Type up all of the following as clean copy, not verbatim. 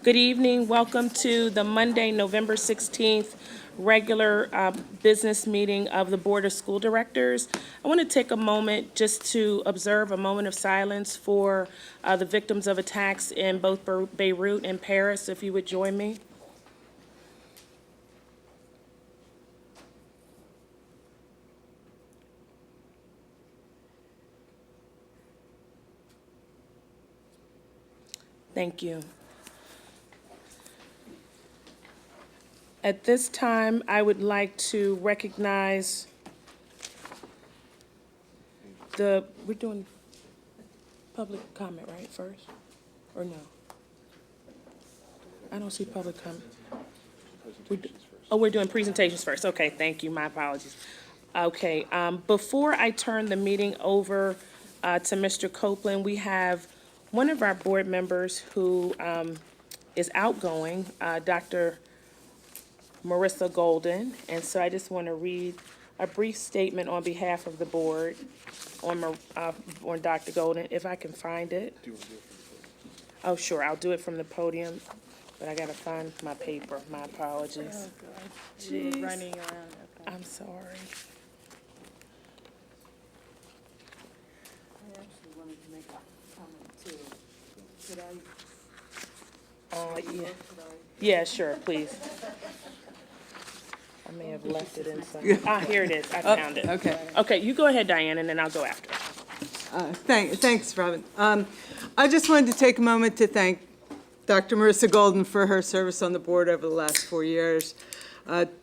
Good evening. Welcome to the Monday, November 16th regular business meeting of the Board of School Directors. I want to take a moment just to observe a moment of silence for the victims of attacks in both Beirut and Paris, if you would join me. Thank you. At this time, I would like to recognize we're doing public comment, right, first? Or no? I don't see public comment. We're doing presentations first. Okay, thank you. My apologies. Okay, before I turn the meeting over to Mr. Copeland, we have one of our board members who is outgoing, Dr. Marissa Golden, and so I just want to read a brief statement on behalf of the board on Dr. Golden, if I can find it. Oh, sure, I'll do it from the podium, but I gotta find my paper. My apologies. Oh, God. You were running around. Okay. I'm sorry. I actually wanted to make a comment too. Could I? Yeah. Yeah, sure, please. I may have left it inside. Here it is. I found it. Okay. Okay, you go ahead, Diane, and then I'll go after. Thanks, Robin. I just wanted to take a moment to thank Dr. Marissa Golden for her service on the board over the last 4 years.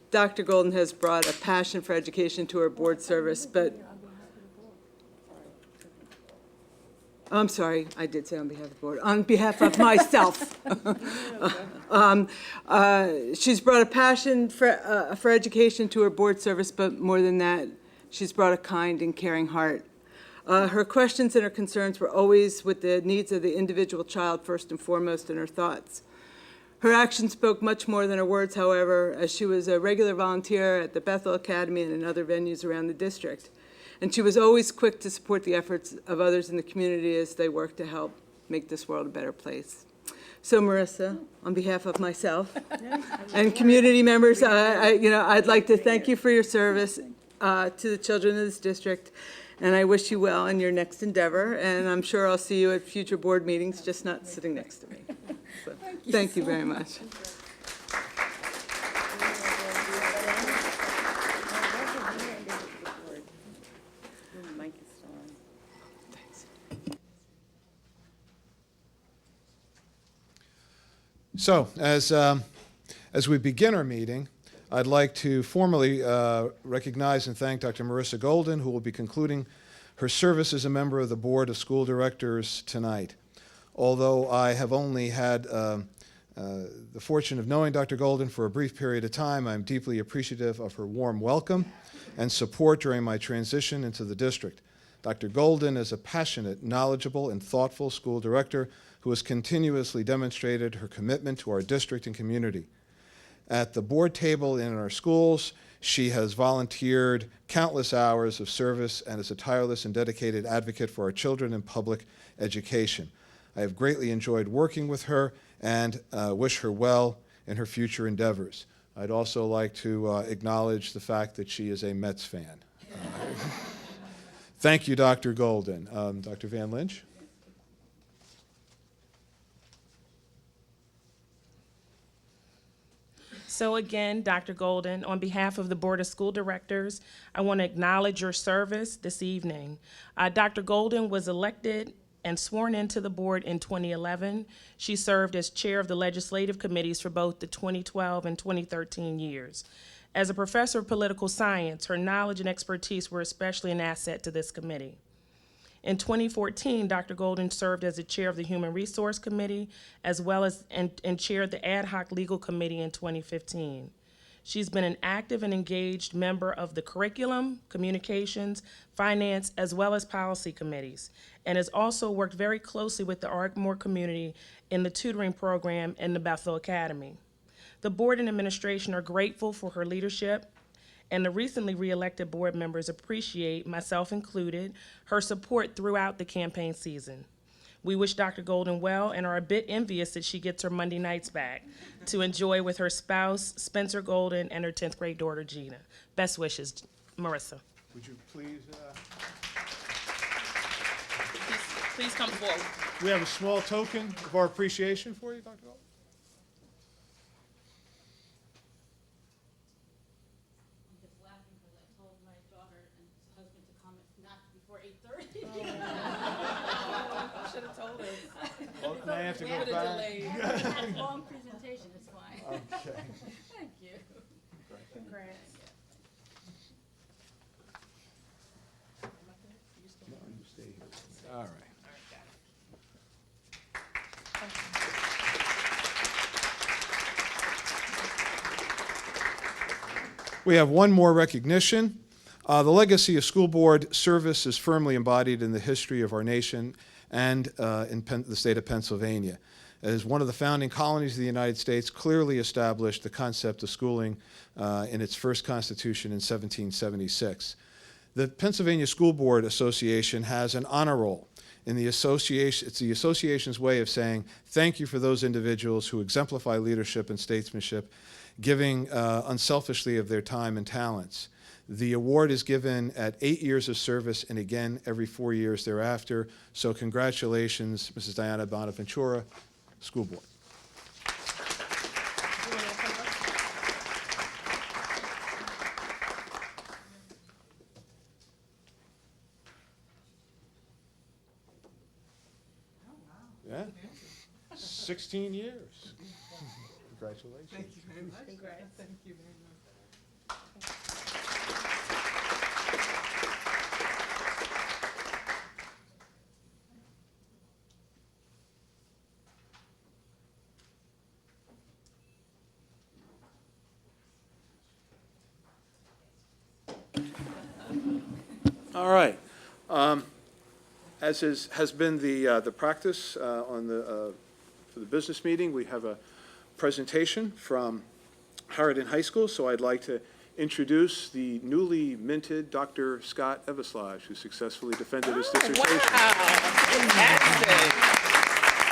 Dr. Golden has brought a passion for education to her board service, but I'm sorry, I did say on behalf of the board. On behalf of myself. She's brought a passion for education to her board service, but more than that, she's brought a kind and caring heart. Her questions and her concerns were always with the needs of the individual child first and foremost in her thoughts. Her actions spoke much more than her words, however, as she was a regular volunteer at the Bethel Academy and in other venues around the district. And she was always quick to support the efforts of others in the community as they work to help make this world a better place. So, Marissa, on behalf of myself and community members, I'd like to thank you for your service to the children of this district, and I wish you well in your next endeavor. And I'm sure I'll see you at future board meetings, just not sitting next to me. So, thank you very much. So, as we begin our meeting, I'd like to formally recognize and thank Dr. Marissa Golden, who will be concluding her service as a member of the Board of School Directors tonight. Although I have only had the fortune of knowing Dr. Golden for a brief period of time, I'm deeply appreciative of her warm welcome and support during my transition into the district. Dr. Golden is a passionate, knowledgeable, and thoughtful school director who has continuously demonstrated her commitment to our district and community. At the board table in our schools, she has volunteered countless hours of service and is a tireless and dedicated advocate for our children in public education. I have greatly enjoyed working with her and wish her well in her future endeavors. I'd also like to acknowledge the fact that she is a Mets fan. Thank you, Dr. Golden. Dr. Van Lynch? So again, Dr. Golden, on behalf of the Board of School Directors, I want to acknowledge your service this evening. Dr. Golden was elected and sworn into the board in 2011. She served as chair of the legislative committees for both the 2012 and 2013 years. As a professor of political science, her knowledge and expertise were especially an asset to this committee. In 2014, Dr. Golden served as the chair of the Human Resource Committee, as well as and chaired the Ad Hoc Legal Committee in 2015. She's been an active and engaged member of the Curriculum, Communications, Finance, as well as Policy Committees, and has also worked very closely with the Ardmore community in the tutoring program in the Bethel Academy. The board and administration are grateful for her leadership, and the recently re-elected board members appreciate, myself included, her support throughout the campaign season. We wish Dr. Golden well and are a bit envious that she gets her Monday nights back to enjoy with her spouse, Spencer Golden, and her 10th grade daughter, Gina. Best wishes, Marissa. Would you please, Please come forward. we have a small token of our appreciation for you, Dr. Gold? I'm just laughing because I told my daughter and husband to come not before 8:30. Should have told us. Well, now I have to go Would have back. delayed. Long presentation, it's fine. Okay. Thank you. Congrats. All right. We have one more recognition. The legacy of school board service is firmly embodied in the history of our nation and in the state of Pennsylvania. As one of the founding colonies of the United States, clearly established the concept of schooling in its first constitution in 1776. The Pennsylvania School Board Association has an honor roll in the association. It's the association's way of saying thank you for those individuals who exemplify leadership and statesmanship, giving unselfishly of their time and talents. The award is given at 8 years of service and again every 4 years thereafter. So congratulations, Mrs. Diana Bonaventura, School Board. Yeah, 16 years. Congratulations. Thank you very much. Congrats. Thank you very much. All right. As has been the practice for the business meeting, we have a presentation from Harridan High School, so I'd like to introduce the newly minted Dr. Scott Eveslage, who successfully defended his dissertation. Wow, fantastic.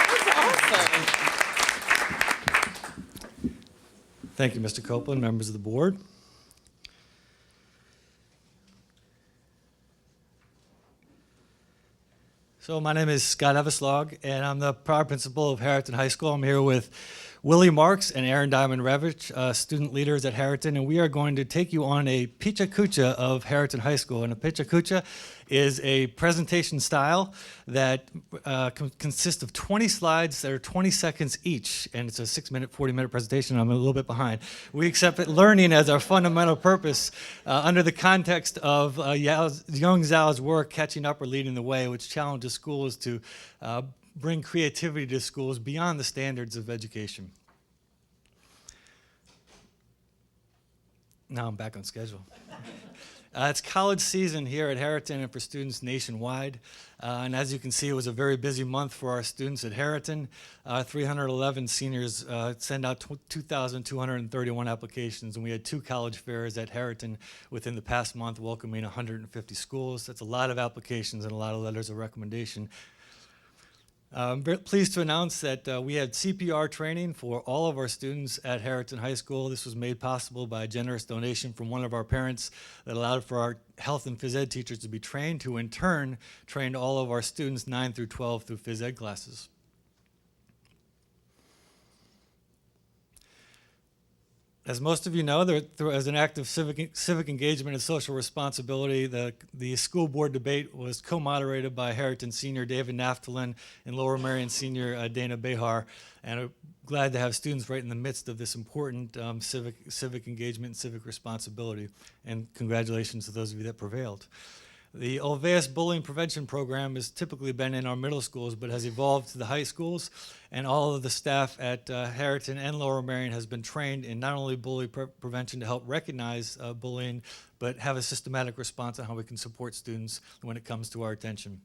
That's awesome. Thank you, Mr. Copeland, members of the board. So my name is Scott Eveslage, and I'm the proud principal of Harridan High School. I'm here with Willie Marks and Aaron Diamond-Revich, student leaders at Harridan, and we are going to take you on a Picha Kucha of Harridan High School. And a Picha Kucha is a presentation style that consists of 20 slides that are 20 seconds each, and it's a 6-minute, 40-minute presentation. I'm a little bit behind. We accept learning as our fundamental purpose under the context of Young Zhao's work, Catching Up or Leading the Way, which challenges schools to bring creativity to schools beyond the standards of education. Now I'm back on schedule. It's college season here at Harridan and for students nationwide. And as you can see, it was a very busy month for our students at Harridan. 311 seniors sent out 2,231 applications, and we had 2 college fairs at Harridan within the past month, welcoming 150 schools. That's a lot of applications and a lot of letters of recommendation. I'm very pleased to announce that we had CPR training for all of our students at Harridan High School. This was made possible by a generous donation from one of our parents that allowed for our health and phys ed teachers to be trained, who in turn trained all of our students 9 through 12 through phys ed classes. As most of you know, as an act of civic engagement and social responsibility, the school board debate was co-moderated by Harridan Senior David Naftalin and Lower Merion Senior Dana Behar, and I'm glad to have students right in the midst of this important civic engagement and civic responsibility, and congratulations to those of you that prevailed. The Olveus Bullying Prevention Program has typically been in our middle schools, but has evolved to the high schools, and all of the staff at Harridan and Lower Merion has been trained in not only bully prevention to help recognize bullying, but have a systematic response on how we can support students when it comes to our attention.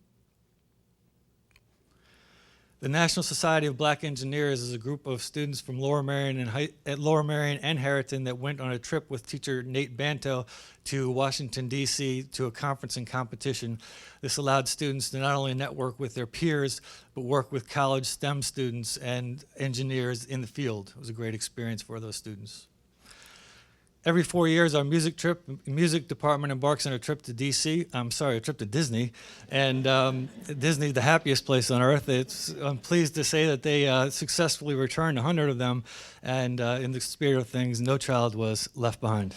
The National Society of Black Engineers is a group of students from Lower Merion and Harriton that went on a trip with teacher Nate Banto to Washington, D.C. to a conference and competition. This allowed students to not only network with their peers, but work with college STEM students and engineers in the field. It was a great experience for those students. Every 4 years, our music department embarks on a trip to a trip to Disney. And Disney, the happiest place on earth. I'm pleased to say that they successfully returned 100 of them. And in the spirit of things, no child was left behind.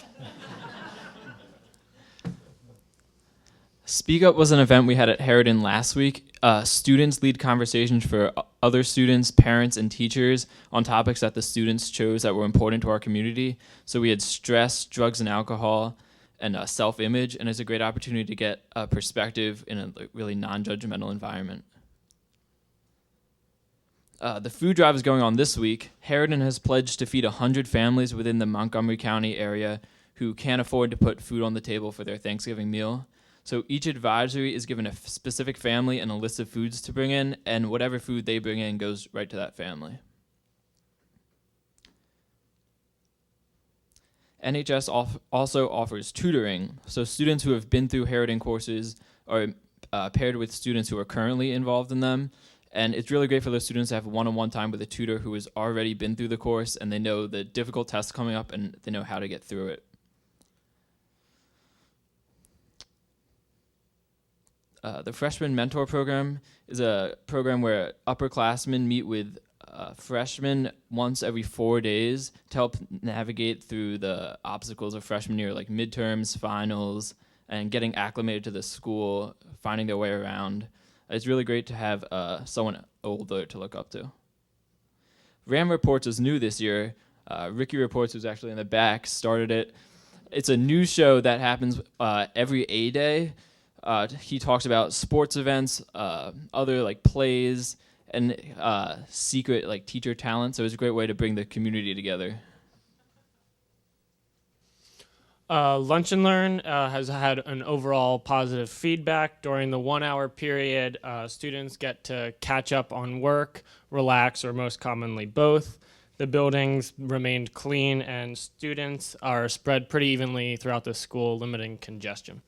Speak Up was an event we had at Harriton last week. Students lead conversations for other students, parents, and teachers on topics that the students chose that were important to our community. So we had stress, drugs and alcohol, and self-image, and it's a great opportunity to get a perspective in a really non-judgmental environment. The food drive is going on this week. Harriton has pledged to feed 100 families within the Montgomery County area who can't afford to put food on the table for their Thanksgiving meal. So each advisory is given a specific family and a list of foods to bring in, and whatever food they bring in goes right to that family. NHS also offers tutoring, so students who have been through Harriton courses are paired with students who are currently involved in them, and it's really great for those students to have one-on-one time with a tutor who has already been through the course, and they know the difficult tests coming up, and they know how to get through it. The Freshman Mentor Program is a program where upperclassmen meet with freshmen once every 4 days to help navigate through the obstacles of freshman year, like midterms, finals, and getting acclimated to the school, finding their way around. It's really great to have someone older to look up to. RAM Reports is new this year. Ricky Reports, who's actually in the back, started it. It's a new show that happens every A-Day. He talks about sports events, other like plays, and secret like teacher talent. So it's a great way to bring the community together. Lunch and Learn has had an overall positive feedback. During the 1 hour period, students get to catch up on work, relax, or most commonly both. The buildings remained clean, and students are spread pretty evenly throughout the school, limiting congestion.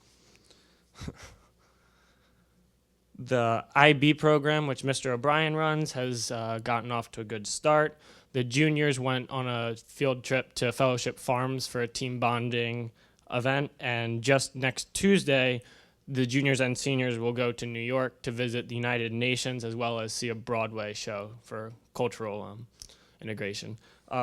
The IB program, which Mr. O'Brien runs, has gotten off to a good start. The juniors went on a field trip to Fellowship Farms for a team bonding event, and just next Tuesday, the juniors and seniors will go to New York to visit the United Nations as well as see a Broadway show for cultural integration.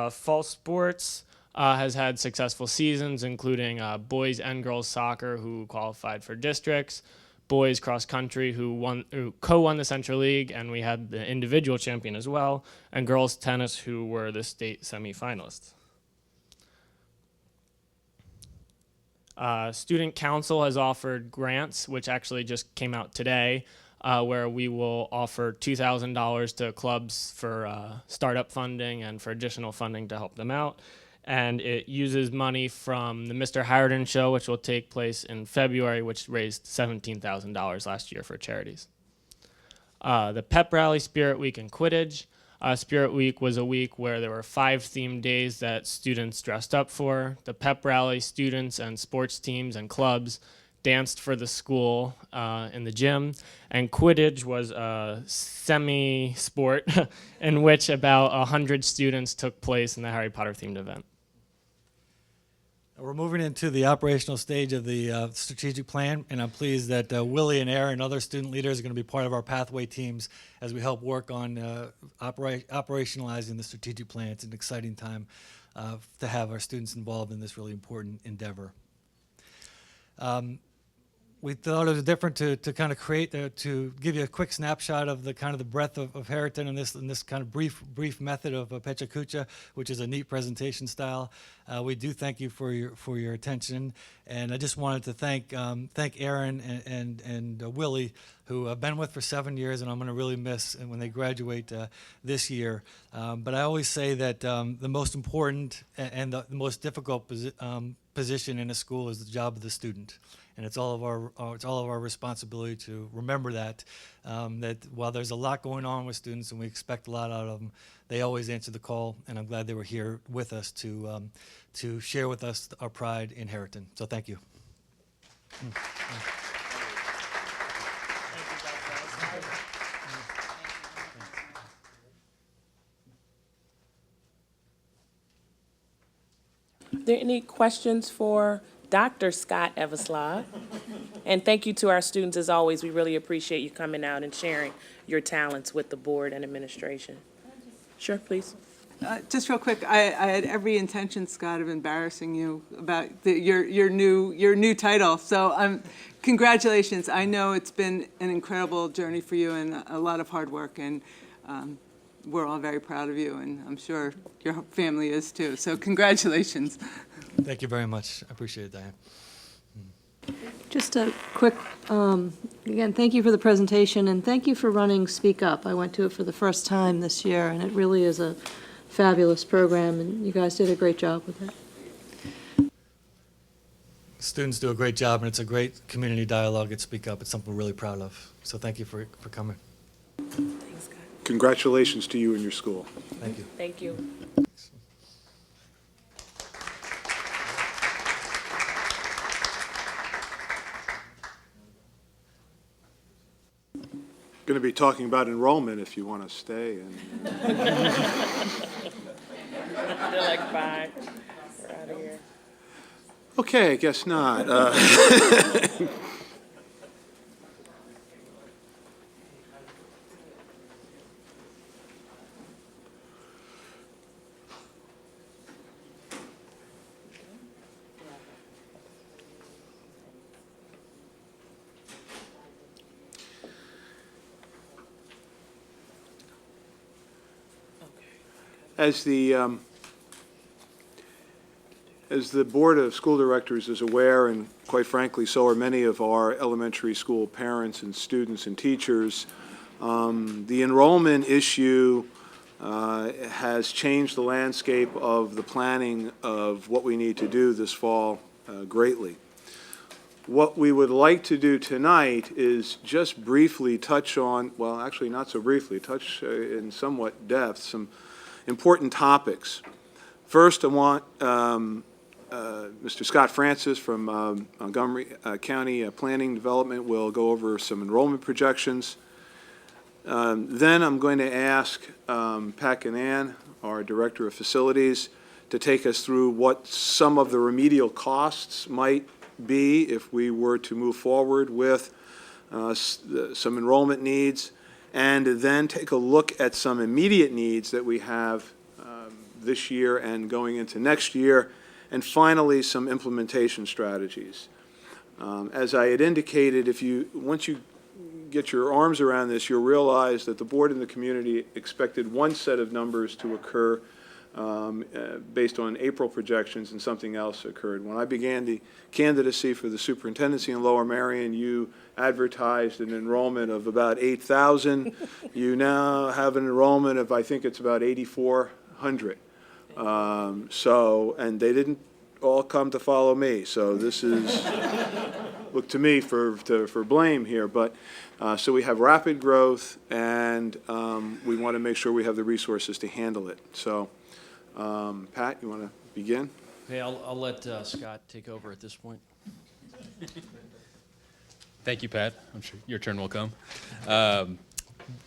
Fall sports has had successful seasons, including boys and girls soccer, who qualified for districts, boys cross country who co-won the Central League, and we had the individual champion as well, and girls tennis who were the state semifinalists. Student Council has offered grants, which actually just came out today, where we will offer $2,000 to clubs for startup funding and for additional funding to help them out. And it uses money from the Mr. Harriton show, which will take place in February, which raised $17,000 last year for charities. The Pep Rally, Spirit Week, and Quidditch. Spirit Week was a week where there were 5 themed days that students dressed up for. The Pep Rally, students and sports teams and clubs danced for the school in the gym, and Quidditch was a semi-sport in which about 100 students took place in the Harry Potter themed event. We're moving into the operational stage of the strategic plan, and I'm pleased that Willie and Aaron and other student leaders are going to be part of our pathway teams as we help work on operationalizing the strategic plan. It's an exciting time to have our students involved in this really important endeavor. We thought it was different to kind of create, to give you a quick snapshot of the kind of the breadth of Harriton in this kind of brief method of Pecha Kucha, which is a neat presentation style. We do thank you for your attention, and I just wanted to thank Aaron and Willie, who I've been with for 7 years, and I'm going to really miss when they graduate this year. But I always say that the most important and the most difficult position in a school is the job of the student, and it's all of our responsibility to remember that that while there's a lot going on with students and we expect a lot out of them, they always answer the call, and I'm glad they were here with us to share with us our pride in Harriton. So thank you. Are there any questions for Dr. Scott Everslaw? And thank you to our students as always. We really appreciate you coming out and sharing your talents with the board and administration. Sure, please. Just real quick, I had every intention, Scott, of embarrassing you about your new title. So congratulations. I know it's been an incredible journey for you and a lot of hard work, and we're all very proud of you, and I'm sure your family is too. So congratulations. Thank you very much. I appreciate it, Diane. Just a quick, again, thank you for the presentation, and thank you for running Speak Up. I went to it for the first time this year, and it really is a fabulous program, and you guys did a great job with it. Students do a great job, and it's a great community dialogue at Speak Up. It's something we're really proud of. So thank you for coming. Thanks, Scott. Congratulations to you and your school. Thank you. Thank you. Going to be talking about enrollment if you want to stay. They're like, bye. We're out of here. Okay, I guess not. As the Board of School Directors is aware, and quite frankly, so are many of our elementary school parents and students and teachers, the enrollment issue has changed the landscape of the planning of what we need to do this fall greatly. What we would like to do tonight is just briefly touch on, well, actually not so briefly, touch in somewhat depth some important topics. First, I want Mr. Scott Francis from Montgomery County Planning Development will go over some enrollment projections. Then I'm going to ask Pat Ganan, our Director of Facilities, to take us through what some of the remedial costs might be if we were to move forward with some enrollment needs, and then take a look at some immediate needs that we have this year and going into next year, and finally some implementation strategies. As I had indicated, once you get your arms around this, you'll realize that the board and the community expected one set of numbers to occur based on April projections, and something else occurred. When I began the candidacy for the superintendency in Lower Merion, you advertised an enrollment of about 8,000. You now have an enrollment of, I think it's about 8,400. And they didn't all come to follow me. So this is, look to me for blame here. But so we have rapid growth, and we want to make sure we have the resources to handle it. So Pat, you want to begin? Okay, I'll let Scott take over at this point. Thank you, Pat. I'm sure your turn will come.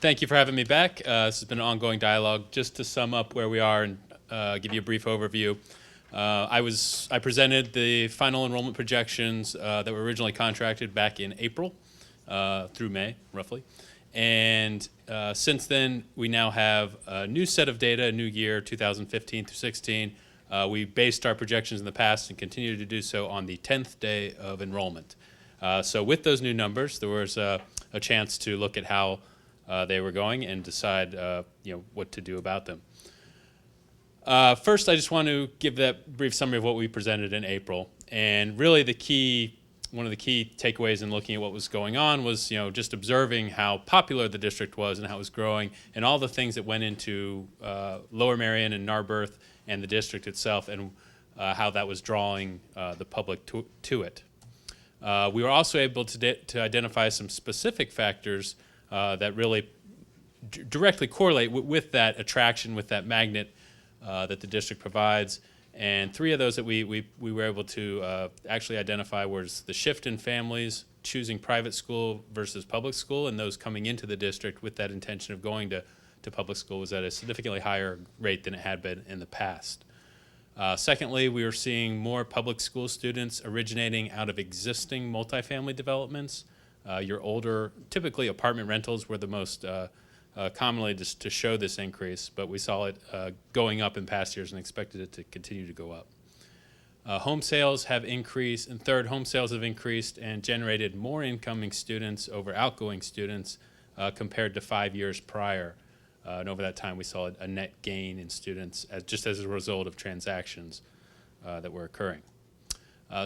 Thank you for having me back. This has been an ongoing dialogue. Just to sum up where we are and give you a brief overview, I presented the final enrollment projections that were originally contracted back in April through May, roughly. And since then, we now have a new set of data, a new year, 2015 through 16. We based our projections in the past and continue to do so on the 10th day of enrollment. So with those new numbers, there was a chance to look at how they were going and decide what to do about them. First, I just want to give that brief summary of what we presented in April. And really one of the key takeaways in looking at what was going on was just observing how popular the district was and how it was growing, and all the things that went into Lower Merion and Narberth and the district itself, and how that was drawing the public to it. We were also able to identify some specific factors that really directly correlate with that attraction, with that magnet that the district provides. And three of those that we were able to actually identify was the shift in families choosing private school versus public school, and those coming into the district with that intention of going to public school was at a significantly higher rate than it had been in the past. Secondly, we were seeing more public school students originating out of existing multifamily developments. Your older, typically apartment rentals were the most commonly just to show this increase, but we saw it going up in past years and expected it to continue to go up. Home sales have increased, and third, home sales have increased and generated more incoming students over outgoing students compared to 5 years prior. And over that time, we saw a net gain in students just as a result of transactions that were occurring.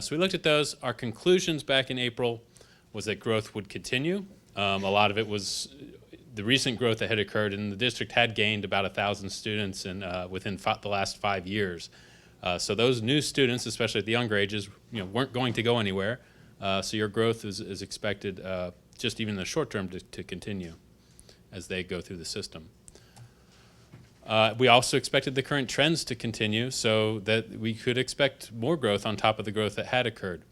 So we looked at those. Our conclusions back in April was that growth would continue. A lot of it was the recent growth that had occurred, and the district had gained about 1,000 students within the last 5 years. So those new students, especially at the younger ages, weren't going to go anywhere. So your growth is expected, just even in the short term, to continue as they go through the system. We also expected the current trends to continue, so that we could expect more growth on top of the growth that had occurred.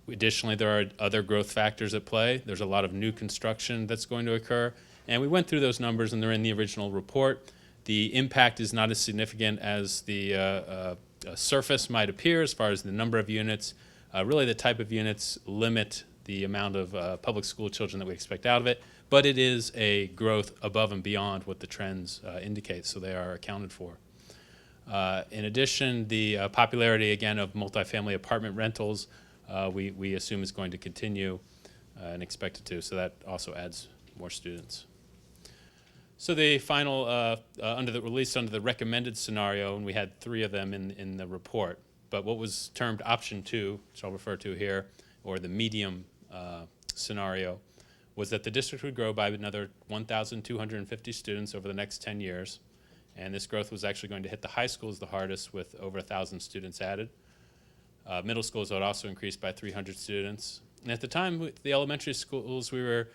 Additionally, there are other growth factors at play. There's a lot of new construction that's going to occur, and we went through those numbers, and they're in the original report. The impact is not as significant as the surface might appear as far as the number of units. Really, the type of units limit the amount of public school children that we expect out of it, but it is a growth above and beyond what the trends indicate, so they are accounted for. In addition, the popularity, again, of multifamily apartment rentals, we assume is going to continue and expect it to, so that also adds more students. So the final, released under the recommended scenario, and we had 3 of them in the report, but what was termed option 2, which I'll refer to here, or the medium scenario, was that the district would grow by another 1,250 students over the next 10 years, and this growth was actually going to hit the high schools the hardest with over 1,000 students added. Middle schools would also increase by 300 students. And at the time, with the elementary schools, we were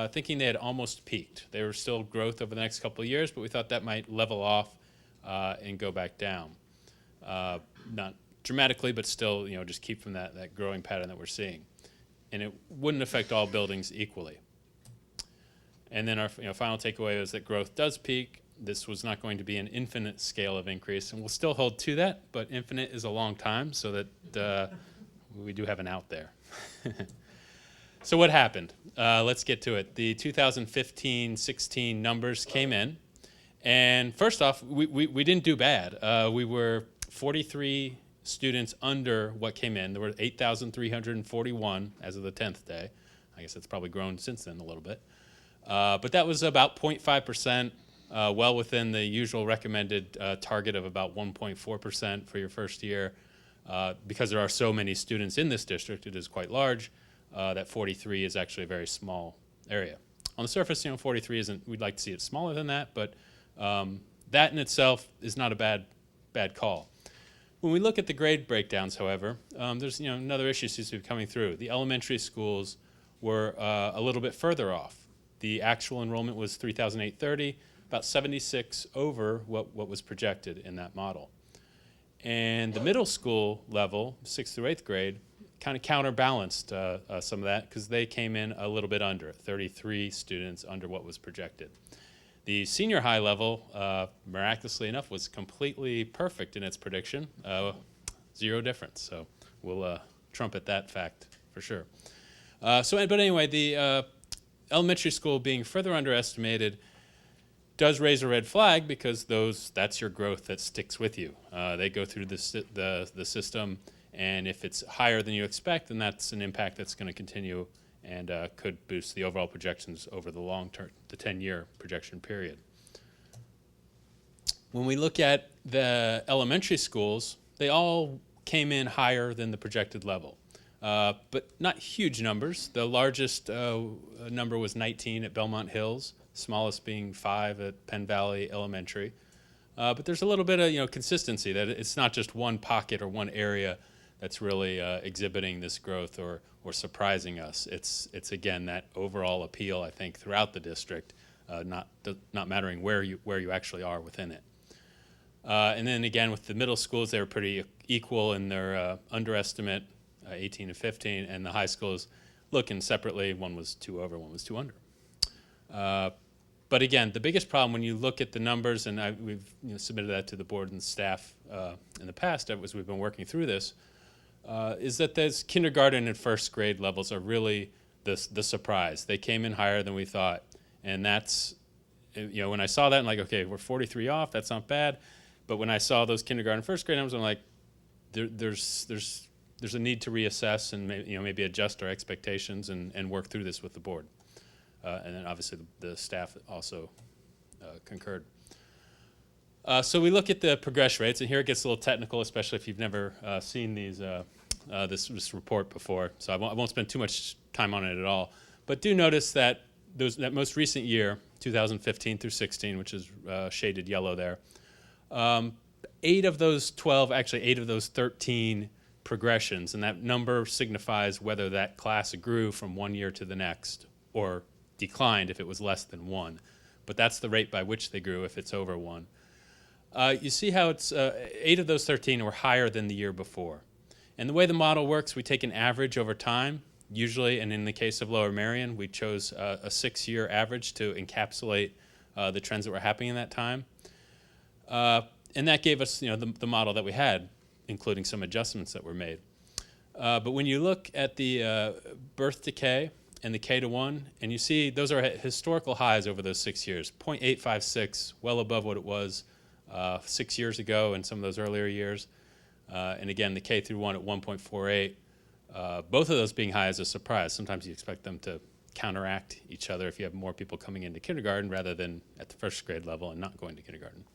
thinking they had almost peaked. There was still growth over the next couple of years, but we thought that might level off and go back down. Not dramatically, but still, just keep from that growing pattern that we're seeing. And it wouldn't affect all buildings equally. And then our final takeaway is that growth does peak. This was not going to be an infinite scale of increase, and we'll still hold to that, but infinite is a long time, so that we do have an out there. So what happened? Let's get to it. The 2015-16 numbers came in, and first off, we didn't do bad. We were 43 students under what came in. There were 8,341 as of the 10th day. I guess it's probably grown since then a little bit. But that was about 0.5%, well within the usual recommended target of about 1.4% for your first year. Because there are so many students in this district, it is quite large. That 43 is actually a very small area. On the surface, 43 isn't, we'd like to see it smaller than that, but that in itself is not a bad call. When we look at the grade breakdowns, however, there's another issue seems to be coming through. The elementary schools were a little bit further off. The actual enrollment was 3,830, about 76 over what was projected in that model. And the middle school level, 6th through 8th grade, kind of counterbalanced some of that because they came in a little bit under, 33 students under what was projected. The senior high level, miraculously enough, was completely perfect in its prediction, 0 difference. So we'll trumpet that fact for sure. But anyway, the elementary school being further underestimated does raise a red flag because that's your growth that sticks with you. They go through the system, and if it's higher than you expect, then that's an impact that's going to continue and could boost the overall projections over the long term, the 10-year projection period. When we look at the elementary schools, they all came in higher than the projected level, but not huge numbers. The largest number was 19 at Belmont Hills, smallest being 5 at Penn Valley Elementary. But there's a little bit of consistency, that it's not just one pocket or one area that's really exhibiting this growth or surprising us. It's again that overall appeal, I think, throughout the district, not mattering where you actually are within it. And then again with the middle schools, they were pretty equal in their underestimate, 18 and 15, and the high schools looking separately, one was 2 over, one was 2 under. But again, the biggest problem when you look at the numbers, and we've submitted that to the board and staff in the past as we've been working through this, is that those kindergarten and first grade levels are really the surprise. They came in higher than we thought, and that's, when I saw that, I'm like, okay, we're 43 off, that's not bad. But when I saw those kindergarten and first grade numbers, I'm like, there's a need to reassess and maybe adjust our expectations and work through this with the board. And then obviously the staff also concurred. So we look at the progression rates, and here it gets a little technical, especially if you've never seen these this report before. So I won't spend too much time on it at all. But do notice that that most recent year, 2015 through 16, which is shaded yellow there, 8 of those 12, actually 8 of those 13 progressions, and that number signifies whether that class grew from one year to the next or declined if it was less than 1. But that's the rate by which they grew if it's over 1. You see how it's 8 of those 13 were higher than the year before. And the way the model works, we take an average over time, usually, and in the case of Lower Merion, we chose a 6-year average to encapsulate the trends that were happening in that time. And that gave us the model that we had, including some adjustments that were made. But when you look at the birth decay and the K-1, and you see those are historical highs over those 6 years, 0.856, well above what it was 6 years ago and some of those earlier years. And again, the K-1 at 1.48, both of those being high is a surprise. Sometimes you expect them to counteract each other if you have more people coming into kindergarten rather than at the first grade level and not going to kindergarten.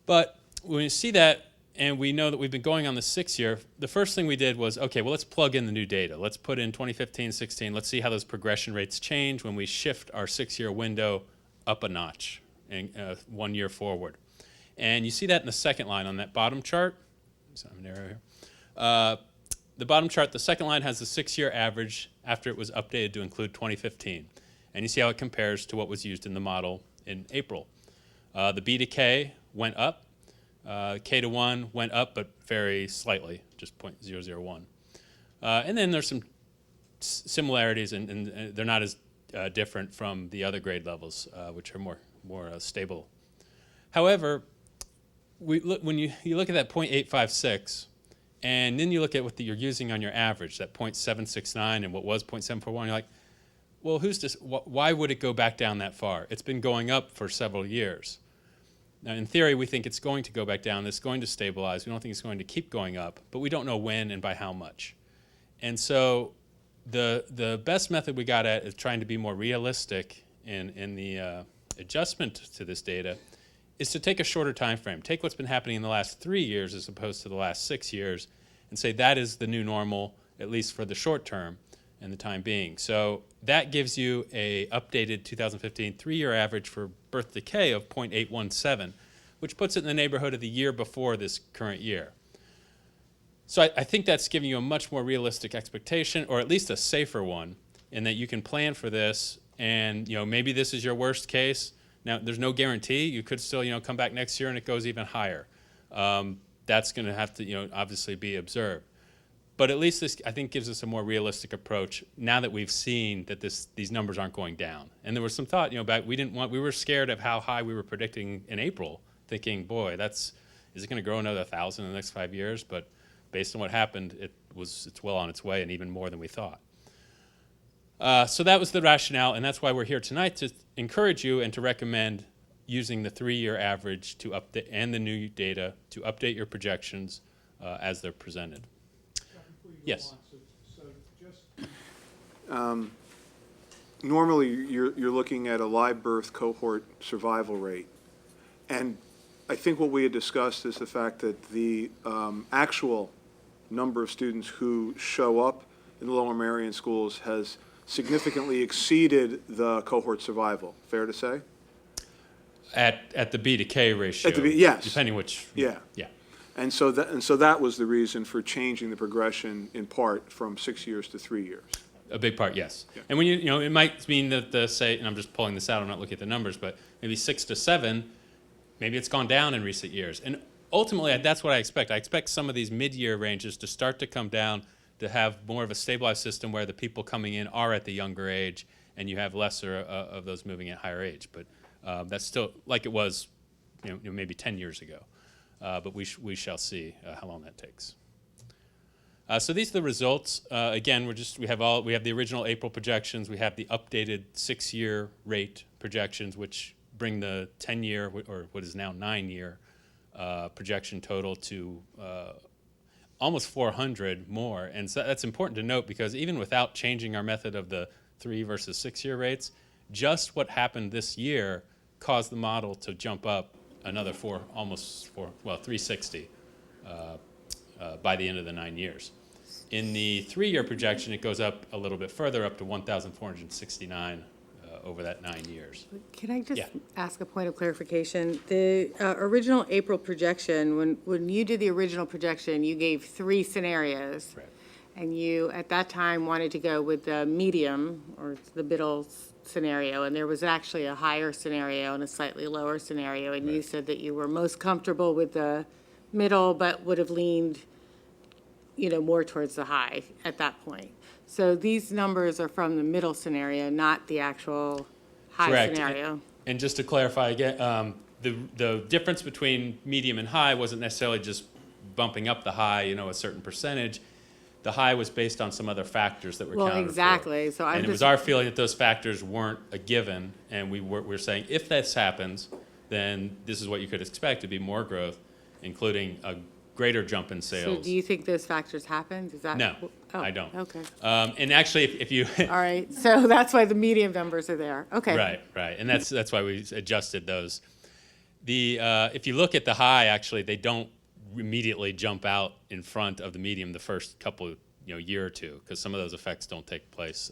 But when you see that, and we know that we've been going on the 6 year, the first thing we did was, okay, well, let's plug in the new data. Let's put in 2015, 16. Let's see how those progression rates change when we shift our 6-year window up a notch and 1 year forward. And you see that in the second line on that bottom chart. So I'm an arrow here. The bottom chart, the second line has the 6-year average after it was updated to include 2015. And you see how it compares to what was used in the model in April. The B to K went up. K-1 went up, but very slightly, just 0.001. And then there's some similarities, and they're not as different from the other grade levels, which are more stable. However, when you look at that 0.856, and then you look at what you're using on your average, that 0.769 and what was 0.741, you're like, well, why would it go back down that far? It's been going up for several years. Now, in theory, we think it's going to go back down. It's going to stabilize. We don't think it's going to keep going up, but we don't know when and by how much. And so the best method we got at is trying to be more realistic in the adjustment to this data is to take a shorter time frame. Take what's been happening in the last 3 years as opposed to the last 6 years and say that is the new normal, at least for the short term and the time being. So that gives you a updated 2015 3-year average for birth decay of 0.817, which puts it in the neighborhood of the year before this current year. So I think that's giving you a much more realistic expectation, or at least a safer one, in that you can plan for this, and maybe this is your worst case. Now, there's no guarantee. You could still come back next year and it goes even higher. That's going to have to obviously be observed. But at least this, I think, gives us a more realistic approach now that we've seen that these numbers aren't going down. And there was some thought, back we were scared of how high we were predicting in April, thinking, boy, is it going to grow another 1,000 in the next 5 years? But based on what happened, it's well on its way and even more than we thought. So that was the rationale, and that's why we're here tonight, to encourage you and to recommend using the 3-year average to update and the new data to update your projections as they're presented. Yes. Normally, you're looking at a live birth cohort survival rate. And I think what we had discussed is the fact that the actual number of students who show up in the Lower Merion schools has significantly exceeded the cohort survival. Fair to say? At the B to K ratio. At the B, yes. Depending which. Yeah. Yeah. And so that was the reason for changing the progression in part from 6 years to 3 years. A big part, yes. Yeah. And when it might mean that say, and I'm just pulling this out, I'm not looking at the numbers, but maybe 6 to 7, maybe it's gone down in recent years. And ultimately, that's what I expect. I expect some of these mid-year ranges to start to come down, to have more of a stabilized system where the people coming in are at the younger age, and you have lesser of those moving at higher age. But that's still like it was, maybe 10 years ago. But we shall see how long that takes. So these are the results. Again, we have the original April projections. We have the updated 6-year rate projections, which bring the 10-year or what is now 9-year projection total to almost 400 more. And so that's important to note because even without changing our method of the 3 versus 6-year rates, just what happened this year caused the model to jump up another 360 by the end of the 9 years. In the 3-year projection, it goes up a little bit further, up to 1,469 over that 9 years. Can I just Yeah. ask a point of clarification? The original April projection, when you did the original projection, you gave 3 scenarios. Right. And you, at that time, wanted to go with the medium, or the middle scenario, and there was actually a higher scenario and a slightly lower scenario, and you Right. said that you were most comfortable with the middle, but would have leaned, more towards the high at that point. So these numbers are from the middle scenario, not the actual high Correct. scenario. And just to clarify again, the difference between medium and high wasn't necessarily just bumping up the high, a certain percentage. The high was based on some other factors that were Well, counted for. exactly. So And it was our feeling that those factors weren't a given, and we're saying if this happens, then this is what you could expect to be more growth, including a greater jump in So sales. do you think those factors happened? Is that? No, Oh, I don't. Okay. And actually, if you All right. So that's why the medium numbers are there. Okay. right, and that's why we adjusted those. If you look at the high, actually, they don't immediately jump out in front of the medium the first couple, year or two, because some of those effects don't take place,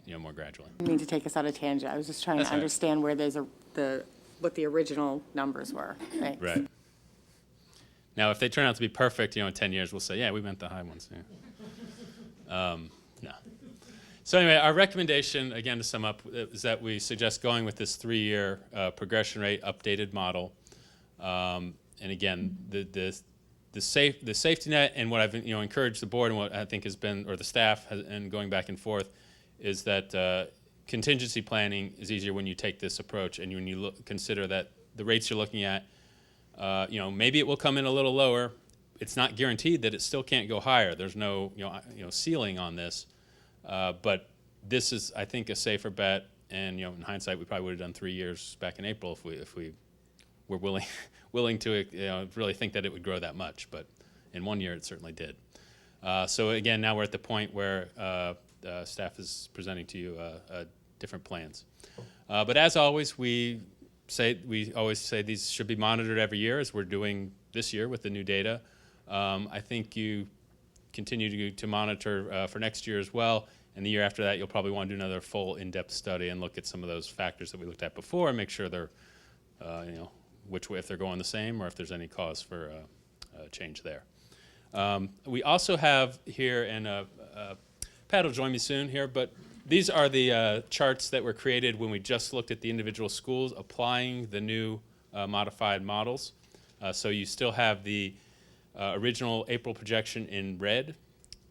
more gradually. I didn't mean to take us on a tangent. I was just trying That's to all right. understand where what the original numbers were. Thanks. Right. Now, if they turn out to be perfect, in 10 years, we'll say, yeah, we meant the high ones. Yeah. No. So anyway, our recommendation, again, to sum up, is that we suggest going with this 3-year progression rate updated model. And again, the safety net, and what I've encouraged the board and what I think has been, or the staff, and going back and forth, is that contingency planning is easier when you take this approach, and when you consider that the rates you're looking at, maybe it will come in a little lower. It's not guaranteed that it still can't go higher. There's no ceiling on this, but this is, I think, a safer bet. And in hindsight, we probably would have done 3 years back in April if we were willing to really think that it would grow that much. But in 1 year, it certainly did. So again, now we're at the point where staff is presenting to you different plans. But as always, we always say these should be monitored every year, as we're doing this year with the new data. I think you continue to monitor for next year as well, and the year after that, you'll probably want to do another full in-depth study and look at some of those factors that we looked at before and make sure they're, which way, if they're going the same or if there's any cause for change there. We also have here, and Pat will join me soon here, but these are the charts that were created when we just looked at the individual schools applying the new modified models. So you still have the original April projection in red,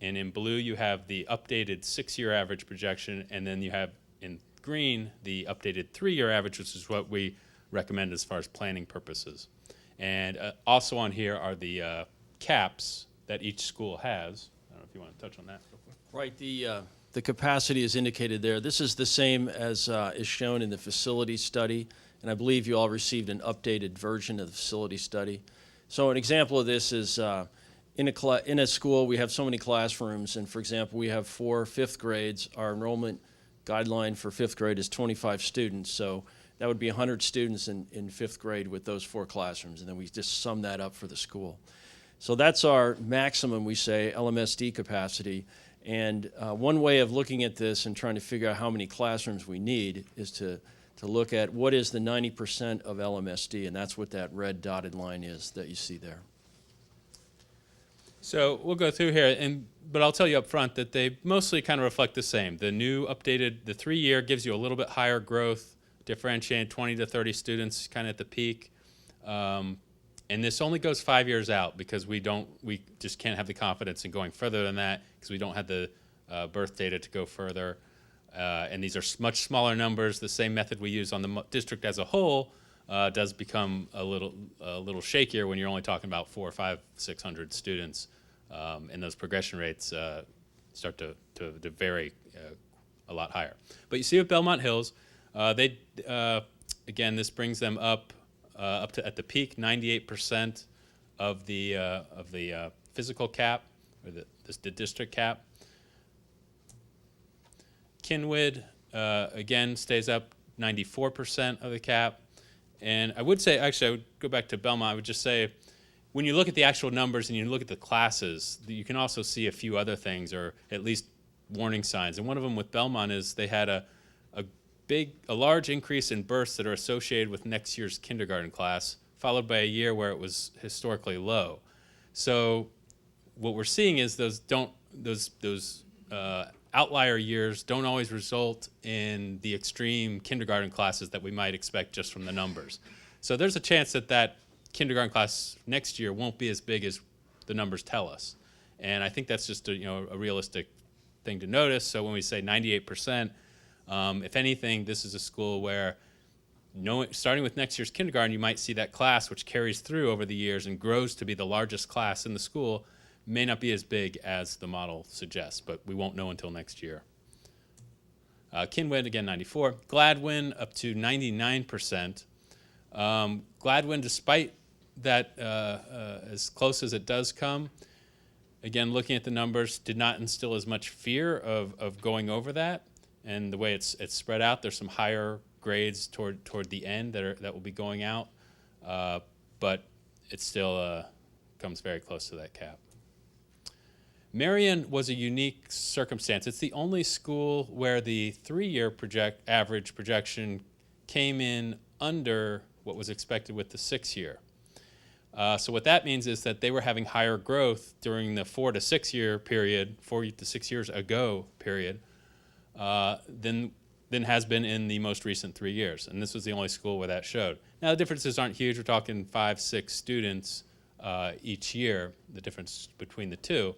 and in blue you have the updated 6-year average projection, and then you have in green the updated 3-year average, which is what we recommend as far as planning purposes. And also on here are the caps that each school has. I don't know if you want to touch on that real quick. Right, the capacity is indicated there. This is the same as is shown in the facility study, and I believe you all received an updated version of the facility study. So an example of this is in a school, we have so many classrooms, and for example, we have 4 fifth grades. Our enrollment guideline for 5th grade is 25 students, so that would be 100 students in 5th grade with those 4 classrooms, and then we just sum that up for the school. So that's our maximum, we say, LMSD capacity. And one way of looking at this and trying to figure out how many classrooms we need is to to look at what is the 90% of LMSD, and that's what that red dotted line is that you see there. So we'll go through here, but I'll tell you up front that they mostly kind of reflect the same. The new updated, the 3-year gives you a little bit higher growth, differentiated 20 to 30 students kind of at the peak. And this only goes 5 years out because we just can't have the confidence in going further than that because we don't have the birth data to go further. And these are much smaller numbers. The same method we use on the district as a whole does become a little shakier when you're only talking about 400, 500, 600 students, and those progression rates start to vary a lot higher. But you see with Belmont Hills, again, this brings them up to at the peak 98% of the physical cap or the district cap. Kinwood, again, stays up 94% of the cap. And I would say, actually, I would go back to Belmont. I would just say, when you look at the actual numbers and you look at the classes, you can also see a few other things, or at least warning signs. And one of them with Belmont is they had a large increase in births that are associated with next year's kindergarten class, followed by a year where it was historically low. So what we're seeing is those outlier years don't always result in the extreme kindergarten classes that we might expect just from the numbers. So there's a chance that kindergarten class next year won't be as big as the numbers tell us. And I think that's just a realistic thing to notice. So when we say 98%, if anything, this is a school where starting with next year's kindergarten, you might see that class, which carries through over the years and grows to be the largest class in the school, may not be as big as the model suggests, but we won't know until next year. Kinwood, again, 94. Gladwin, up to 99%. Gladwin, despite that, as close as it does come, again, looking at the numbers, did not instill as much fear of going over that. And the way it's spread out, there's some higher grades toward the end that will be going out, but it still comes very close to that cap. Marion was a unique circumstance. It's the only school where the 3-year average projection came in under what was expected with the 6-year. So what that means is that they were having higher growth during the 4 to 6 year period, 4 to 6 years ago period, than has been in the most recent 3 years. And this was the only school where that showed. Now the differences aren't huge. We're talking 5, 6 students each year, the difference between the two.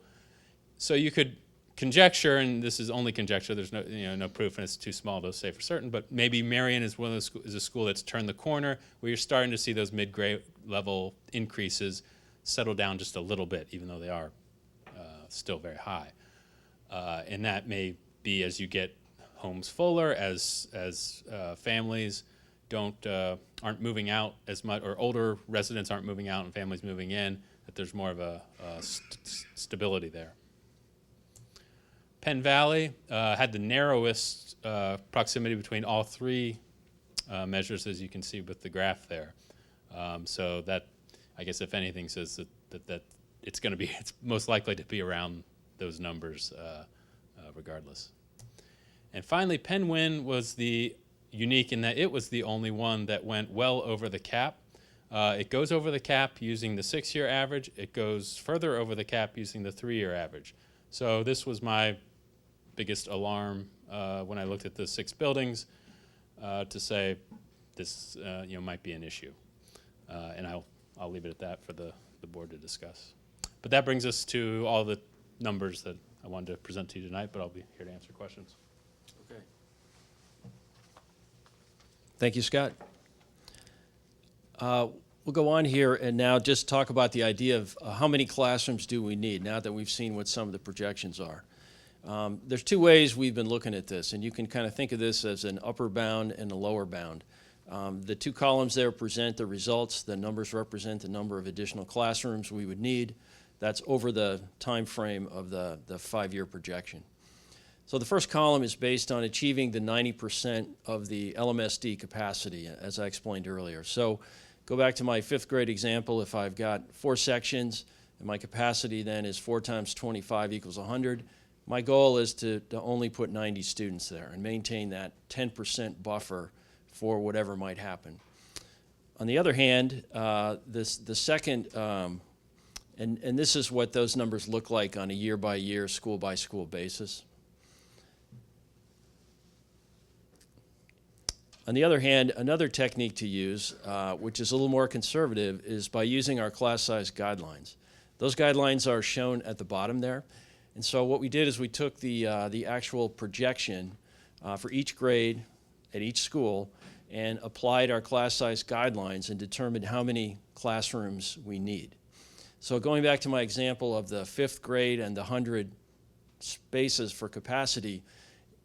So you could conjecture, and this is only conjecture, there's no proof and it's too small to say for certain, but maybe Marion is is a school that's turned the corner where you're starting to see those mid-grade level increases settle down just a little bit, even though they are still very high. And that may be as you get homes fuller, as families aren't moving out as much, or older residents aren't moving out and families moving in, that there's more of a stability there. Penn Valley had the narrowest proximity between all 3 measures, as you can see with the graph there. So that, I guess, if anything, says that it's most likely to be around those numbers regardless. And finally, Penn Win was unique in that it was the only one that went well over the cap. It goes over the cap using the 6-year average. It goes further over the cap using the 3-year average. So this was my biggest alarm when I looked at the 6 buildings to say this might be an issue. And I'll leave it at that for the board to discuss. But that brings us to all the numbers that I wanted to present to you tonight, but I'll be here to answer questions. Okay. Thank you, Scott. We'll go on here and now just talk about the idea of how many classrooms do we need now that we've seen what some of the projections are. There's 2 ways we've been looking at this, and you can kind of think of this as an upper bound and a lower bound. The 2 columns there present the results. The numbers represent the number of additional classrooms we would need. That's over the time frame of the 5-year projection. So the first column is based on achieving the 90% of the LMSD capacity, as I explained earlier. So go back to my 5th grade example. If I've got 4 sections and my capacity then is 4 times 25 equals 100, my goal is to only put 90 students there and maintain that 10% buffer for whatever might happen. On the other hand, the second, and this is what those numbers look like on a year-by-year, school-by-school basis. On the other hand, another technique to use, which is a little more conservative, is by using our class size guidelines. Those guidelines are shown at the bottom there. And so what we did is we took the actual projection for each grade at each school and applied our class size guidelines and determined how many classrooms we need. So going back to my example of the 5th grade and the 100 spaces for capacity,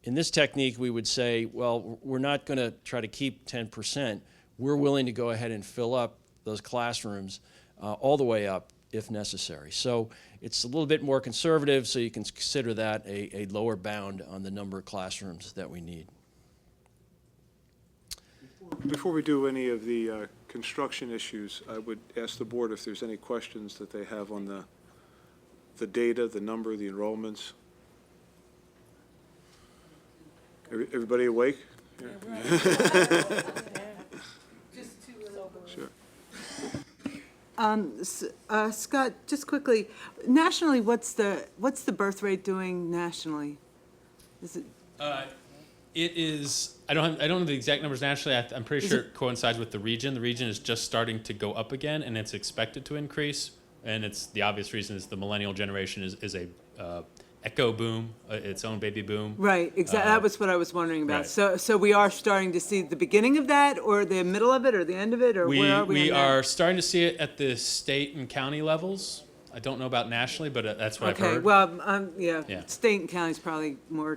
in this technique we would say, well, we're not going to try to keep 10%. We're willing to go ahead and fill up those classrooms all the way up if necessary. So it's a little bit more conservative, so you can consider that a lower bound on the number of classrooms that we need. Before we do any of the construction issues, I would ask the board if there's any questions that they have on the data, the number, the enrollments. Everybody awake? Sure. Scott, just quickly, nationally, what's the birth rate doing nationally? Is it? It is, I don't know the exact numbers nationally. I'm pretty sure it coincides with the region. The region is just starting to go up again, and it's expected to increase. And it's the obvious reason is the millennial generation is a echo boom, its own baby boom. Right, exactly. That was what I was wondering about. Right. So we are starting to see the beginning of that, or the middle of it, or the end of it, or where are we? We on that? are starting to see it at the state and county levels. I don't know about nationally, but that's what I've heard. Okay, well, yeah, Yeah. state and county is probably more.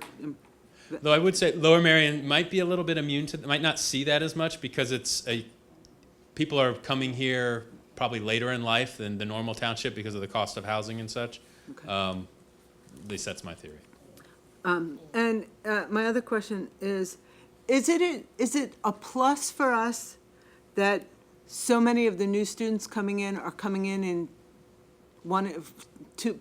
Though I would say Lower Merion might be a little bit immune to, might not see that as much because people are coming here probably later in life than the normal township because of the cost of housing and such. Okay. At least that's my theory. And my other question is it a plus for us that so many of the new students coming in are coming in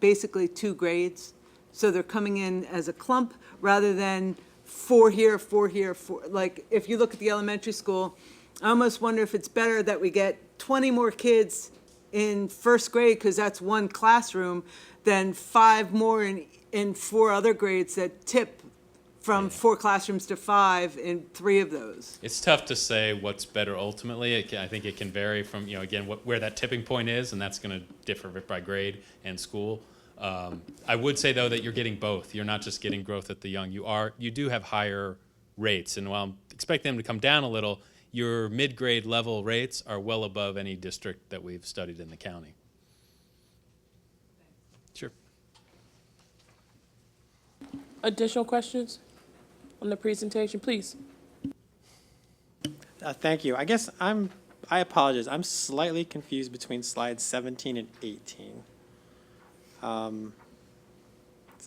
basically two grades? So they're coming in as a clump rather than 4 here, 4 here, 4. Like, if you look at the elementary school, I almost wonder if it's better that we get 20 more kids in first grade, because that's one classroom, than 5 more in 4 other grades that tip from 4 classrooms to 5 in 3 of those. It's tough to say what's better ultimately. I think it can vary from, again, where that tipping point is, and that's going to differ by grade and school. I would say, though, that you're getting both. You're not just getting growth at the young. You do have higher rates, and while I'm expecting them to come down a little, your mid-grade level rates are well above any district that we've studied in the county. Sure. Additional questions on the presentation, please? Thank you. I guess I apologize. I'm slightly confused between slides 17 and 18.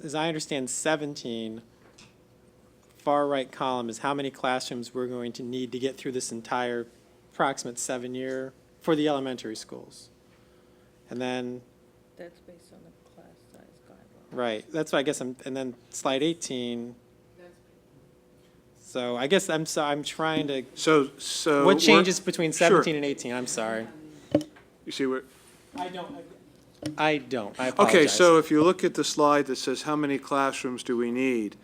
As I understand, 17, far right column is how many classrooms we're going to need to get through this entire approximate 7-year for the elementary schools. And then, That's based on the class size guideline. right, that's what I guess and then slide 18. So I guess I'm trying to, So what changes between 17 Sure. and 18? I'm sorry. You see where? I don't. I apologize. Okay, so if you look at the slide that says how many classrooms do we need,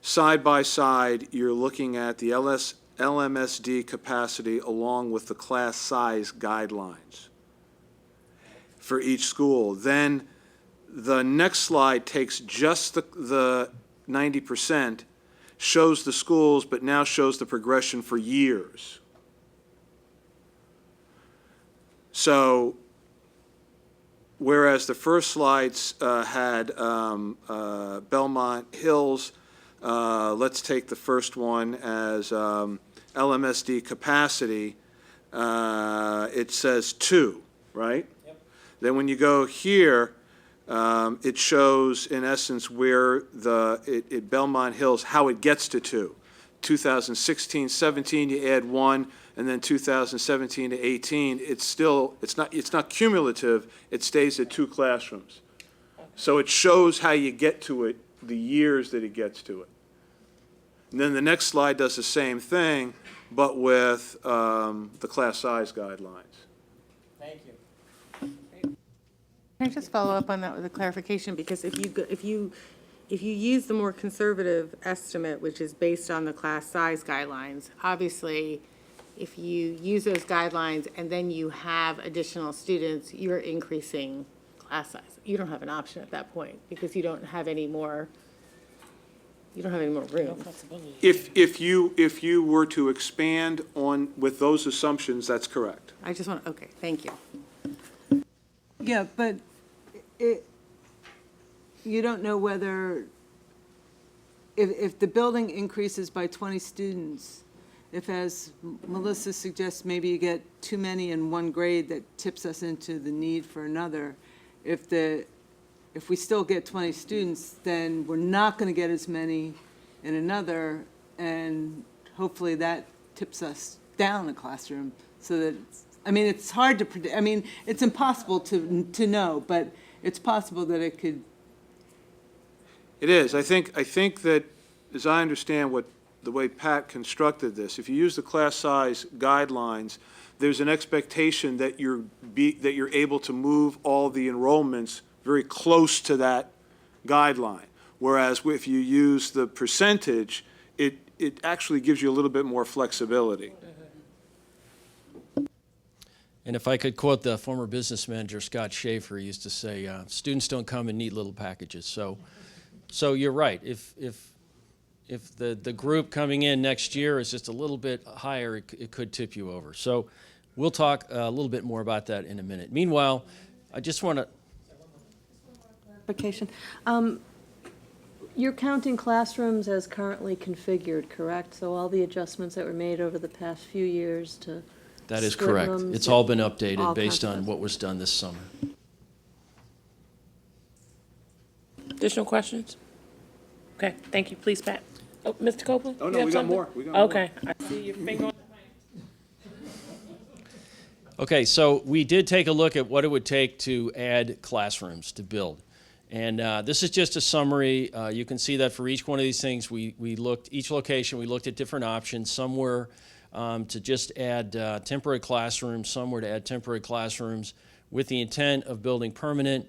side by side, you're looking at the LMSD capacity along with the class size guidelines for each school. Then the next slide takes just the 90%, shows the schools, but now shows the progression for years. So whereas the first slides had Belmont Hills, let's take the first one as LMSD capacity. It says 2, right? Yep. Then when you go here, it shows in essence where Belmont Hills, how it gets to 2. 2016, 17, you add 1. And then 2017 to 18, it's not cumulative, it stays at 2 classrooms. So it shows how you get to it, the years that it gets to it. And then the next slide does the same thing, but with the class size guidelines. Thank you. Can I just follow up on that with a clarification? Because if you use the more conservative estimate, which is based on the class size guidelines, obviously, if you use those guidelines and then you have additional students, you're increasing class size. You don't have an option at that point because you don't have any more room. If you were to expand on with those assumptions, that's correct. I just want, okay, thank you. Yeah, but you don't know whether, if the building increases by 20 students, if, as Melissa suggests, maybe you get too many in one grade that tips us into the need for another, if we still get 20 students, then we're not going to get as many in another, and hopefully that tips us down a classroom so that, it's hard to predict. It's impossible to know, but it's possible that it could. It is. I think that, as I understand the way Pat constructed this, if you use the class size guidelines, there's an expectation that you're able to move all the enrollments very close to that guideline. Whereas if you use the percentage, it actually gives you a little bit more flexibility. And if I could quote the former business manager, Scott Schaefer, he used to say, students don't come in neat little packages. So you're right. If the group coming in next year is just a little bit higher, it could tip you over. So we'll talk a little bit more about that in a minute. Meanwhile, I just want to... Clarification. You're counting classrooms as currently configured, correct? So all the adjustments that were made over the past few years to That is split correct. rooms, It's all been updated all based on concepts. what was done this summer. Additional questions? Okay, thank you. Please, Pat. Oh, Mr. Copeland? Oh, you no, have we got something? more. We got more. Okay, I see your finger on the mic. Okay, so we did take a look at what it would take to add classrooms to build. And this is just a summary. You can see that for each one of these things, we looked, each location, we looked at different options. Some were to just add temporary classrooms. Some were to add temporary classrooms with the intent of building permanent.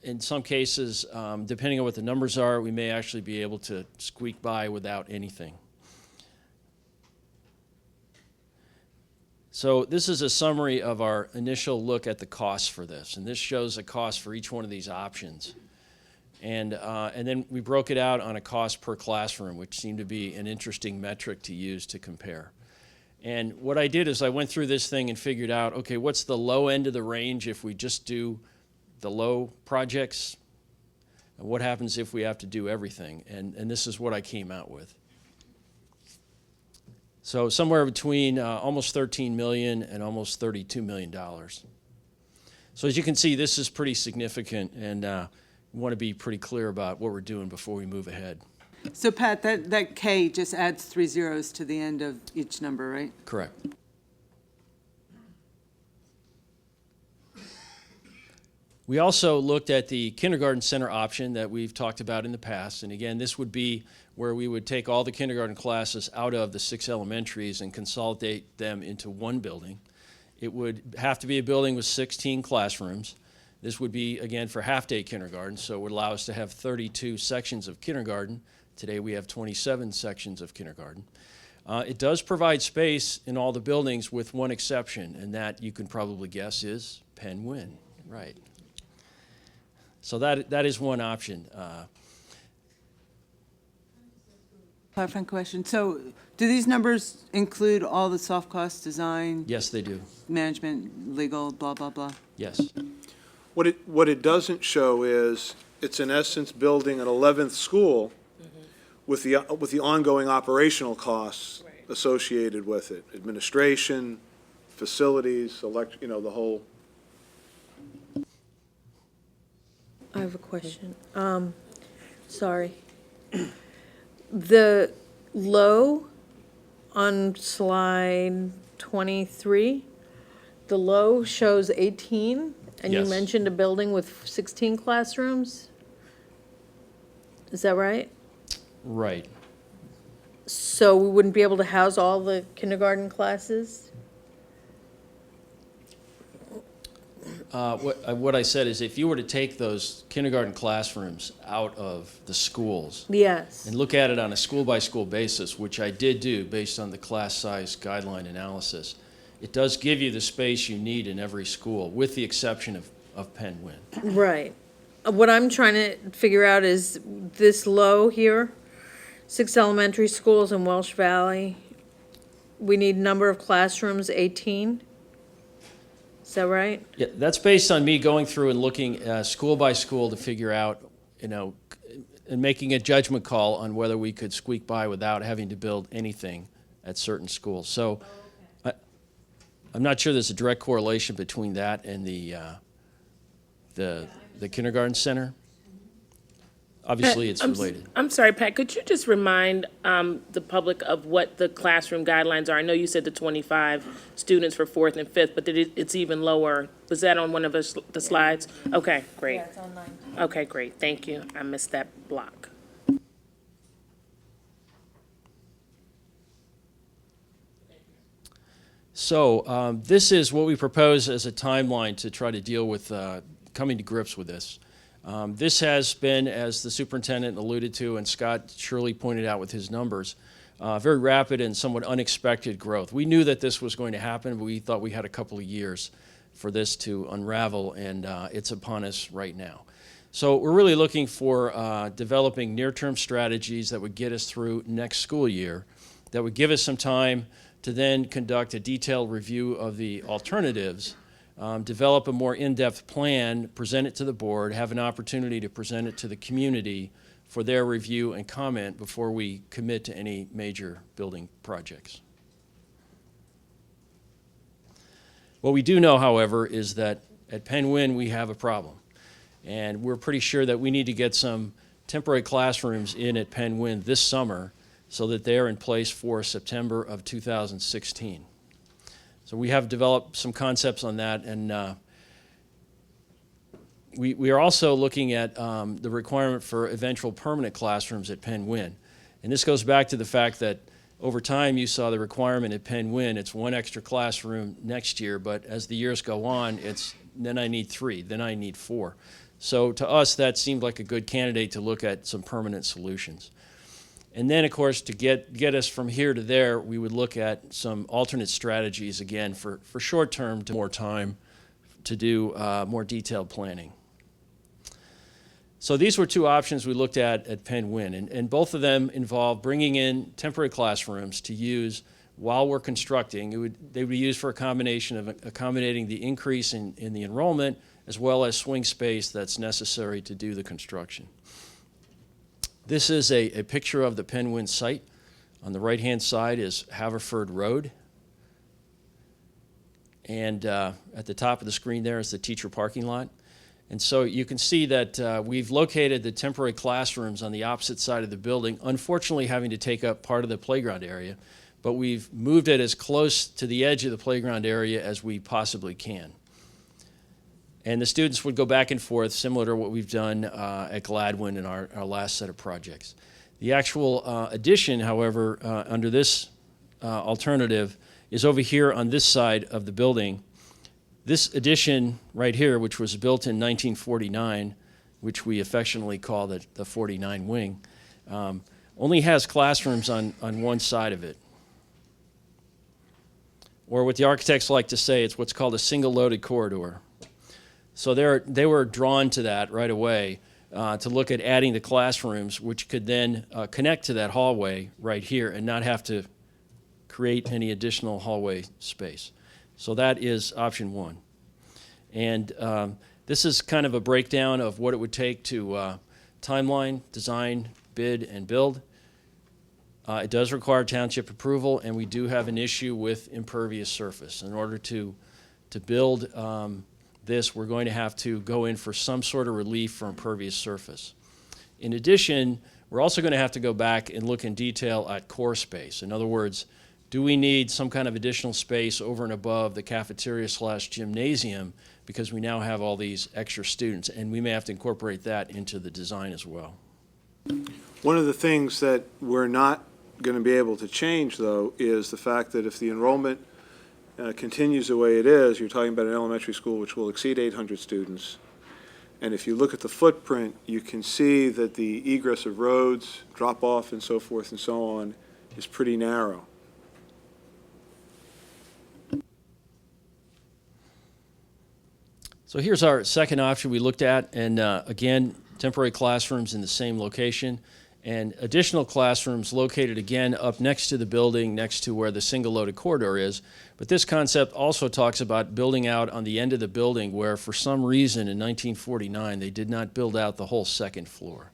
In some cases, depending on what the numbers are, we may actually be able to squeak by without anything. So this is a summary of our initial look at the costs for this, and this shows the cost for each one of these options. And then we broke it out on a cost per classroom, which seemed to be an interesting metric to use to compare. And what I did is I went through this thing and figured out, okay, what's the low end of the range if we just do the low projects? And what happens if we have to do everything? And this is what I came out with. So somewhere between almost $13 million and almost $32 million. So as you can see, this is pretty significant, and we want to be pretty clear about what we're doing before we move ahead. So Pat, that K just adds 3 zeros to the end of each number, right? Correct. We also looked at the kindergarten center option that we've talked about in the past. And again, this would be where we would take all the kindergarten classes out of the 6 elementaries and consolidate them into one building. It would have to be a building with 16 classrooms. This would be, again, for half-day kindergarten, so it would allow us to have 32 sections of kindergarten. Today we have 27 sections of kindergarten. It does provide space in all the buildings with one exception, and that you can probably guess is Penn Win, right? So that is one option. Clarifying question. So do these numbers include all the soft cost design, Yes, they do. management, legal, blah, blah, blah? Yes. What it doesn't show is, it's in essence building an 11th school with the ongoing operational costs associated with it, administration, facilities, the whole. I have a question. Sorry. The low on slide 23, the low shows 18, and you Yes. mentioned a building with 16 classrooms? Is that right? Right. So we wouldn't be able to house all the kindergarten classes? What I said is if you were to take those kindergarten classrooms out of the schools Yes. and look at it on a school-by-school basis, which I did do based on the class size guideline analysis, it does give you the space you need in every school, with the exception of Penn Win. Right. What I'm trying to figure out is this low here, 6 elementary schools in Welsh Valley. We need number of classrooms, 18. Is that right? Yeah, that's based on me going through and looking school by school to figure out, and making a judgment call on whether we could squeak by without having to build anything at certain schools. So I'm not sure there's a direct correlation between that and the kindergarten center. Obviously, it's related. I'm sorry, Pat, could you just remind the public of what the classroom guidelines are? I know you said the 25 students for 4th and 5th, but that it's even lower. Was that on one of the slides? Okay, great. Yeah, it's on 19. Okay, great, thank you. I missed that block. So this is what we propose as a timeline to try to deal with coming to grips with this. This has been, as the superintendent alluded to and Scott Shirley pointed out with his numbers, very rapid and somewhat unexpected growth. We knew that this was going to happen, but we thought we had a couple of years for this to unravel, and it's upon us right now. So we're really looking for developing near-term strategies that would get us through next school year, that would give us some time to then conduct a detailed review of the alternatives, develop a more in-depth plan, present it to the board, have an opportunity to present it to the community for their review and comment before we commit to any major building projects. What we do know, however, is that at Penn Win we have a problem. And we're pretty sure that we need to get some temporary classrooms in at Penn Win this summer so that they're in place for September of 2016. So we have developed some concepts on that, and we are also looking at the requirement for eventual permanent classrooms at Penn Win. And this goes back to the fact that over time you saw the requirement at Penn Win, it's 1 extra classroom next year, but as the years go on, it's then I need 3, then I need 4. So to us, that seemed like a good candidate to look at some permanent solutions. And then, of course, to get us from here to there, we would look at some alternate strategies, again, for short term to more time to do more detailed planning. So these were 2 options we looked at Penn Win, and both of them involve bringing in temporary classrooms to use while we're constructing. They would be used for a combination of accommodating the increase in the enrollment as well as swing space that's necessary to do the construction. This is a picture of the Penn Win site. On the right-hand side is Haverford Road. And at the top of the screen there is the teacher parking lot. And so you can see that we've located the temporary classrooms on the opposite side of the building, unfortunately having to take up part of the playground area, but we've moved it as close to the edge of the playground area as we possibly can. And the students would go back and forth, similar to what we've done at Gladwin in our last set of projects. The actual addition, however, under this alternative is over here on this side of the building. This addition right here, which was built in 1949, which we affectionately call the 49 wing, only has classrooms on one side of it. Or what the architects like to say, it's what's called a single loaded corridor. So they were drawn to that right away to look at adding the classrooms, which could then connect to that hallway right here and not have to create any additional hallway space. So that is option 1. And this is kind of a breakdown of what it would take to timeline, design, bid, and build. It does require township approval, and we do have an issue with impervious surface. In order to build this, we're going to have to go in for some sort of relief for impervious surface. In addition, we're also going to have to go back and look in detail at core space. In other words, do we need some kind of additional space over and above the cafeteria/gymnasium because we now have all these extra students, and we may have to incorporate that into the design as well. One of the things that we're not going to be able to change, though, is the fact that if the enrollment continues the way it is, you're talking about an elementary school which will exceed 800 students. And if you look at the footprint, you can see that the egress of roads, drop-off, and so forth and so on is pretty narrow. So here's our second option we looked at, and again, temporary classrooms in the same location, and additional classrooms located again up next to the building, next to where the single-loaded corridor is. But this concept also talks about building out on the end of the building where, for some reason, in 1949, they did not build out the whole second floor.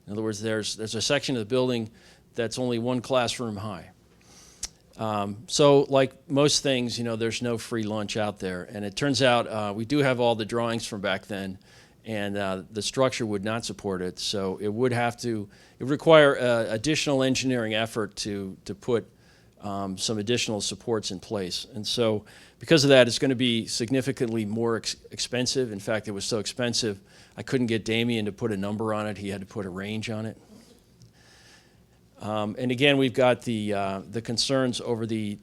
In other words, there's a section of the building that's only one classroom high. So like most things, there's no free lunch out there. And it turns out we do have all the drawings from back then, and the structure would not support it. So it would require additional engineering effort to put some additional supports in place. And so because of that, it's going to be significantly more expensive. In fact, it was so expensive, I couldn't get Damien to put a number on it. He had to put a range on it. And again, we've got the concerns over the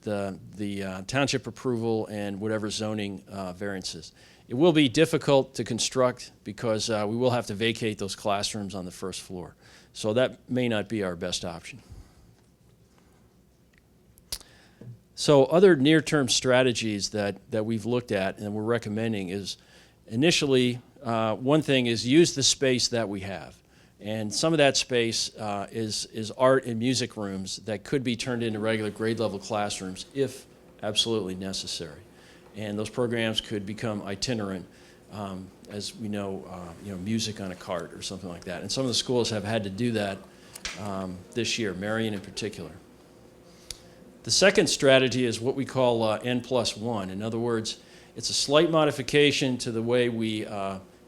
township approval and whatever zoning variances. It will be difficult to construct because we will have to vacate those classrooms on the first floor. So that may not be our best option. So other near-term strategies that we've looked at and we're recommending is initially, one thing is use the space that we have. And some of that space is art and music rooms that could be turned into regular grade level classrooms if absolutely necessary. And those programs could become itinerant, as we know, music on a cart or something like that. And some of the schools have had to do that this year, Marion in particular. The second strategy is what we call N+1. In other words, it's a slight modification to the way we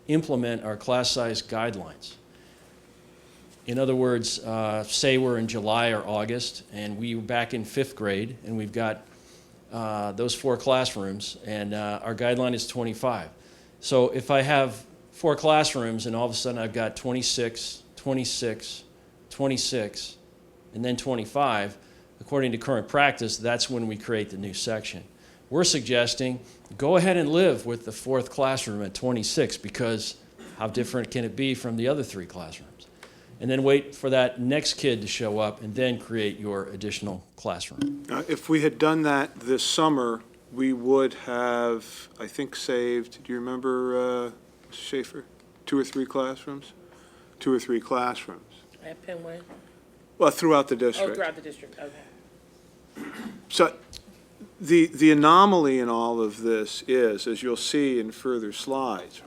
implement our class size guidelines. In other words, say we're in July or August, and we're back in 5th grade, and we've got those 4 classrooms, and our guideline is 25. So if I have 4 classrooms, and all of a sudden I've got 26, 26, 26, and then 25, according to current practice, that's when we create the new section. We're suggesting go ahead and live with the 4th classroom at 26, because how different can it be from the other 3 classrooms? And then wait for that next kid to show up and then create your additional classroom. If we had done that this summer, we would have, I think, saved, do you remember, Mr. Schaefer, 2 or 3 classrooms? 2 or 3 classrooms. At Penway? Well, throughout the district. Oh, throughout the district, okay. So the anomaly in all of this is, as you'll see in further slides,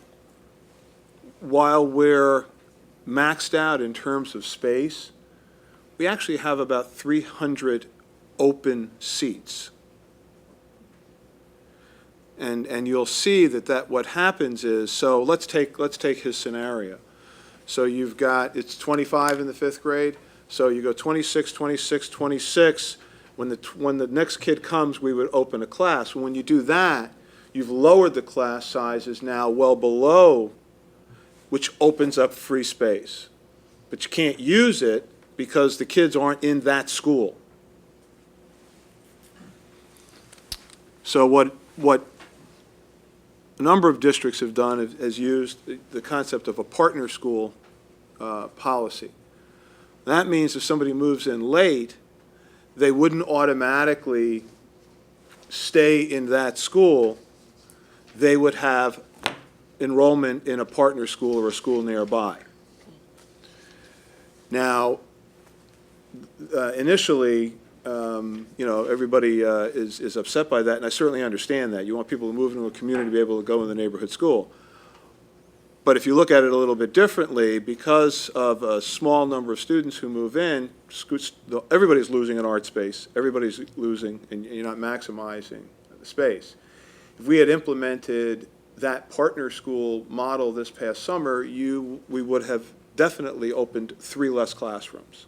while we're maxed out in terms of space, we actually have about 300 open seats. And you'll see that what happens is, so let's take his scenario. So you've got, it's 25 in the 5th grade, so you go 26, 26, 26. When the next kid comes, we would open a class. When you do that, you've lowered the class sizes now well below, which opens up free space. But you can't use it because the kids aren't in that school. So what a number of districts have done is used the concept of a partner school policy. That means if somebody moves in late, they wouldn't automatically stay in that school. They would have enrollment in a partner school or a school nearby. Now, initially, everybody is upset by that, and I certainly understand that. You want people to move into a community to be able to go in the neighborhood school. But if you look at it a little bit differently, because of a small number of students who move in, everybody's losing an art space. Everybody's losing, and you're not maximizing the space. If we had implemented that partner school model this past summer, we would have definitely opened 3 less classrooms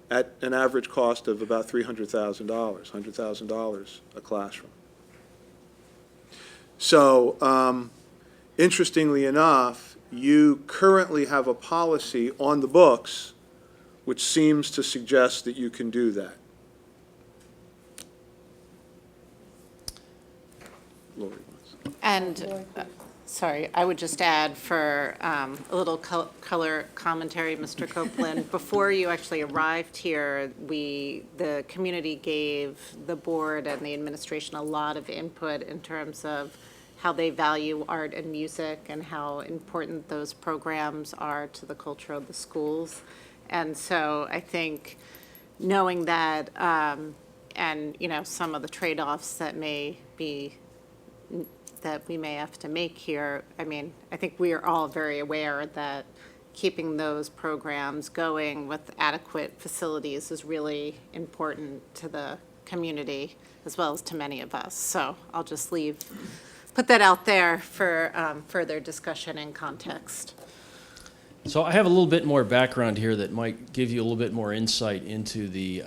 at an average cost of about $300,000, $100,000 a classroom. So, interestingly enough, you currently have a policy on the books which seems to suggest that you can do that. Lori wants. And, sorry, I would just add for a little color commentary, Mr. Copeland. Before you actually arrived here, the community gave the board and the administration a lot of input in terms of how they value art and music and how important those programs are to the culture of the schools. And so I think knowing that, and, you know, some of the trade-offs that we may have to make here, I mean, I think we are all very aware that keeping those programs going with adequate facilities is really important to the community as well as to many of us. So I'll just put that out there for further discussion and context. So I have a little bit more background here that might give you a little bit more insight into the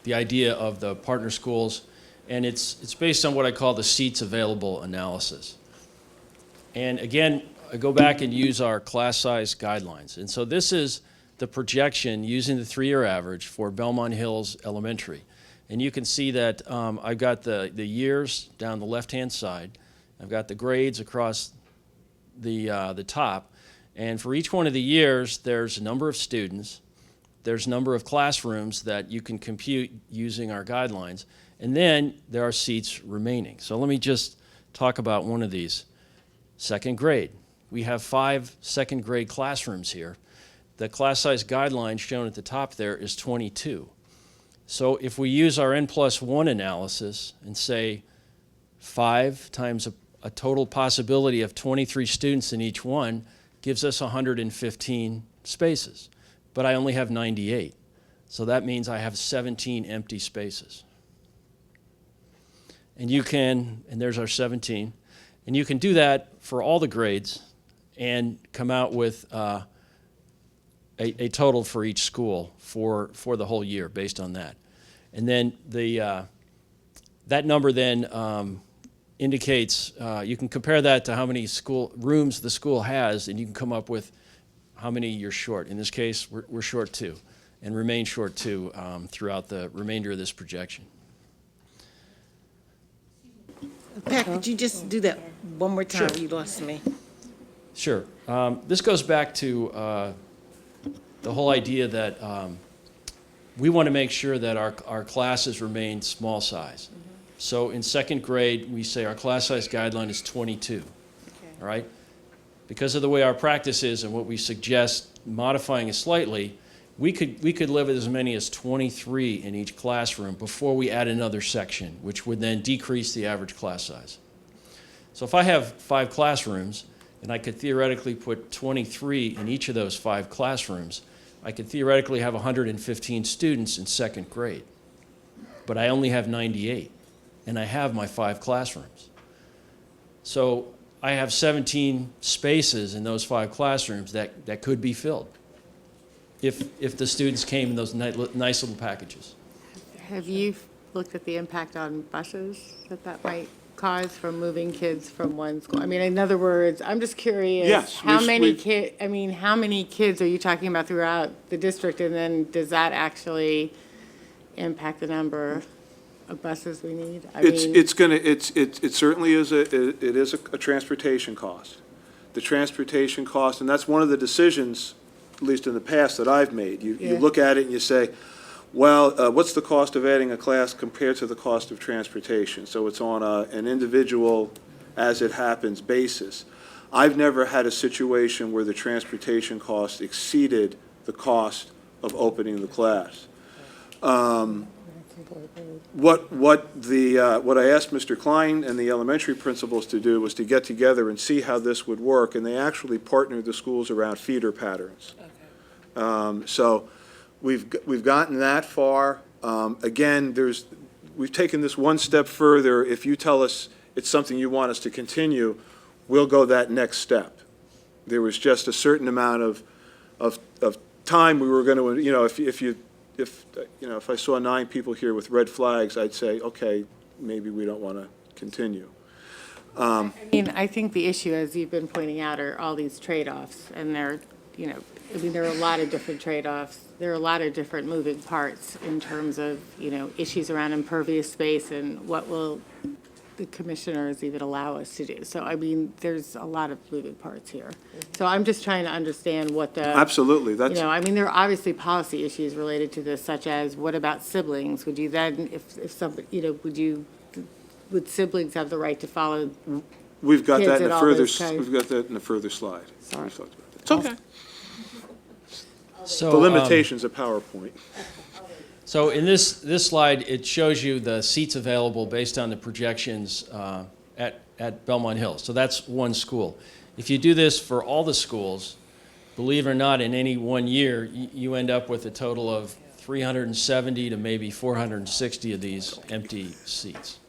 idea of the partner schools, and it's based on what I call the seats available analysis. And again, I go back and use our class size guidelines. And so this is the projection using the 3-year average for Belmont Hills Elementary. And you can see that I've got the years down the left-hand side. I've got the grades across the top. And for each one of the years, there's a number of students, there's a number of classrooms that you can compute using our guidelines, and then there are seats remaining. So let me just talk about one of these. Second grade. We have 5 second grade classrooms here. The class size guideline shown at the top there is 22. So if we use our N+1 analysis and say 5 times a total possibility of 23 students in each one, gives us 115 spaces, but I only have 98. So that means I have 17 empty spaces. And there's our 17, and you can do that for all the grades and come out with a total for each school for the whole year based on that. And then that number then indicates, you can compare that to how many school rooms the school has, and you can come up with how many you're short. In this case, we're short 2, and remain short 2 throughout the remainder of this projection. Pat, could you just do that one more time? Sure. You lost me. Sure. This goes back to the whole idea that we want to make sure that our classes remain small size. So in second grade, we say our class size guideline is 22, Okay. all right? Because of the way our practice is and what we suggest modifying it slightly, we could live at as many as 23 in each classroom before we add another section, which would then decrease the average class size. So if I have 5 classrooms, and I could theoretically put 23 in each of those 5 classrooms, I could theoretically have 115 students in second grade. But I only have 98. And I have my 5 classrooms. So I have 17 spaces in those 5 classrooms that could be filled if the students came in those nice little packages. Have you looked at the impact on buses that might cause from moving kids from one school? I mean, in other words, I'm just curious. Yes, How many kids are you talking about throughout the district? And then does that actually impact the number of buses we need? It certainly is a transportation cost. The transportation cost, and that's one of the decisions, at least in the past, that I've made. You look at it and you say, well, what's the cost of adding a class compared to the cost of transportation? So it's on an individual, as it happens basis. I've never had a situation where the transportation cost exceeded the cost of opening the class. What I asked Mr. Klein and the elementary principals to do was to get together and see how this would work, and they actually partnered the schools around feeder patterns. Okay. So we've gotten that far. Again, we've taken this one step further. If you tell us it's something you want us to continue, we'll go that next step. There was just a certain amount of time we were going to, if I saw 9 people here with red flags, I'd say, okay, maybe we don't want to continue. I mean, I think the issue, as you've been pointing out, are all these trade-offs, and they're you know, I mean, there are a lot of different trade-offs. There are a lot of different moving parts in terms of, you know, issues around impervious space and what will the commissioners even allow us to do. So, I mean, there's a lot of moving parts here. So I'm just trying to understand what the. Absolutely, You that's, know, I mean, there are obviously policy issues related to this, such as what about siblings? Would you then, if somebody, you know, would siblings have the right to follow? we've got Kids that in and a all further, those kinds. we've got that in a further slide. Sorry. We've talked about that. It's okay. So, The limitations of PowerPoint. So in this slide, it shows you the seats available based on the projections at Belmont Hill. So that's one school. If you do this for all the schools, believe it or not, in any one year, you end up with a total of 370 to maybe 460 of these empty seats.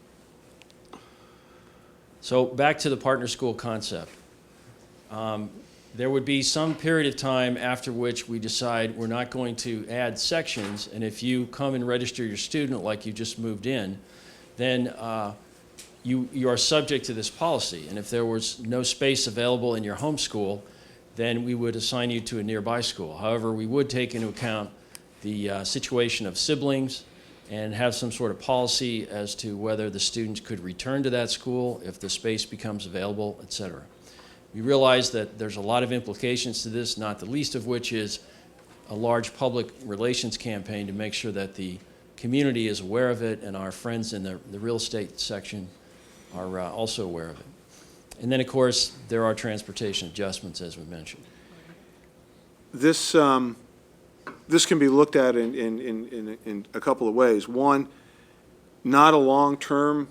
So back to the partner school concept. There would be some period of time after which we decide we're not going to add sections, and if you come and register your student like you just moved in, then you are subject to this policy. And if there was no space available in your home school, then we would assign you to a nearby school. However, we would take into account the situation of siblings and have some sort of policy as to whether the students could return to that school if the space becomes available, et cetera. We realize that there's a lot of implications to this, not the least of which is a large public relations campaign to make sure that the community is aware of it and our friends in the real estate section are also aware of it. And then, of course, there are transportation adjustments, as we mentioned. This can be looked at in a couple of ways. One, not a long-term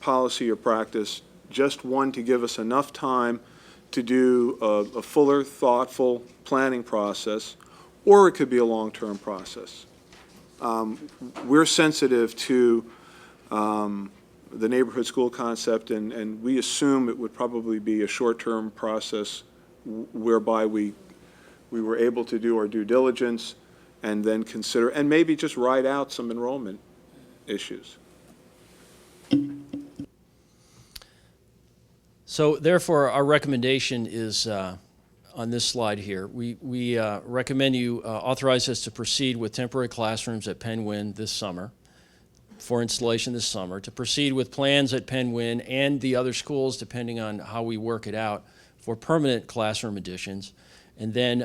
policy or practice, just one to give us enough time to do a fuller, thoughtful planning process, or it could be a long-term process. We're sensitive to the neighborhood school concept, and we assume it would probably be a short-term process whereby we were able to do our due diligence and then consider, and maybe just ride out some enrollment issues. So therefore, our recommendation is on this slide here. We recommend you authorize us to proceed with temporary classrooms at Penn Wynne this summer, for installation this summer, to proceed with plans at Penn Wynne and the other schools, depending on how we work it out, for permanent classroom additions, and then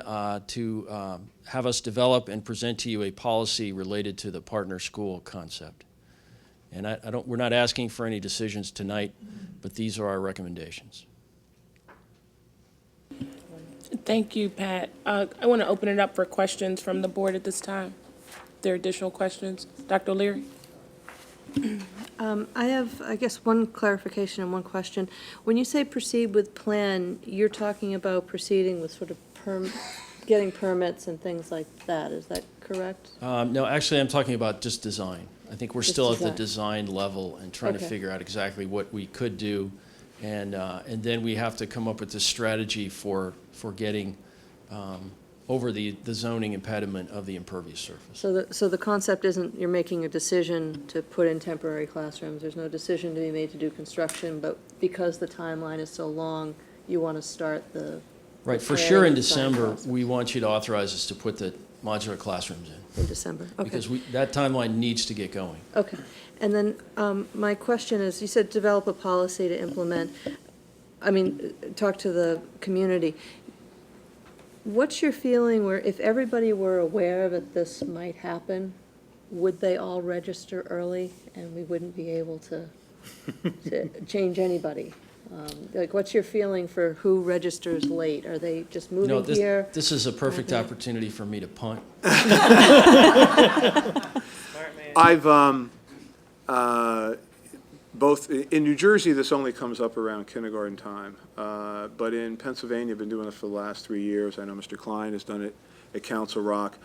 to have us develop and present to you a policy related to the partner school concept. And we're not asking for any decisions tonight, but these are our recommendations. Thank you, Pat. I want to open it up for questions from the board at this time. If there are additional questions. Dr. O'Leary? I have, I guess, one clarification and one question. When you say proceed with plan, you're talking about proceeding with sort of getting permits and things like that. Is that correct? No, actually, I'm talking about just design. I think we're Just still design. at the design level and trying to Okay. figure out exactly what we could do. And then we have to come up with this strategy for getting over the zoning impediment of the impervious surface. So the concept isn't you're making a decision to put in temporary classrooms. There's no decision to be made to do construction, but because the timeline is so long, you want to start the Right, for planning sure in and design December, process. we want you to authorize us to put the modular classrooms in. December. Okay. Because that timeline needs to get going. Okay. And then my question is, you said develop a policy to implement, talk to the community. What's your feeling where if everybody were aware that this might happen, would they all register early and we wouldn't be able to change anybody? Like, what's your feeling for who registers late? Are they just No, moving here? this is a perfect opportunity for me to punt. I've, both, in New Jersey, this only comes up around kindergarten time, but in Pennsylvania, I've been doing it for the last 3 years. I know Mr. Klein has done it at Council Rock.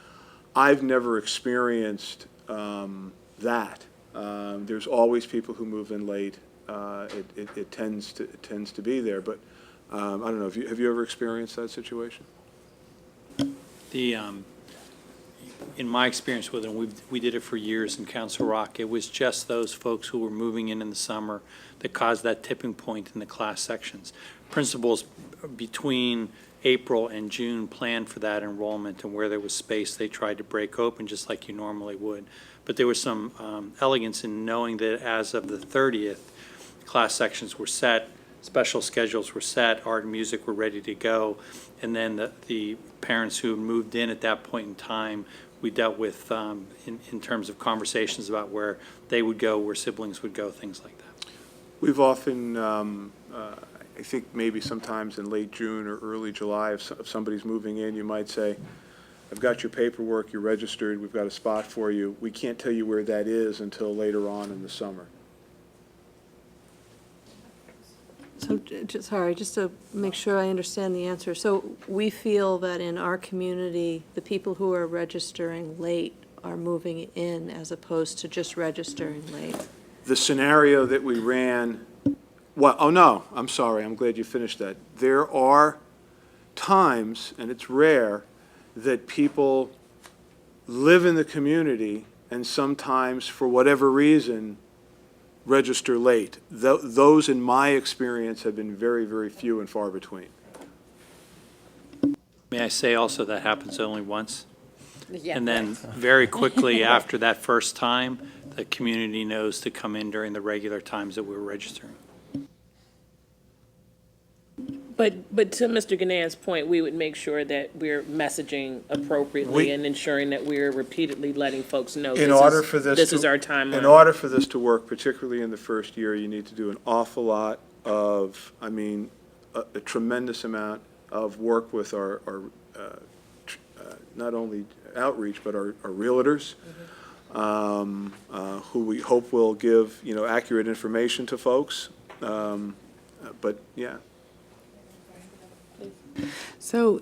I've never experienced that. There's always people who move in late. It tends to be there, but I don't know. Have you ever experienced that situation? In my experience with it, we did it for years in Council Rock. It was just those folks who were moving in the summer that caused that tipping point in the class sections. Principals between April and June planned for that enrollment, and where there was space, they tried to break open just like you normally would. But there was some elegance in knowing that as of the 30th, class sections were set, special schedules were set, art and music were ready to go, and then the parents who moved in at that point in time, we dealt with in terms of conversations about where they would go, where siblings would go, things like that. We've often, I think maybe sometimes in late June or early July, if somebody's moving in, you might say, I've got your paperwork, you're registered, we've got a spot for you. We can't tell you where that is until later on in the summer. So, sorry, just to make sure I understand the answer. So we feel that in our community, the people who are registering late are moving in as opposed to just registering late? The scenario that we ran, well, oh no, I'm sorry, I'm glad you finished that. There are times, and it's rare, that people live in the community and sometimes, for whatever reason, register late. Those, in my experience, have been very, very few and far between. May I say also that happens only once? Yeah, And then right. very quickly after that first time, the community knows to come in during the regular times that we're registering. But to Mr. Ganan's point, we would make sure that we're messaging appropriately and ensuring that we're repeatedly letting folks know In order for this is our timeline. In order for this to work, particularly in the first year, you need to do an awful lot of, I mean, a tremendous amount of work with our not only outreach, but our realtors, who we hope will give, accurate information to folks. But, yeah. So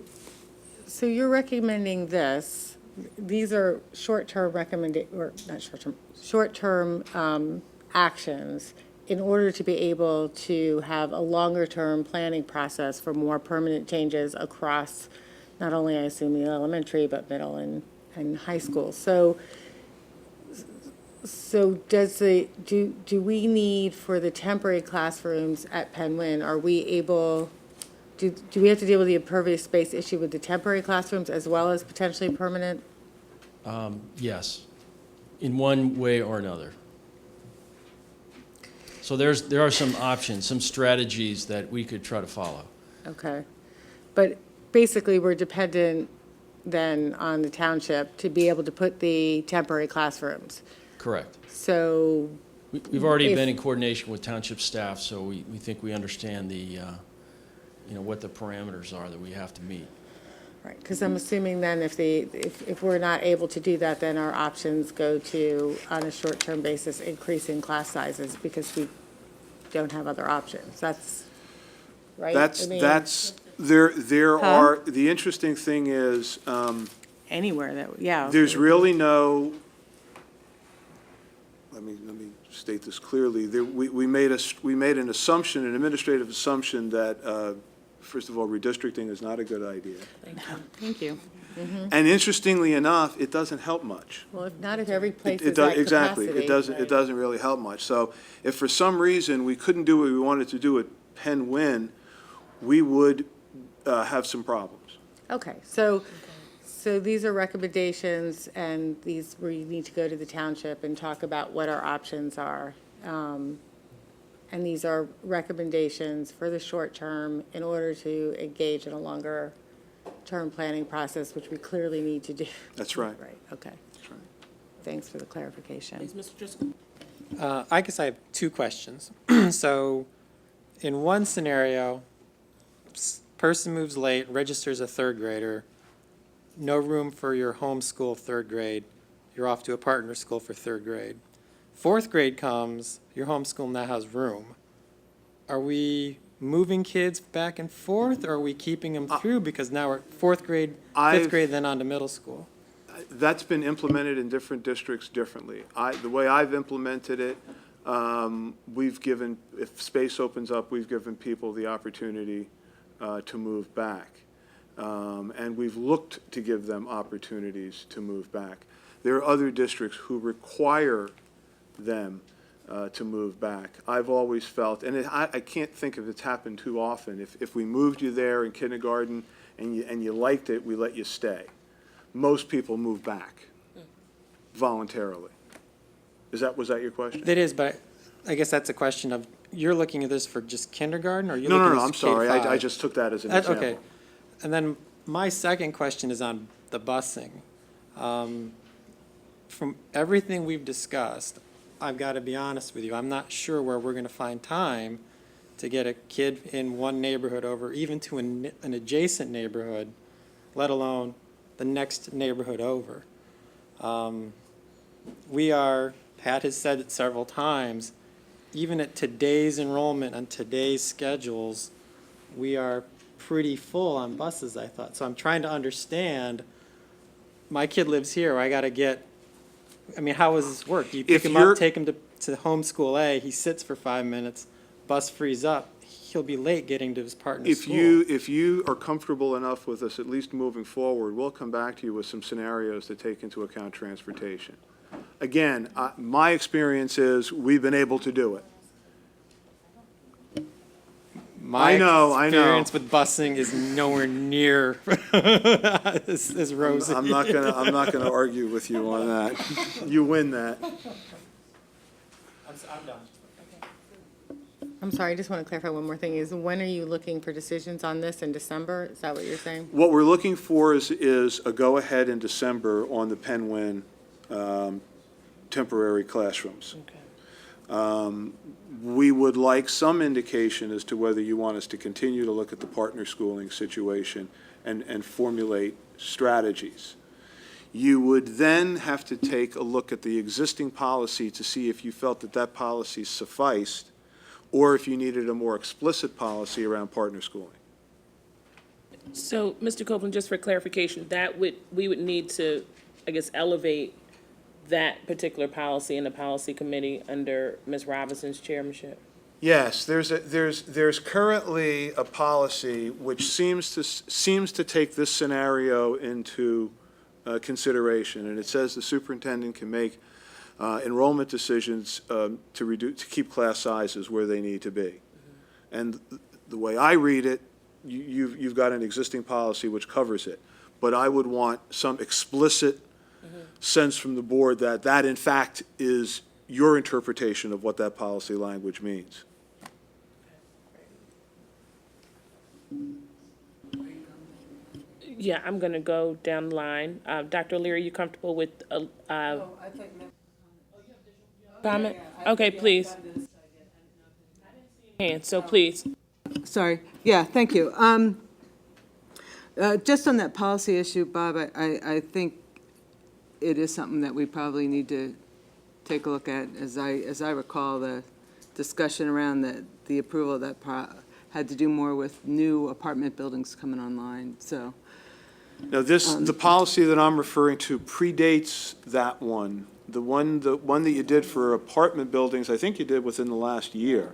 you're recommending this. These are short-term or not short-term, short-term actions in order to be able to have a longer-term planning process for more permanent changes across not only, I assume, the elementary, but middle and high school. So does do we need, for the temporary classrooms at Penn Wynne, are we able, do we have to deal with the impervious space issue with the temporary classrooms as well as potentially permanent? Yes, in one way or another. So there are some options, some strategies that we could try to follow. Okay. But basically, we're dependent then on the township to be able to put the temporary classrooms. Correct. So We've already if- been in coordination with township staff, so we think we understand the, what the parameters are that we have to meet. Right, because I'm assuming then if we're not able to do that, then our options go to, on a short-term basis, increasing class sizes because we don't have other options. That's, right? I mean, There Huh? are, the interesting thing is, anywhere that, yeah. there's really no, let me state this clearly. We made an assumption, an administrative assumption that, first of all, redistricting is not a good idea. Thank you. And interestingly enough, it doesn't help much. Well, not if every place It is does at exactly. capacity. It doesn't really help much. So if for some reason we couldn't do what we wanted to do at Penn Wynne, we would have some problems. Okay, so these are recommendations, and these, we need to go to the township and talk about what our options are. And these are recommendations for the short term in order to engage in a longer term planning process, which we clearly need to do. That's right. Right, okay. That's right. Thanks for the clarification. Is Mr. Driscoll? I guess I have two questions. So, in one scenario, person moves late, registers a third grader, no room for your homeschool third grade, you're off to a partner school for third grade. Fourth grade comes, your homeschool now has room. Are we moving kids back and forth, or are we keeping them through because now we're fourth grade, fifth grade, then on to middle school? That's been implemented in different districts differently. The way I've implemented it, we've given, if space opens up, we've given people the opportunity to move back. And we've looked to give them opportunities to move back. There are other districts who require them to move back. I've always felt, and I can't think if it's happened too often, if we moved you there in kindergarten and you liked it, we let you stay. Most people move back voluntarily. Was that your question? It is, but I guess that's a question of, you're looking at this for just kindergarten, or you're No, looking no, at I'm this sorry, I K-5? just took that as an Okay. example. And then my second question is on the busing. From everything we've discussed, I've got to be honest with you, I'm not sure where we're going to find time to get a kid in one neighborhood over, even to an adjacent neighborhood, let alone the next neighborhood over. Pat has said it several times, even at today's enrollment and today's schedules, we are pretty full on buses, I thought. So I'm trying to understand, my kid lives here, how does this work? Do you pick If him you're- up, take him to homeschool A, he sits for 5 minutes, bus frees up, he'll be late getting to his partner's school. If you are comfortable enough with us, at least moving forward, we'll come back to you with some scenarios that take into account transportation. Again, my experience is we've been able to do it. My I know. experience with busing is nowhere near as rosy. I'm not gonna argue with you on that. You win that. I'm done. I'm sorry, I just want to clarify one more thing, is when are you looking for decisions on this, in December? Is that what you're saying? What we're looking for is a go-ahead in December on the Penn-Win temporary classrooms. We would like some indication as to whether you want us to continue to look at the partner schooling situation and formulate strategies. You would then have to take a look at the existing policy to see if you felt that that policy sufficed, or if you needed a more explicit policy around partner schooling. So, Mr. Copeland, just for clarification, we would need to, I guess, elevate that particular policy in the policy committee under Ms. Robinson's chairmanship? Yes, there's currently a policy which seems to take this scenario into consideration, and it says the superintendent can make enrollment decisions to keep class sizes where they need to be. And the way I read it, you've got an existing policy which covers it, but I would want some explicit sense from the board that that in fact is your interpretation of what that policy language means. Yeah, I'm going to go down the line. Dr. O'Leary, are you comfortable with comment? Okay, please. Hand, so please. Sorry. Yeah, thank you. Just on that policy issue, Bob, I think it is something that we probably need to take a look at. As I recall, the discussion around the approval of that had to do more with new apartment buildings coming online, so. Now, the policy that I'm referring to predates that one. The one that you did for apartment buildings, I think you did within the last year.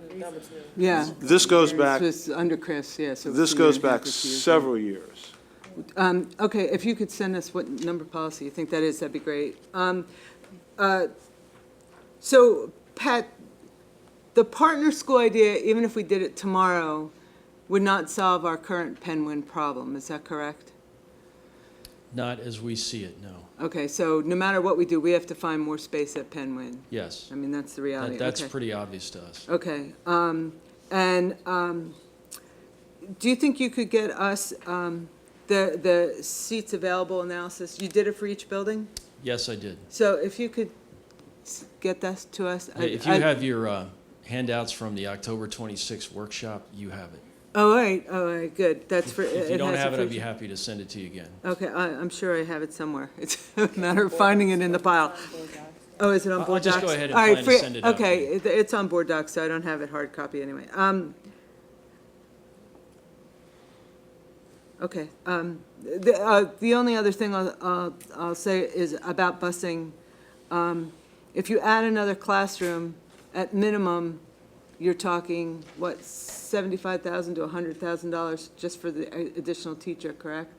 Yeah. This goes back. This was under Chris, yeah. So This it's a goes year and a half back or 2 years. several years. Okay, if you could send us what number policy you think that is, that'd be great. So, Pat, the partner school idea, even if we did it tomorrow, would not solve our current Penn-Win problem, is that correct? Not as we see it, no. Okay, so no matter what we do, we have to find more space at Penn-Win. Yes. I mean, that's the reality. That's Okay. pretty obvious to us. Okay, do you think you could get us the seats available analysis? You did it for each building? Yes, I did. So if you could get that to us? If you have your handouts from the October 26th workshop, you have it. All right, good. That's for. If you don't has have it, for- I'd be happy to send it to you again. Okay, I'm sure I have it somewhere. It's a matter of finding it in the pile. Oh, is it on I'll board docs? just go ahead and All right, plan to send it out to okay, you. it's on board docs, so I don't have it hard copy anyway. Okay, the only other thing I'll say is about busing. If you add another classroom, at minimum, you're talking, what, $75,000 to $100,000 just for the additional teacher, correct?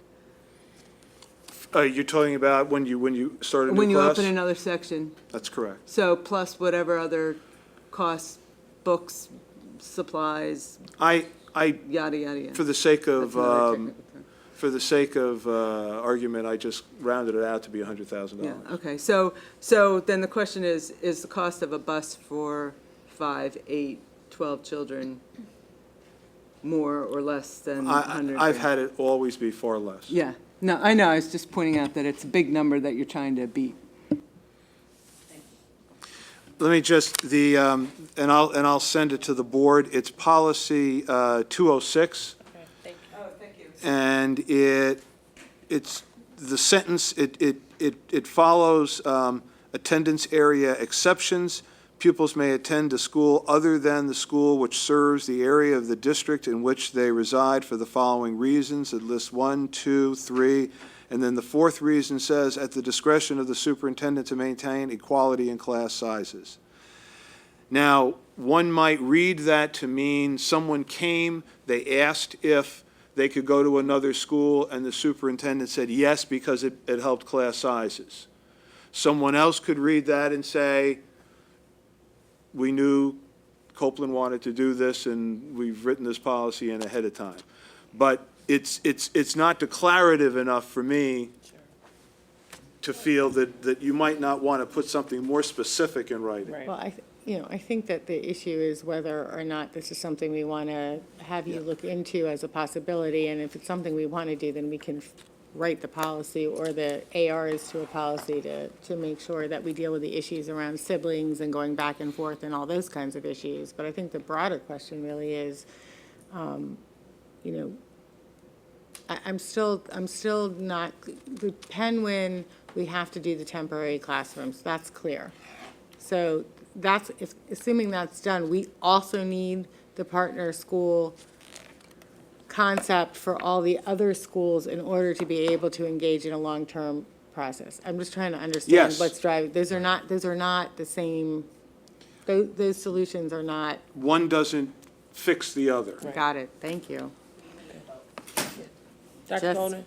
You're talking about when you start a new class? When you open another section. That's correct. So plus whatever other costs, books, supplies, I yada, yada, yada. for the sake of That's another technical term. For the sake of argument, I just rounded it out to be $100,000. Yeah, okay, so then the question is the cost of a bus for 5, 8, 12 children more or less than 100? I've had it always be far less. Yeah, no, I know, I was just pointing out that it's a big number that you're trying to beat. Let me just, and I'll send it to the board. It's policy 206. Okay, thank you. Oh, thank you. And it's, the sentence, it follows attendance area exceptions. Pupils may attend a school other than the school which serves the area of the district in which they reside for the following reasons. It lists 1, 2, 3, and then the fourth reason says, at the discretion of the superintendent to maintain equality in class sizes. Now, one might read that to mean someone came, they asked if they could go to another school, and the superintendent said yes because it helped class sizes. Someone else could read that and say, we knew Copeland wanted to do this, and we've written this policy in ahead of time. But it's not declarative enough for me to feel that you might not want to put something more specific in writing. Right. Well, I think that the issue is whether or not this is something we want to have you look into as a possibility, and if it's something we want to do, then we can write the policy or the ARs to a policy to make sure that we deal with the issues around siblings and going back and forth and all those kinds of issues. But I think the broader question really is, I'm still not, the Penguin, we have to do the temporary classrooms, that's clear. So that's, assuming that's done, we also need the partner school concept for all the other schools in order to be able to engage in a long-term process. I'm just trying to understand Yes. what's driving, those are not the same, those solutions are not, One doesn't fix the other. got it, thank you. Dr. Just- Golden?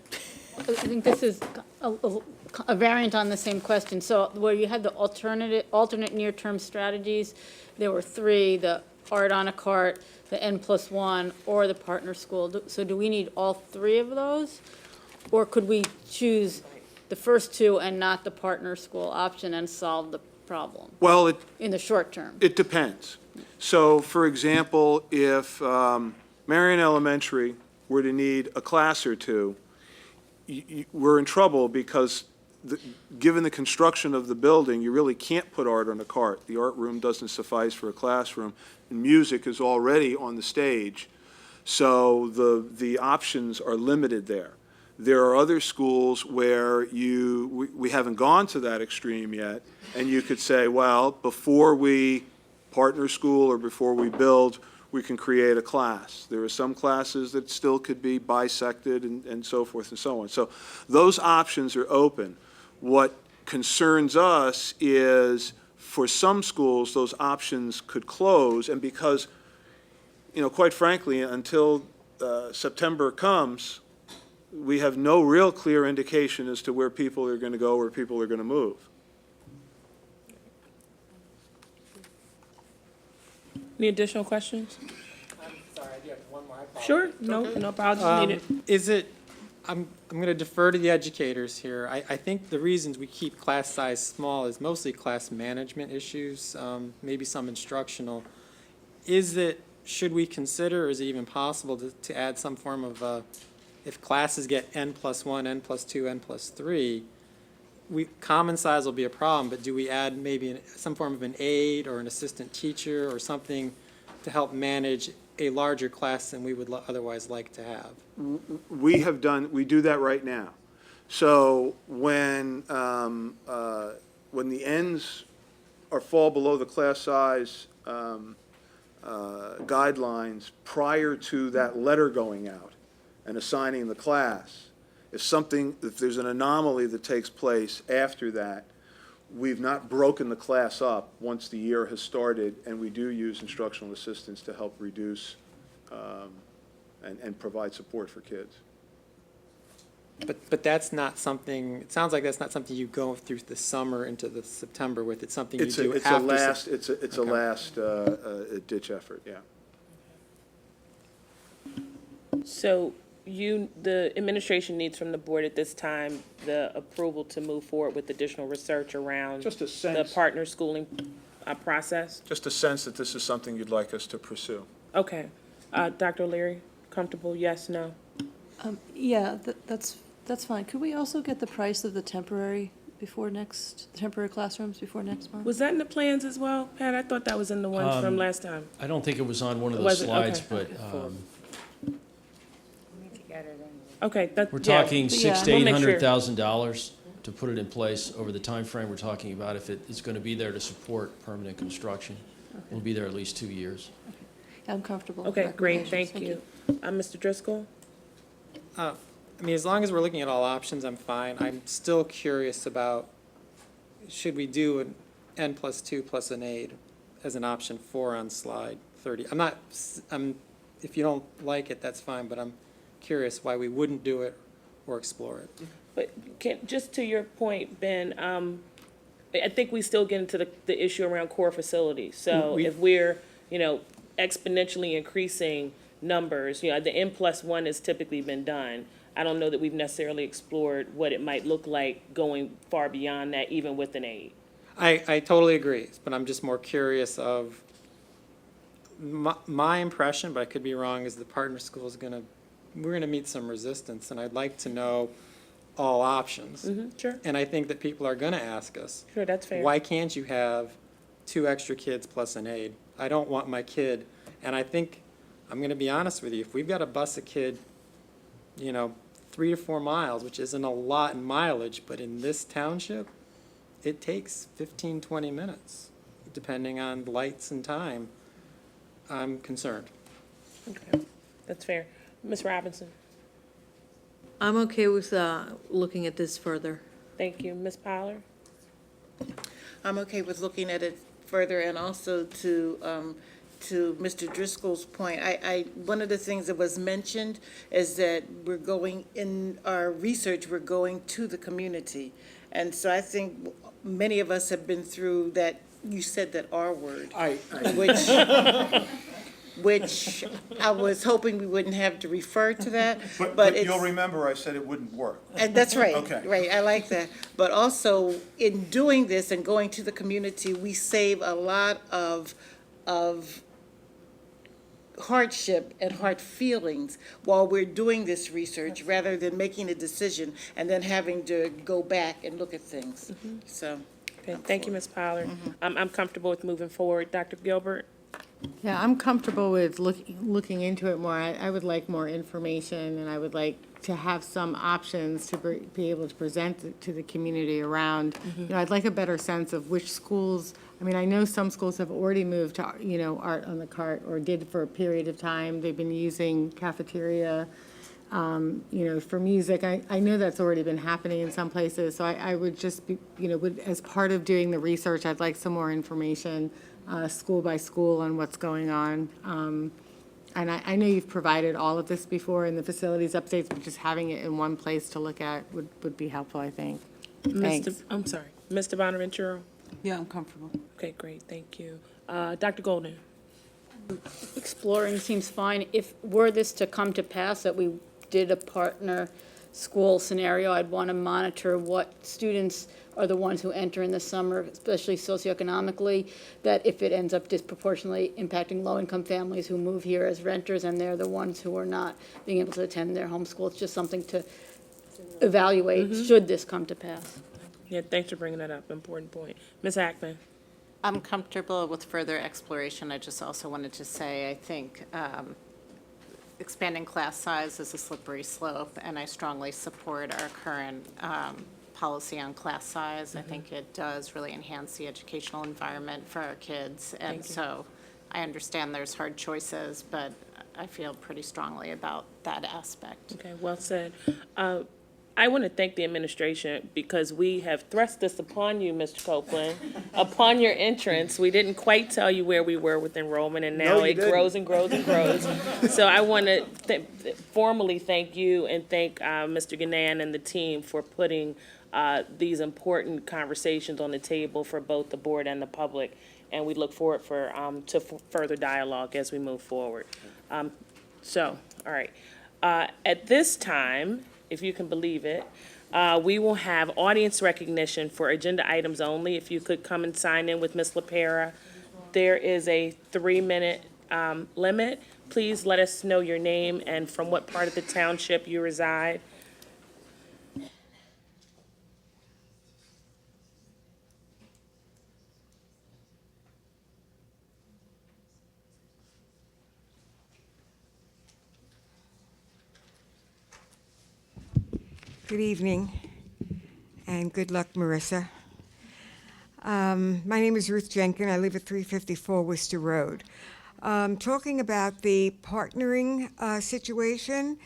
I think this is a variant on the same question. So where you had the alternate near-term strategies, there were 3, the art on a cart, the N+1, or the partner school. So do we need all 3 of those? Or could we choose the first 2 and not the partner school option and solve the problem Well, in the short term? it depends. So, for example, if Marion Elementary were to need a class or two, we're in trouble because given the construction of the building, you really can't put art on a cart. The art room doesn't suffice for a classroom, and music is already on the stage, so the options are limited there. There are other schools where we haven't gone to that extreme yet, and you could say, well, before we partner school or before we build, we can create a class. There are some classes that still could be bisected and so forth and so on. So those options are open. What concerns us is for some schools, those options could close, and because, quite frankly, until September comes, we have no real clear indication as to where people are going to go, where people are going to move. Any additional questions? I'm sorry, I do have one more. I apologize. Sure, no apologies needed. Is it, I'm going to defer to the educators here. I think the reasons we keep class size small is mostly class management issues, maybe some instructional. Should we consider, or is it even possible to add some form of, if classes get N+1, N+2, N+3, common size will be a problem, but do we add maybe some form of an aide or an assistant teacher or something to help manage a larger class than we would otherwise like to have? We do that right now. So when the ends fall below the class size guidelines prior to that letter going out and assigning the class, if there's an anomaly that takes place after that, we've not broken the class up once the year has started, and we do use instructional assistants to help reduce and provide support for kids. But that's not something, it sounds like that's not something you go through the summer into the September with. It's something you do after. It's a last ditch effort, yeah. So the administration needs from the board at this time the approval to move forward with additional research around Just a the sense, partner schooling process? just a sense that this is something you'd like us to pursue. Okay. Dr. O'Leary, comfortable, yes, no? Yeah, that's fine. Could we also get the price of the temporary temporary classrooms before next month? Was that in the plans as well, Pat? I thought that was in the ones from last time. I don't think it was on one of the Was it? slides, Okay. but Okay, that, we're yeah. talking Yeah. six to We'll eight make sure. hundred thousand dollars to put it in place over the time frame we're talking about. If it is going to be there to support permanent construction, it'll be there at least 2 years. Yeah, I'm comfortable. with Okay, great, recommendations. thank you. Mr. Driscoll? I mean, as long as we're looking at all options, I'm fine. I'm still curious about, should we do an N+2 plus an aide as an option 4 on slide 30? If you don't like it, that's fine, but I'm curious why we wouldn't do it or explore it. But just to your point, Ben, I think we still get into the issue around core facilities. So if we're, exponentially increasing numbers, the N+1 has typically been done. I don't know that we've necessarily explored what it might look like going far beyond that, even with an aid. I totally agree, but I'm just more curious of, my impression, but I could be wrong, is the partner school is we're gonna meet some resistance, and I'd like to know all options. Sure, And I think that people are gonna ask us, sure, that's fair. why can't you have 2 extra kids plus an aide? I don't want my kid, and I think, I'm gonna be honest with you, if we've got to bus a kid, 3 to 4 miles, which isn't a lot in mileage, but in this township, it takes 15, 20 minutes, depending on lights and time. I'm concerned. Okay, that's fair. Ms. Robinson? I'm okay with looking at this further. Thank you. Ms. Pollard? I'm okay with looking at it further, and also to Mr. Driscoll's point, one of the things that was mentioned is that in our research, we're going to the community. And so I think many of us have been through that, you said that R word. Which I was hoping we wouldn't have to refer to that, but it's. You'll remember I said it wouldn't work. And that's right. Okay. Right, I like that. But also, in doing this and going to the community, we save a lot of hardship and hard feelings while we're doing this research, rather than making a decision and then having to go back and look at things. So. Okay, thank you, Ms. Pollard. I'm comfortable with moving forward. Dr. Gilbert? Yeah, I'm comfortable with looking into it more. I would like more information, and I would like to have some options to be able to present it to the community around. I'd like a better sense of which schools, I know some schools have already moved to, art on the cart, or did for a period of time. They've been using cafeteria, for music. I know that's already been happening in some places, so I would just be, as part of doing the research, I'd like some more information, school by school, on what's going on. And I know you've provided all of this before in the facilities updates, but just having it in one place to look at would be helpful, I think. Thanks. I'm sorry. Mr. Bonaventura? Yeah, I'm comfortable. Okay, great, thank you. Dr. Golden? Exploring seems fine. If were this to come to pass, that we did a partner school scenario, I'd want to monitor what students are the ones who enter in the summer, especially socioeconomically, that if it ends up disproportionately impacting low-income families who move here as renters, and they're the ones who are not being able to attend their home school. It's just something to evaluate, should this come to pass. Yeah, thanks for bringing that up, important point. Ms. Ackman? I'm comfortable with further exploration. I just also wanted to say, I think expanding class size is a slippery slope, and I strongly support our current policy on class size. I think it does really enhance the educational environment for our kids. And so I understand there's hard choices, but I feel pretty strongly about that aspect. Okay, well said. I want to thank the administration, because we have thrust this upon you, Mr. Copeland, upon your entrance. We didn't quite tell you where we were with enrollment, and now it grows and grows and grows. So I want to formally thank you and thank Mr. Ganan and the team for putting these important conversations on the table for both the board and the public. And we look forward to further dialogue as we move forward. All right. At this time, if you can believe it, we will have audience recognition for agenda items only. If you could come and sign in with Ms. LaPera. There is a 3-minute limit. Please let us know your name and from what part of the township you reside. Good evening, and good luck, Marissa. My name is Ruth Jenkin. I live at 354 Worcester Road. Talking about the partnering situation,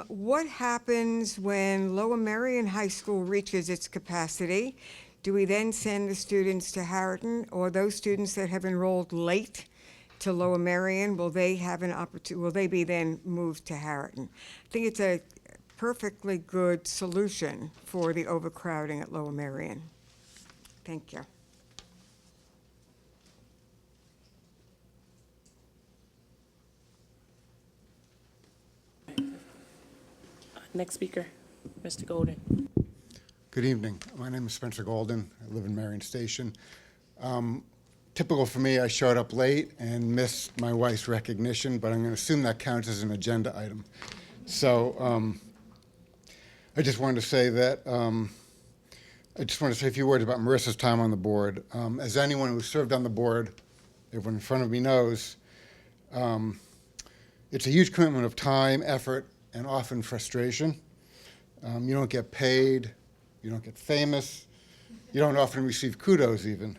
what happens when Lower Merion High School reaches its capacity? Do we then send the students to Harriton, or those students that have enrolled late to Lower Merion, will they have an opportunity? Will they be then moved to Harriton? I think it's a perfectly good solution for the overcrowding at Lower Merion. Thank you. Next speaker, Mr. Golden. Good evening. My name is Spencer Golden. I live in Marion Station. Typical for me, I showed up late and missed my wife's recognition, but I'm going to assume that counts as an agenda item. So I just wanted to say that I just want to say a few words about Marissa's time on the board. As anyone who served on the board, everyone in front of me knows, it's a huge commitment of time, effort, and often frustration. You don't get paid, you don't get famous, you don't often receive kudos even.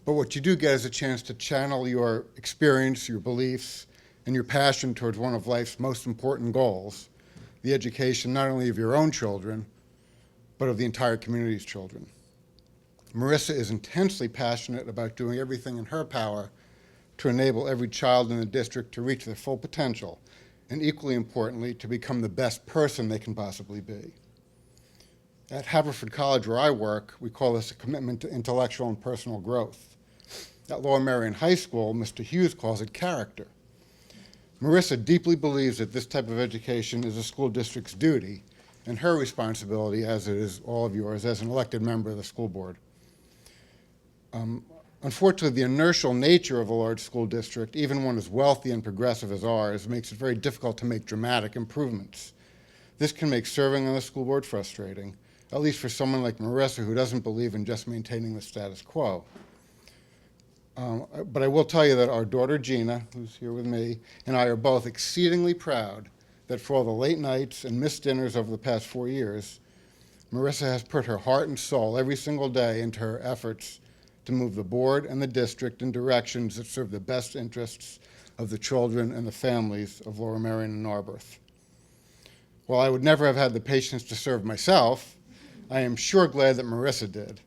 But what you do get is a chance to channel your experience, your beliefs, and your passion towards one of life's most important goals, the education not only of your own children, but of the entire community's children. Marissa is intensely passionate about doing everything in her power to enable every child in the district to reach their full potential, and equally importantly, to become the best person they can possibly be. At Haverford College, where I work, we call this a commitment to intellectual and personal growth. At Lower Merion High School, Mr. Hughes calls it character. Marissa deeply believes that this type of education is a school district's duty and her responsibility, as it is all of yours, as an elected member of the school board. Unfortunately, the inertial nature of a large school district, even one as wealthy and progressive as ours, makes it very difficult to make dramatic improvements. This can make serving on the school board frustrating, at least for someone like Marissa, who doesn't believe in just maintaining the status quo. But I will tell you that our daughter Gina, who's here with me, and I are both exceedingly proud that for all the late nights and missed dinners over the past 4 years, Marissa has put her heart and soul every single day into her efforts to move the board and the district in directions that serve the best interests of the children and the families of Lower Merion and Narberth. While I would never have had the patience to serve myself, I am sure glad that Marissa did.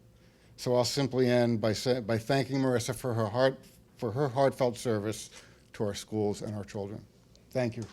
So I'll simply end by thanking Marissa for her heartfelt service to our schools and our children. Thank you.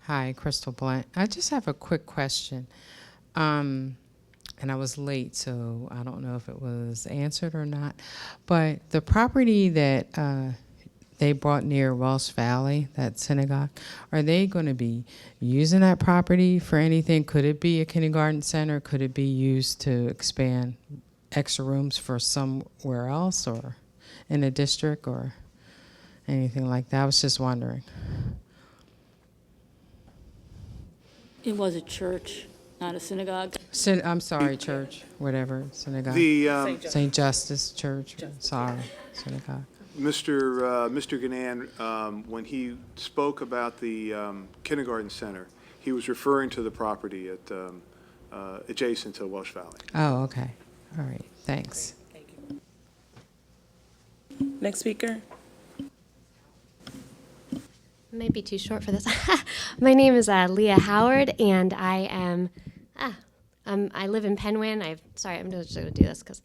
Hi, Crystal Blunt. I just have a quick question. And I was late, so I don't know if it was answered or not. But the property that they bought near Welsh Valley, that synagogue, are they going to be using that property for anything? Could it be a kindergarten center? Could it be used to expand extra rooms for somewhere else or in a district or anything like that? I was just wondering. It was a church, not a synagogue. I'm sorry, church, whatever, synagogue. The, St. Justice Church, sorry, synagogue. Mr. Ganan, when he spoke about the kindergarten center, he was referring to the property at adjacent to Welsh Valley. Oh, okay. All right, thanks. Next speaker. might be too short for this. My name is Leah Howard, and I am, I live in Penwyn. I'm just going to do this because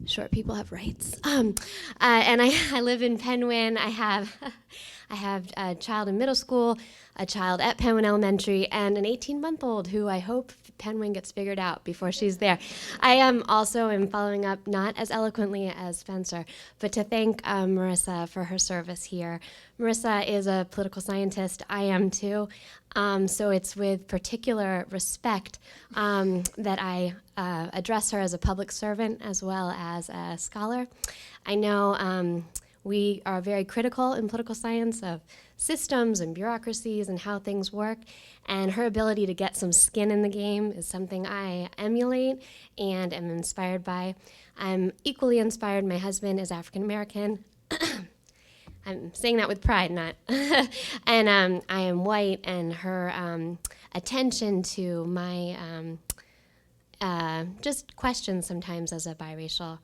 short people have rights. And I live in Penwyn. I have a child in middle school, a child at Penwyn Elementary, and an 18-month-old who I hope Penwyn gets figured out before she's there. I am following up, not as eloquently as Spencer, but to thank Marissa for her service here. Marissa is a political scientist. I am too. So it's with particular respect that I address her as a public servant as well as a scholar. I know we are very critical in political science of systems and bureaucracies and how things work, and her ability to get some skin in the game is something I emulate and am inspired by. I'm equally inspired. My husband is African American. I'm saying that with pride, not. And I am white, and her attention to my just questions sometimes as a biracial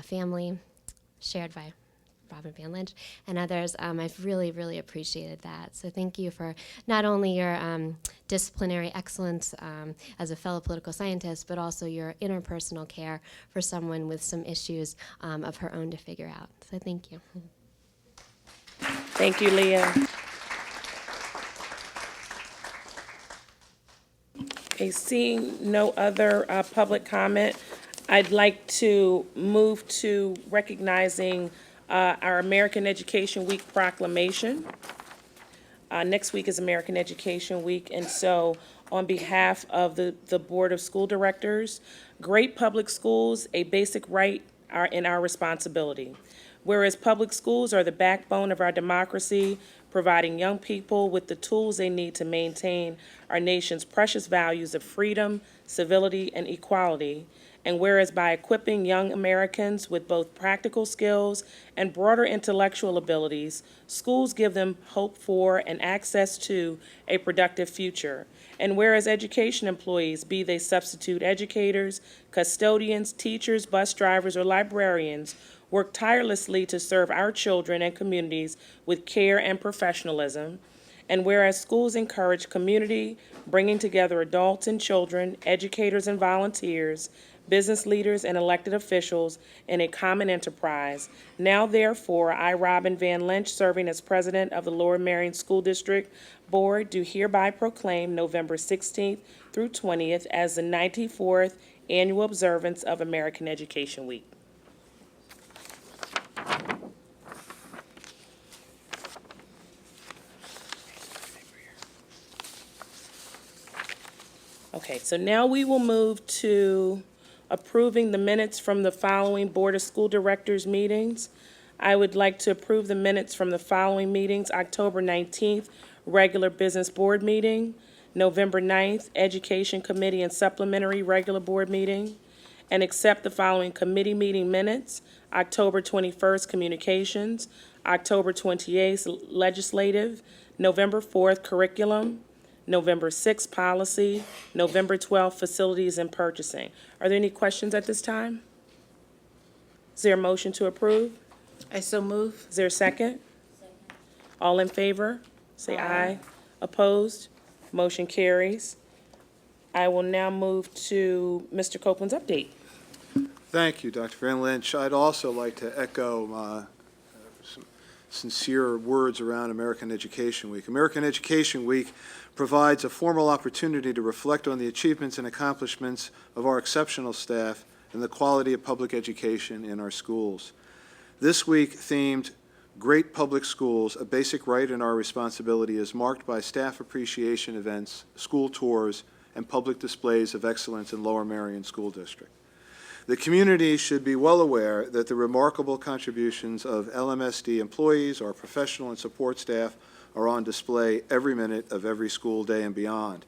family, shared by Robin Van Lynch and others, I've really, really appreciated that. So thank you for not only your disciplinary excellence as a fellow political scientist, but also your interpersonal care for someone with some issues of her own to figure out. So thank you. Thank you, Leah. Okay, seeing no other public comment, I'd like to move to recognizing our American Education Week proclamation. Next week is American Education Week, and so on behalf of the Board of School Directors, great public schools, a basic right and our responsibility. Whereas public schools are the backbone of our democracy, providing young people with the tools they need to maintain our nation's precious values of freedom, civility, and equality. And whereas by equipping young Americans with both practical skills and broader intellectual abilities, schools give them hope for and access to a productive future. And whereas education employees, be they substitute educators, custodians, teachers, bus drivers, or librarians, work tirelessly to serve our children and communities with care and professionalism. And whereas schools encourage community, bringing together adults and children, educators and volunteers, business leaders and elected officials in a common enterprise. Now, therefore, I, Robin Van Lynch, serving as president of the Lower Merion School District Board, do hereby proclaim November 16th through 20th as the 94th annual observance of American Education Week. Okay, so now we will move to approving the minutes from the following Board of School Directors meetings. I would like to approve the minutes from the following meetings: October 19th, regular business board meeting; November 9th, Education Committee and supplementary regular board meeting; and accept the following committee meeting minutes: October 21st, communications; October 28th, legislative; November 4th, curriculum; November 6th, policy; November 12th, facilities and purchasing. Are there any questions at this time? Is there a motion to approve? I so move. Is there a second? All in favor, say aye. Opposed? Motion carries. I will now move to Mr. Copeland's update. Thank you, Dr. Van Lynch. I'd also like to echo some sincere words around American Education Week. American Education Week provides a formal opportunity to reflect on the achievements and accomplishments of our exceptional staff and the quality of public education in our schools. This week, themed Great Public Schools, a Basic Right and Our Responsibility, is marked by staff appreciation events, school tours, and public displays of excellence in Lower Merion School District. The community should be well aware that the remarkable contributions of Lmsb employees, our professional and support staff, are on display every minute of every school day and beyond.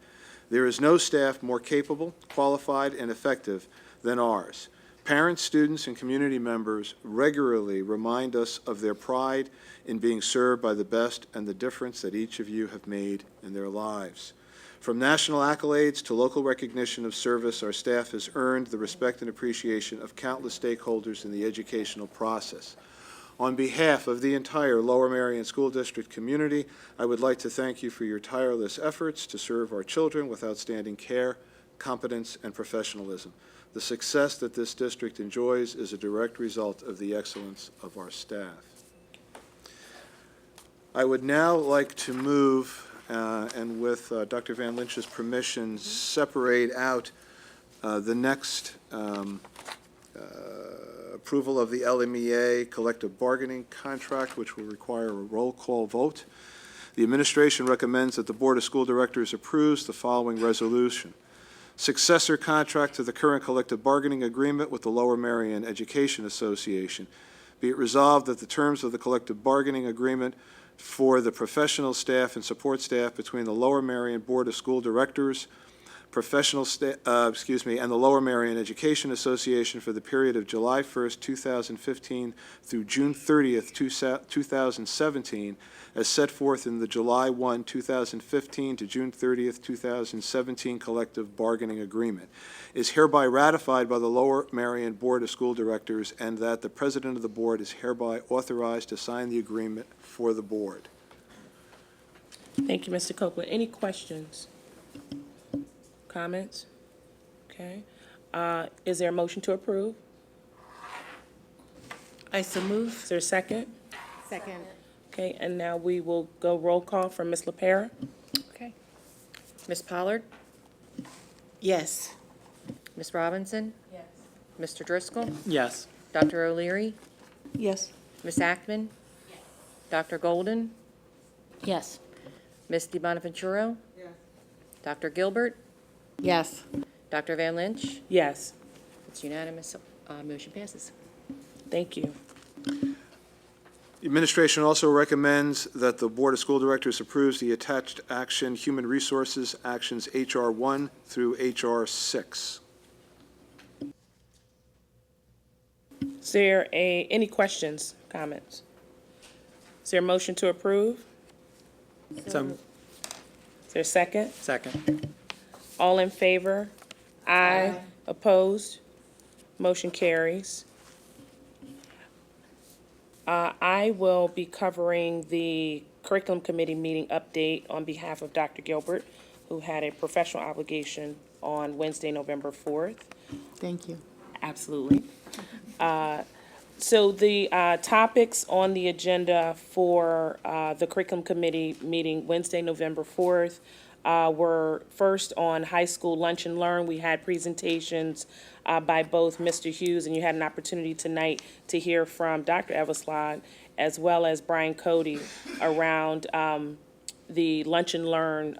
There is no staff more capable, qualified, and effective than ours. Parents, students, and community members regularly remind us of their pride in being served by the best and the difference that each of you have made in their lives. From national accolades to local recognition of service, our staff has earned the respect and appreciation of countless stakeholders in the educational process. On behalf of the entire Lower Merion School District community, I would like to thank you for your tireless efforts to serve our children with outstanding care, competence, and professionalism. The success that this district enjoys is a direct result of the excellence of our staff. I would now like to move, and with Dr. Van Lynch's permission, separate out the next approval of the LMEA collective bargaining contract, which will require a roll call vote. The administration recommends that the Board of School Directors approves the following resolution. Successor contract to the current collective bargaining agreement with the Lower Merion Education Association. Be it resolved that the terms of the collective bargaining agreement for the professional staff and support staff between the Lower Merion Board of School Directors, and the Lower Merion Education Association for the period of July 1st, 2015 through June 30th, 2017, as set forth in the July 1, 2015 to June 30th, 2017 collective bargaining agreement, is hereby ratified by the Lower Merion Board of School Directors, and that the President of the Board is hereby authorized to sign the agreement for the Board. Thank you, Mr. Copeland. Any questions? Comments? Okay. Is there a motion to approve? I so move. Is there a second? Second. Okay, and now we will go roll call from Ms. LaPera. Okay. Ms. Pollard? Yes. Ms. Robinson? Yes. Mr. Driscoll? Yes. Dr. O'Leary? Yes. Ms. Ackman? Yes. Dr. Golden? Yes. Ms. DiBonaventuro? Yes. Dr. Gilbert? Yes. Dr. Van Lynch? Yes. It's unanimous. Motion passes. Thank you. The administration also recommends that the Board of School Directors approves the attached action Human Resources Actions HR 1 through HR 6. Is there any questions, comments? Is there a motion to approve? So, Is there a second? second. All in favor? Aye. Opposed? Motion carries. I will be covering the curriculum committee meeting update on behalf of Dr. Gilbert, who had a professional obligation on Wednesday, November 4th. Thank you. Absolutely. So the topics on the agenda for the curriculum committee meeting Wednesday, November 4th were first on high school lunch and learn. We had presentations by both Mr. Hughes, and you had an opportunity tonight to hear from Dr. Everslide as well as Brian Cody around the lunch and learn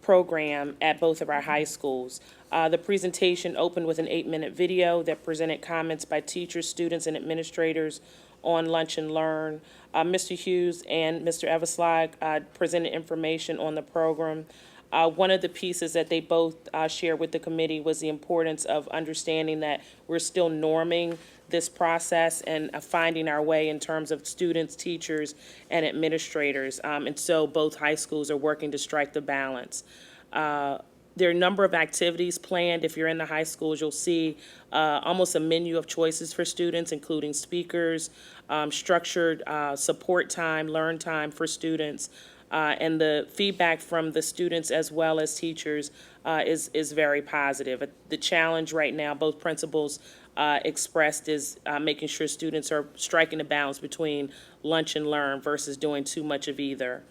program at both of our high schools. The presentation opened with an 8-minute video that presented comments by teachers, students, and administrators on lunch and learn. Mr. Hughes and Mr. Everslide presented information on the program. One of the pieces that they both shared with the committee was the importance of understanding that we're still norming this process and finding our way in terms of students, teachers, and administrators. And so both high schools are working to strike the balance. There are a number of activities planned. If you're in the high schools, you'll see almost a menu of choices for students, including speakers, structured support time, learn time for students, and the feedback from the students as well as teachers is very positive. The challenge right now, both principals expressed, is making sure students are striking a balance between lunch and learn versus doing too much of either.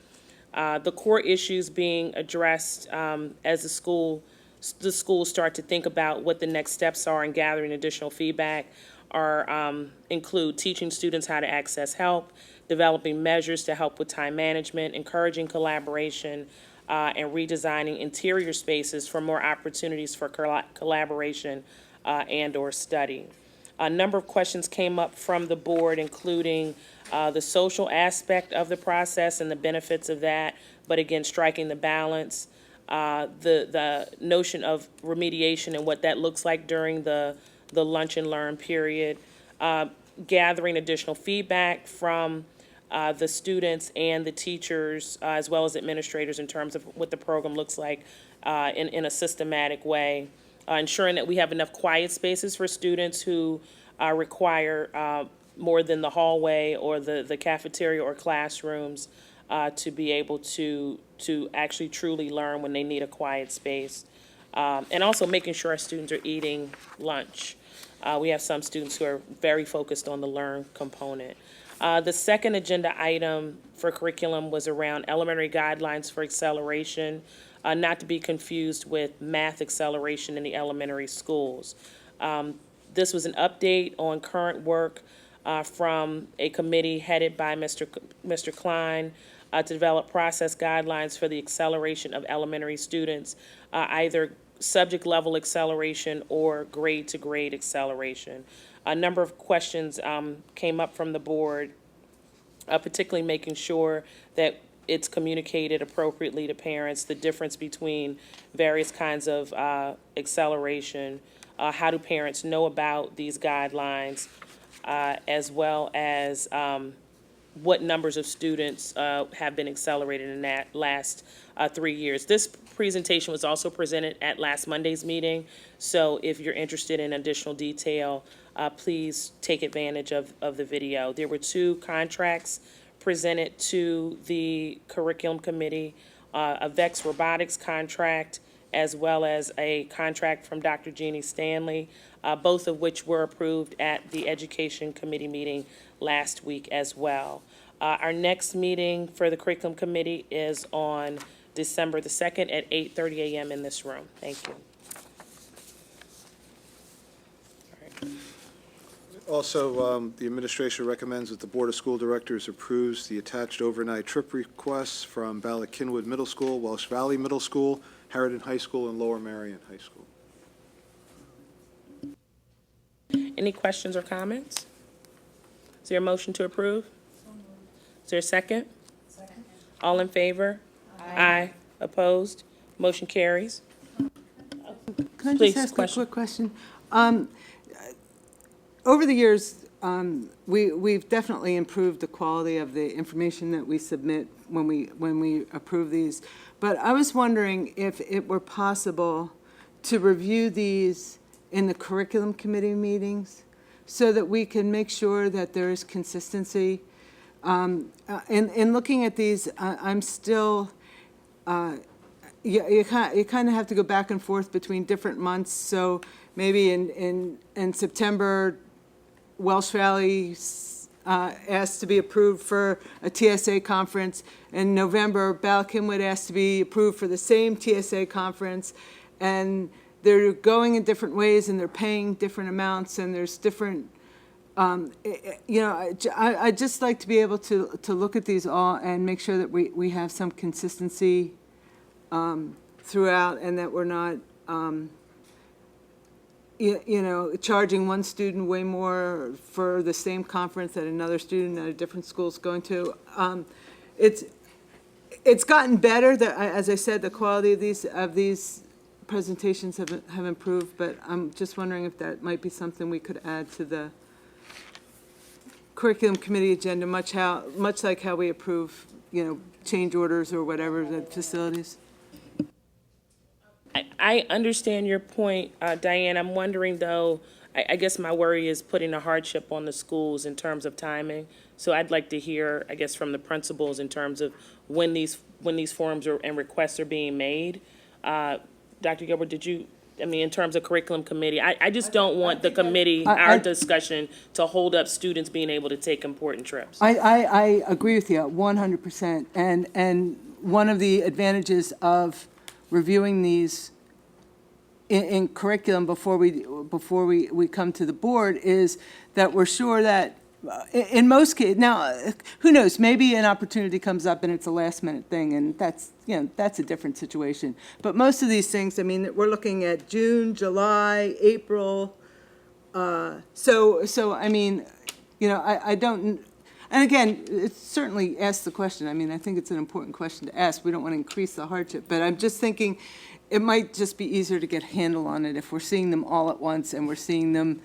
The core issues being addressed as the schools start to think about what the next steps are in gathering additional feedback include teaching students how to access help, developing measures to help with time management, encouraging collaboration, and redesigning interior spaces for more opportunities for collaboration and/or study. A number of questions came up from the board, including the social aspect of the process and the benefits of that, but again, striking the balance, the notion of remediation and what that looks like during the lunch and learn period, gathering additional feedback from the students and the teachers, as well as administrators, in terms of what the program looks like in a systematic way, ensuring that we have enough quiet spaces for students who require more than the hallway or the cafeteria or classrooms, to be able to actually truly learn when they need a quiet space. And also making sure our students are eating lunch. We have some students who are very focused on the learn component. The second agenda item for curriculum was around elementary guidelines for acceleration, not to be confused with math acceleration in the elementary schools. This was an update on current work from a committee headed by Mr. Klein to develop process guidelines for the acceleration of elementary students, either subject level acceleration or grade to grade acceleration. A number of questions came up from the board, particularly making sure that it's communicated appropriately to parents, the difference between various kinds of acceleration, how do parents know about these guidelines, as well as what numbers of students have been accelerated in that last 3 years. This presentation was also presented at last Monday's meeting, so if you're interested in additional detail, please take advantage of the video. There were 2 contracts presented to the curriculum committee, a VEX robotics contract, as well as a contract from Dr. Jeannie Stanley, both of which were approved at the Education Committee meeting last week as well. Our next meeting for the curriculum committee is on December the 2nd at 8:30 a.m. in this room. Thank you. Also, the administration recommends that the Board of School Directors approves the attached overnight trip requests from Ballackinwood Middle School, Welsh Valley Middle School, Harridan High School, and Lower Merion High School. Any questions or comments? Is there a motion to approve? Is there a second? Second. All in favor? Aye. Opposed? Motion carries. Can I Please, just ask question. a quick question? Over the years, we've definitely improved the quality of the information that we submit when we approve these. But I was wondering if it were possible to review these in the curriculum committee meetings so that we can make sure that there is consistency. In looking at these, I'm still, you kind of have to go back and forth between different months. So maybe in September, Welsh Valley asked to be approved for a TSA conference. In November, Ballackinwood asked to be approved for the same TSA conference. And they're going in different ways and they're paying different amounts and there's different, I'd just like to be able to look at these all and make sure that we have some consistency throughout and that we're not, charging one student way more for the same conference that another student at a different school is going to. It's gotten better. As I said, the quality of these presentations have improved, but I'm just wondering if that might be something we could add to the curriculum committee agenda, much like how we approve, change orders or whatever at facilities. I understand your point, Diane. I'm wondering, though, I guess my worry is putting a hardship on the schools in terms of timing. So I'd like to hear, I guess, from the principals in terms of when these forms and requests are being made. Dr. Gilbert, in terms of curriculum committee, I just don't want the committee, our discussion, to hold up students being able to take important trips. I agree with you 100%. And one of the advantages of reviewing these in curriculum before we come to the board is that we're sure that in most cases, now, who knows, maybe an opportunity comes up and it's a last minute thing and that's a different situation. But most of these things, we're looking at June, July, April. I don't, and again, it certainly asks the question. I think it's an important question to ask. We don't want to increase the hardship, but I'm just thinking it might just be easier to get a handle on it if we're seeing them all at once and we're seeing them,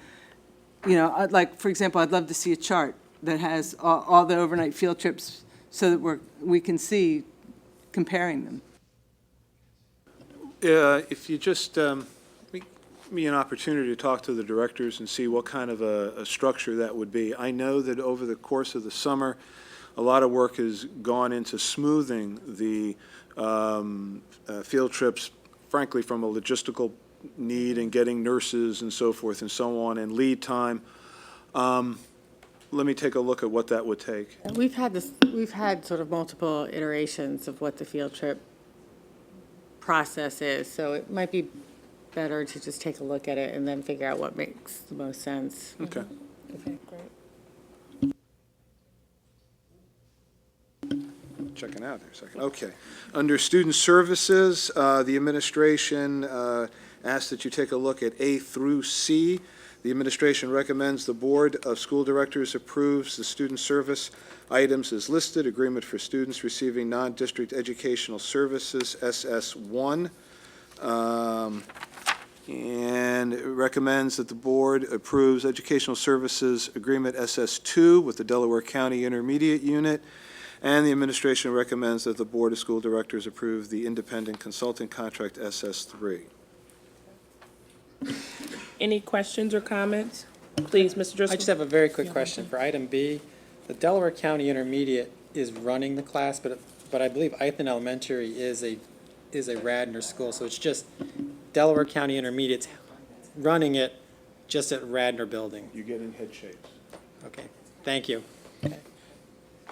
like, for example, I'd love to see a chart that has all the overnight field trips so that we can see comparing them. If you just, let me an opportunity to talk to the directors and see what kind of a structure that would be. I know that over the course of the summer, a lot of work has gone into smoothing the field trips, frankly, from a logistical need and getting nurses and so forth and so on, and lead time. Let me take a look at what that would take. We've had sort of multiple iterations of what the field trip process is, so it might be better to just take a look at it and then figure out what makes the most sense. Okay. Okay, great. Checking out here a second. Okay. Under Student Services, the administration asked that you take a look at A through C. The administration recommends the Board of School Directors approves the student service items as listed. Agreement for students receiving non-district educational services, SS1. And it recommends that the board approves educational services agreement, SS2, with the Delaware County Intermediate Unit. And the administration recommends that the Board of School Directors approve the independent consulting contract, SS3. Any questions or comments? Please, Mr. Driscoll. I just have a very quick question for item B. The Delaware County Intermediate is running the class, but I believe Ithan Elementary is a Radnor school, so it's just Delaware County Intermediate's running it just at Radnor building. You're getting head shapes. Okay, thank you.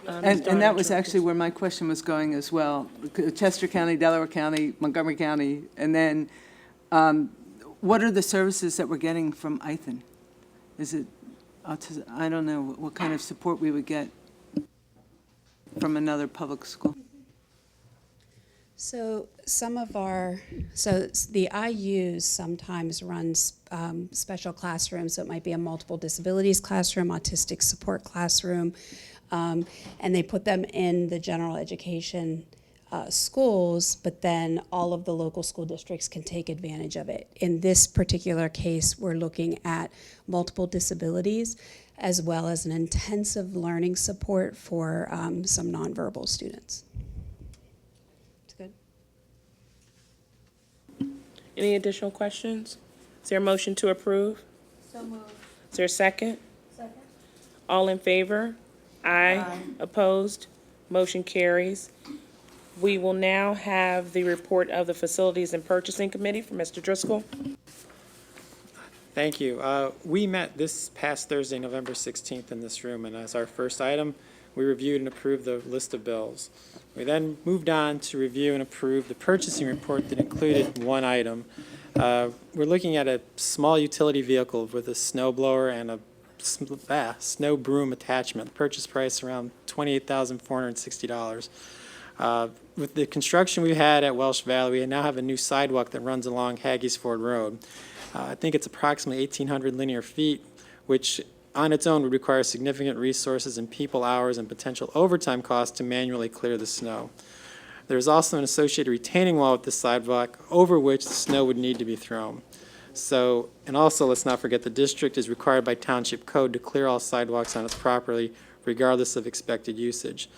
And that was actually where my question was going as well. Chester County, Delaware County, Montgomery County, and then what are the services that we're getting from Ithan? Is it autism? I don't know what kind of support we would get from another public school. So the IUs sometimes runs special classrooms, so it might be a multiple disabilities classroom, autistic support classroom, and they put them in the general education schools, but then all of the local school districts can take advantage of it. In this particular case, we're looking at multiple disabilities as well as an intensive learning support for some nonverbal students. It's good. Any additional questions? Is there a motion to approve? So moved. Is there a second? Second. All in favor? Aye. Opposed? Motion carries. We will now have the report of the Facilities and Purchasing Committee from Mr. Driscoll. Thank you. We met this past Thursday, November 16th in this room, and as our first item, we reviewed and approved the list of bills. We then moved on to review and approve the purchasing report that included one item. We're looking at a small utility vehicle with a snow blower and a snow broom attachment. Purchase price around $28,460. With the construction we had at Welsh Valley, we now have a new sidewalk that runs along Haggis Ford Road. I think it's approximately 1,800 linear feet, which on its own would require significant resources and people hours and potential overtime costs to manually clear the snow. There's also an associated retaining wall with the sidewalk over which the snow would need to be thrown. So, and also let's not forget the district is required by township code to clear all sidewalks on its property regardless of expected usage.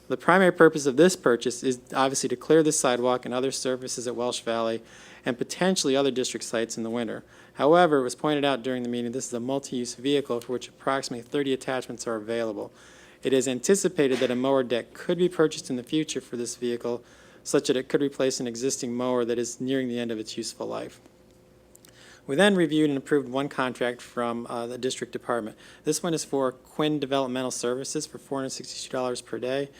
The primary purpose of this purchase is obviously to clear the sidewalk and other surfaces at Welsh Valley and potentially other district sites in the winter. However, it was pointed out during the meeting this is a multi-use vehicle for which approximately 30 attachments are available. It is anticipated that a mower deck could be purchased in the future for this vehicle such that it could replace an existing mower that is nearing the end of its useful life. We then reviewed and approved one contract from the district department. This one is for Quinn Developmental Services for $462 per day.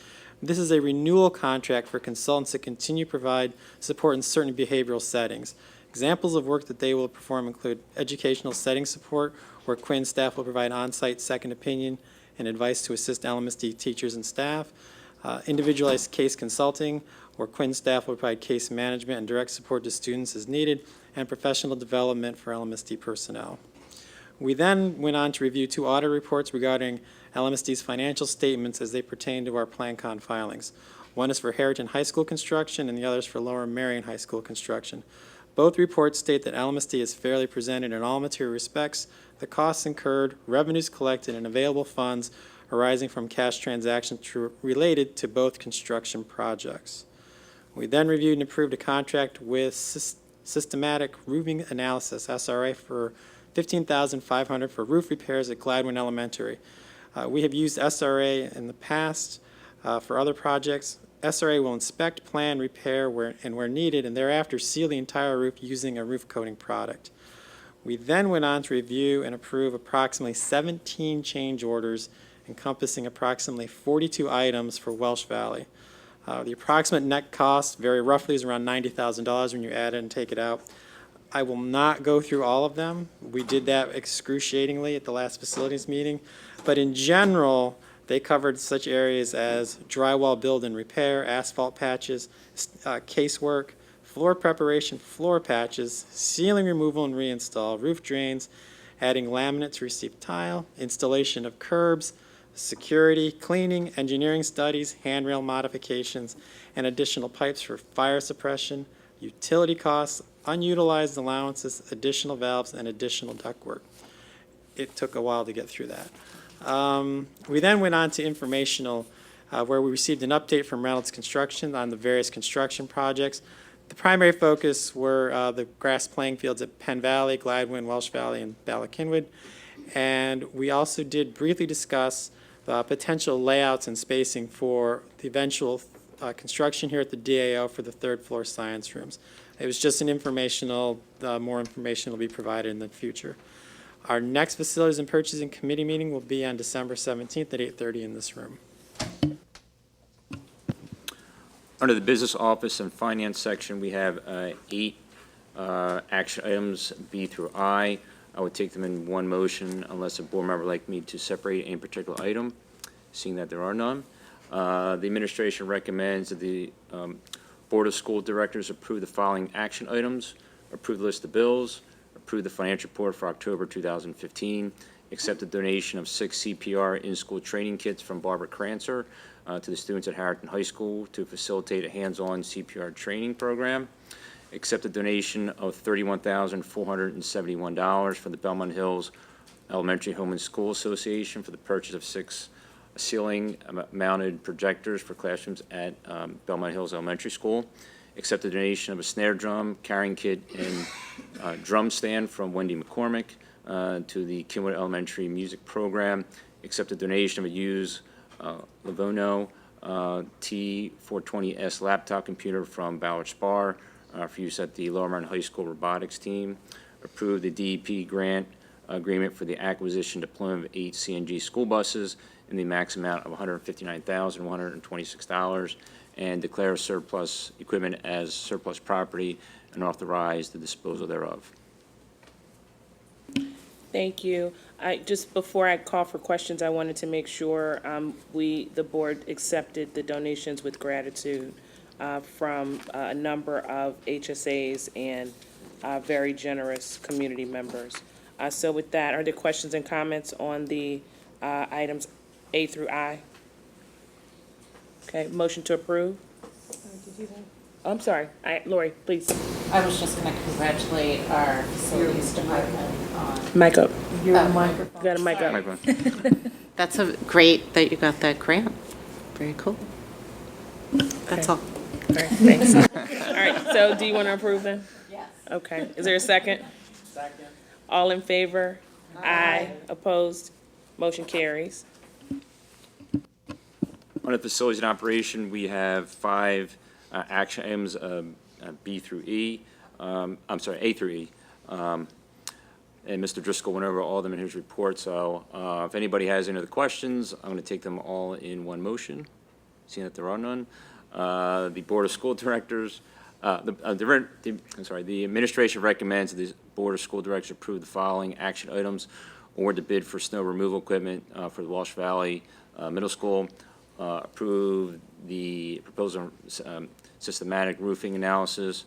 This is a renewal contract for consultants that continue to provide support in certain behavioral settings. Examples of work that they will perform include educational setting support, where Quinn staff will provide on-site second opinion and advice to assist Lmsb teachers and staff, individualized case consulting, where Quinn staff will provide case management and direct support to students as needed, and professional development for Lmsb personnel. We then went on to review two audit reports regarding LMSD's financial statements as they pertain to our PlanCon filings. One is for Harrington High School construction and the other is for Lower Marion High School construction. Both reports state that LMSD is fairly presented in all material respects, the costs incurred, revenues collected, and available funds arising from cash transactions related to both construction projects. We then reviewed and approved a contract with systematic roofing analysis, SRA, for $15,500 for roof repairs at Gladwin Elementary. We have used SRA in the past for other projects. SRA will inspect, plan, repair where needed, and thereafter seal the entire roof using a roof coating product. We then went on to review and approve approximately 17 change orders encompassing approximately 42 items for Welsh Valley. The approximate net cost, very roughly, is around $90,000 when you add it and take it out. I will not go through all of them. We did that excruciatingly at the last facilities meeting. But in general, they covered such areas as drywall build and repair, asphalt patches, casework, floor preparation, floor patches, ceiling removal and reinstall, roof drains, adding laminate to receive tile, installation of curbs, security, cleaning, engineering studies, handrail modifications, and additional pipes for fire suppression, utility costs, unutilized allowances, additional valves, and additional ductwork. It took a while to get through that. We then went on to informational, where we received an update from Reynolds Construction on the various construction projects. The primary focus were the grass playing fields at Penn Valley, Gladwin, Welsh Valley, and Bala-Cynwyd. And we also did briefly discuss potential layouts and spacing for the eventual construction here at the DAO for the third floor science rooms. It was just an informational, more information will be provided in the future. Our next Facilities and Purchasing Committee meeting will be on December 17th at 8:30 in this room. Under the Business Office and Finance section, we have 8 action items, B through I. I would take them in one motion unless a board member would like me to separate any particular item, seeing that there are none. The administration recommends that the Board of School Directors approve the following action items: approve the list of bills, approve the financial report for October 2015, accept the donation of 6 CPR in-school training kits from Barbara Crancer to the students at Harrington High School to facilitate a hands-on CPR training program, accept the donation of $31,471 from the Belmont Hills Elementary Home and School Association for the purchase of 6 ceiling-mounted projectors for classrooms at Belmont Hills Elementary School, accept the donation of a snare drum, carrying kit, and drum stand from Wendy McCormick to the Kinwood Elementary Music Program, accept the donation of a used Lavono T420S laptop computer from Ballard Spar for use at the Lower Mountain High School robotics team, approve the DEP grant agreement for the acquisition deployment of 8 CNG school buses in the max amount of $159,126, and declare surplus equipment as surplus property and authorize the disposal thereof. Thank you. Just before I call for questions, I wanted to make sure the board accepted the donations with gratitude from a number of HSAs and very generous community members. So with that, are there questions and comments on the items A through I? Okay, motion to approve? I'm sorry, Lori, please. I was just going to congratulate our facilities department on. Mic up. Your You microphone. got a mic up. That's great that you got that grant. Very cool. That's all. All right, thanks. All right, so do you want to approve then? Yes. Okay, is there a second? Second. All in favor? Aye. Opposed? Motion carries. Under Facilities and Operation, we have 5 action items, B through E. I'm sorry, A through E. And Mr. Driscoll went over all of them in his report, so if anybody has any other questions, I'm going to take them all in one motion, seeing that there are none. The Board of School Directors, the administration recommends that the Board of School Directors approve the following action items: award the bid for snow removal equipment for the Walsh Valley Middle School, approve the proposal systematic roofing analysis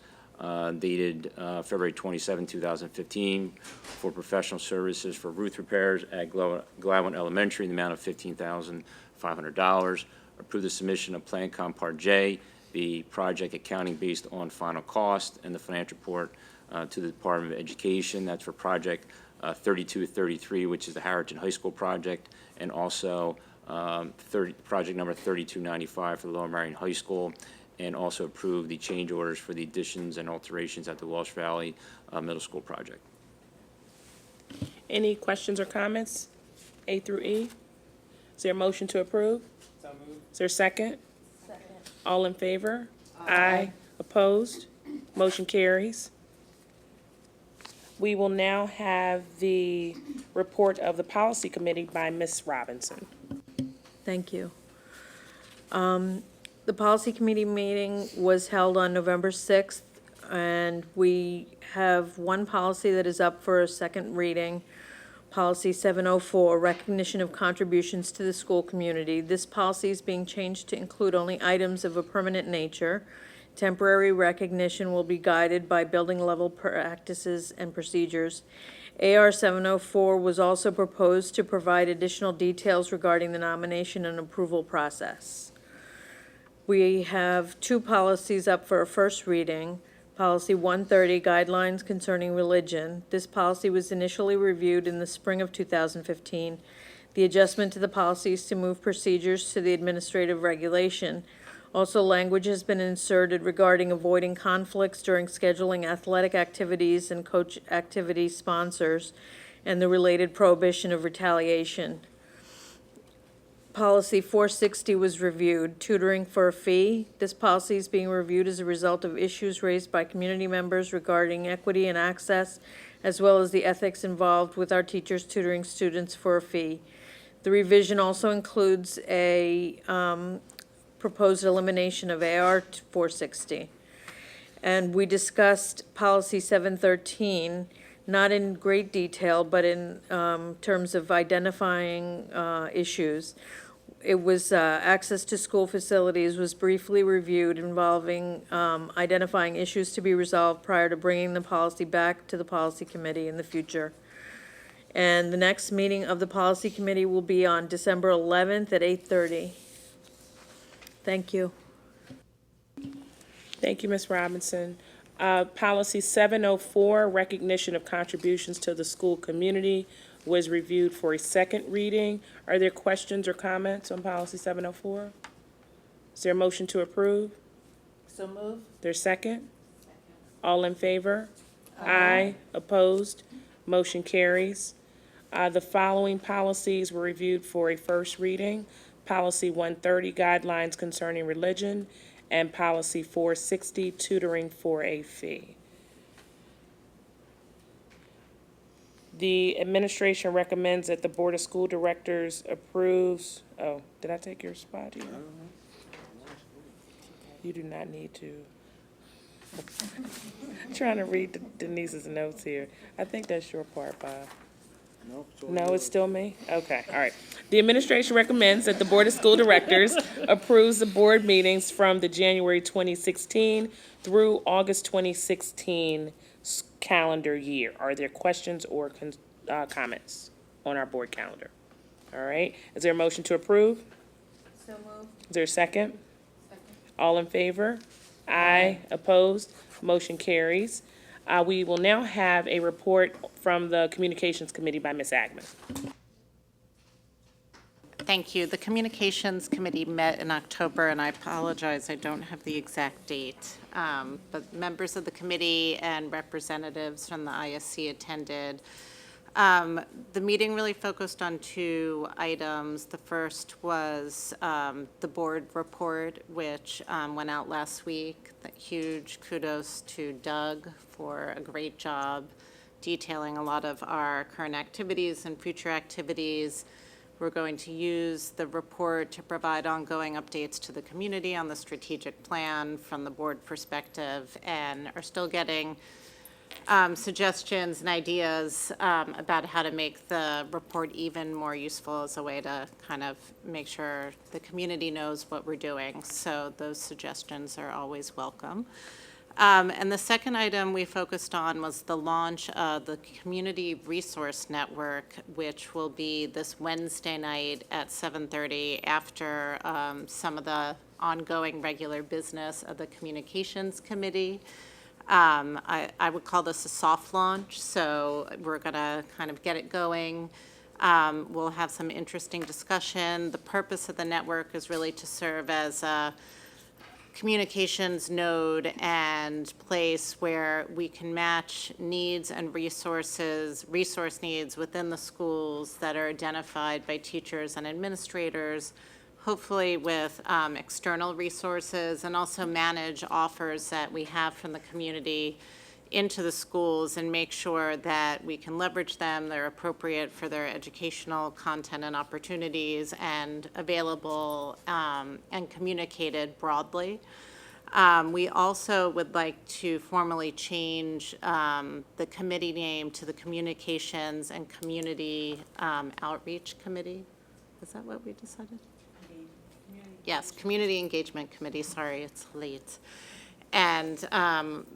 dated February 27, 2015 for professional services for roof repairs at Gladwin Elementary in the amount of $15,500. Approve the submission of Plan Com Part J, the project accounting based on final cost, and the financial report to the Department of Education. That's for project 3233, which is the Harrington High School project, and also project number 3295 for the Lower Marion High School, and also approve the change orders for the additions and alterations at the Walsh Valley Middle School project. Any questions or comments? A through E? Is there a motion to approve? So moved. Is there a second? Second. All in favor? Aye. Opposed? Motion carries. We will now have the report of the policy committee by Ms. Robinson. Thank you. The policy committee meeting was held on November 6th, and we have one policy that is up for a second reading. Policy 704, recognition of contributions to the school community. This policy is being changed to include only items of a permanent nature. Temporary recognition will be guided by building level practices and procedures. AR 704 was also proposed to provide additional details regarding the nomination and approval process. We have two policies up for a first reading. Policy 130, guidelines concerning religion. This policy was initially reviewed in the spring of 2015. The adjustment to the policy is to move procedures to the administrative regulation. Also, language has been inserted regarding avoiding conflicts during scheduling athletic activities and coach activity sponsors and the related prohibition of retaliation. Policy 460 was reviewed, tutoring for a fee. This policy is being reviewed as a result of issues raised by community members regarding equity and access, as well as the ethics involved with our teachers tutoring students for a fee. The revision also includes a proposed elimination of AR 460. And we discussed policy 713, not in great detail, but in terms of identifying issues. It was access to school facilities was briefly reviewed, involving identifying issues to be resolved prior to bringing the policy back to the policy committee in the future. And the next meeting of the policy committee will be on December 11th at 8:30. Thank you. Thank you, Ms. Robinson. Policy 704, recognition of contributions to the school community, was reviewed for a second reading. Are there questions or comments on policy 704? Is there a motion to approve? So moved. There's second? All in favor? Aye. Opposed? Motion carries. The following policies were reviewed for a first reading. Policy 130, guidelines concerning religion, and policy 460, tutoring for a fee. The administration recommends that the Board of School Directors approves, oh, did I take your spot here? You do not need to. I'm trying to read Denise's notes here. I think that's your part, Bob. No, it's still me? Okay, all right. The administration recommends that the Board of School Directors approves the board meetings from the January 2016 through August 2016 calendar year. Are there questions or comments on our board calendar? All right, is there a motion to approve? So moved. Is there a second? Second. All in favor? Aye. Opposed? Motion carries. We will now have a report from the Communications Committee by Ms. Agman. Thank you. The Communications Committee met in October, and I apologize, I don't have the exact date. But members of the committee and representatives from the ISC attended. The meeting really focused on two items. The first was the board report, which went out last week. Huge kudos to Doug for a great job detailing a lot of our current activities and future activities. We're going to use the report to provide ongoing updates to the community on the strategic plan from the board perspective, and are still getting suggestions and ideas about how to make the report even more useful as a way to kind of make sure the community knows what we're doing. So those suggestions are always welcome. And the second item we focused on was the launch of the Community Resource Network, which will be this Wednesday night at 7:30 after some of the ongoing regular business of the Communications Committee. I would call this a soft launch, so we're going to kind of get it going. We'll have some interesting discussion. The purpose of the network is really to serve as communications node and place where we can match needs and resource needs within the schools that are identified by teachers and administrators, hopefully with external resources, and also manage offers that we have from the community into the schools and make sure that we can leverage them, they're appropriate for their educational content and opportunities, and available and communicated broadly. We also would like to formally change the committee name to the Communications and Community Outreach Committee. Is that what we decided? Yes, Community Engagement Committee, sorry, it's late. And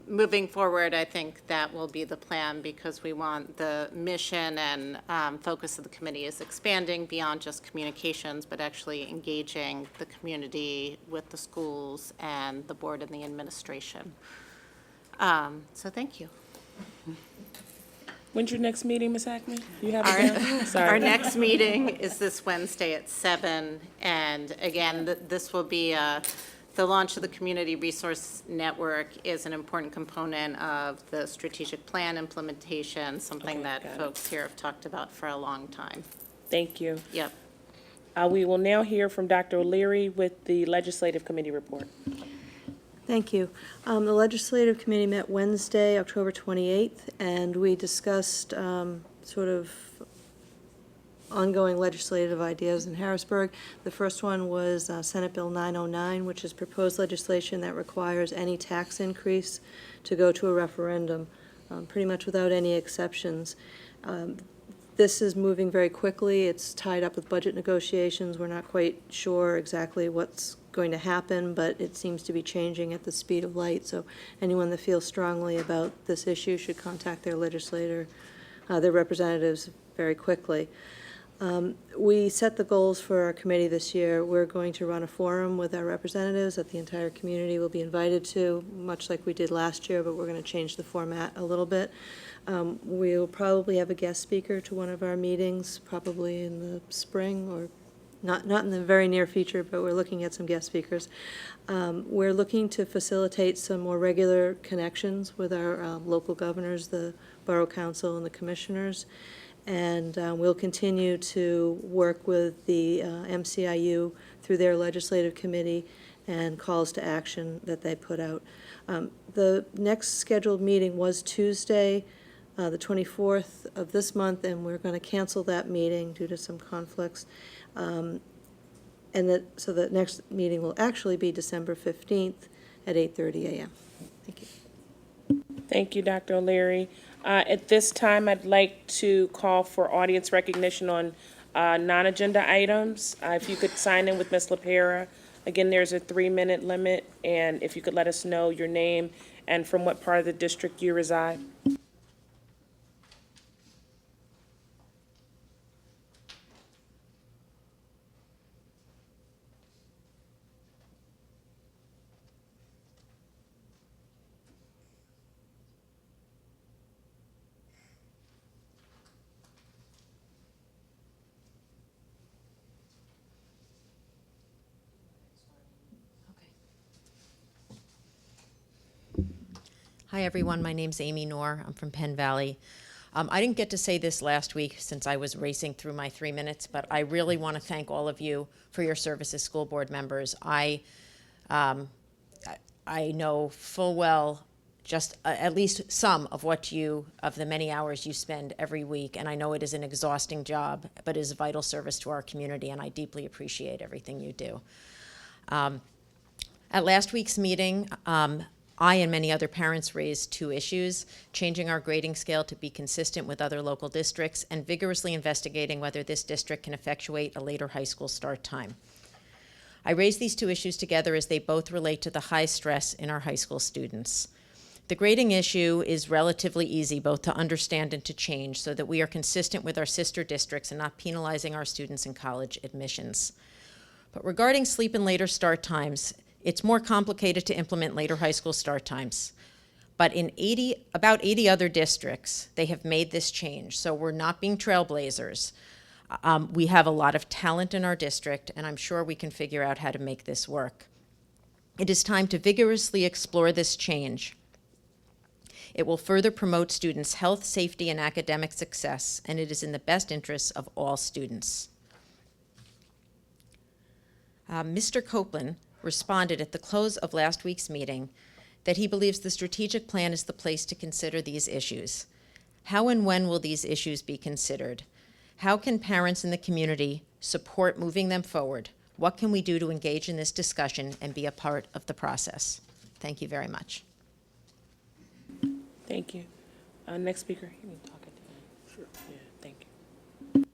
moving forward, I think that will be the plan, because we want the mission and focus of the committee is expanding beyond just communications, but actually engaging the community with the schools and the board and the administration. So thank you. When's your next meeting, Ms. Hackman? You have it down? Sorry. Our next meeting is this Wednesday at 7, and again, this will be the launch of the Community Resource Network is an important component of the strategic plan implementation, something that folks here have talked about for a long time. Thank you. Yep. We will now hear from Dr. O'Leary with the Legislative Committee report. Thank you. The Legislative Committee met Wednesday, October 28th, and we discussed sort of ongoing legislative ideas in Harrisburg. The first one was Senate Bill 909, which is proposed legislation that requires any tax increase to go to a referendum, pretty much without any exceptions. This is moving very quickly. It's tied up with budget negotiations. We're not quite sure exactly what's going to happen, but it seems to be changing at the speed of light. So anyone that feels strongly about this issue should contact their legislator, their representatives very quickly. We set the goals for our committee this year. We're going to run a forum with our representatives that the entire community will be invited to, much like we did last year, but we're going to change the format a little bit. We'll probably have a guest speaker to one of our meetings, probably in the spring, or not in the very near future, but we're looking at some guest speakers. We're looking to facilitate some more regular connections with our local governors, the Borough Council, and the commissioners. And we'll continue to work with the MCIU through their legislative committee and calls to action that they put out. The next scheduled meeting was Tuesday, the 24th of this month, and we're going to cancel that meeting due to some conflicts. So the next meeting will actually be December 15th at 8:30 a.m. Thank you. Thank you, Dr. O'Leary. At this time, I'd like to call for audience recognition on non-agenda items. If you could sign in with Ms. LaPera. Again, there's a 3-minute limit, and if you could let us know your name and from what part of the district you reside. Hi, everyone. My name's Amy Knorr. I'm from Penn Valley. I didn't get to say this last week since I was racing through my 3 minutes, but I really want to thank all of you for your service as school board members. I know full well just at least some of of the many hours you spend every week, and I know it is an exhausting job, but it is a vital service to our community, and I deeply appreciate everything you do. At last week's meeting, I and many other parents raised 2 issues: changing our grading scale to be consistent with other local districts, and vigorously investigating whether this district can effectuate a later high school start time. I raised these 2 issues together as they both relate to the high stress in our high school students. The grading issue is relatively easy both to understand and to change so that we are consistent with our sister districts and not penalizing our students in college admissions. But regarding sleep and later start times, it's more complicated to implement later high school start times. But in about 80 other districts, they have made this change. So we're not being trailblazers. We have a lot of talent in our district, and I'm sure we can figure out how to make this work. It is time to vigorously explore this change. It will further promote students' health, safety, and academic success, and it is in the best interests of all students. Mr. Copeland responded at the close of last week's meeting that he believes the strategic plan is the place to consider these issues. How and when will these issues be considered? How can parents in the community support moving them forward? What can we do to engage in this discussion and be a part of the process? Thank you very much. Thank you. Next speaker. You can talk at the end. Sure. Yeah, thank you.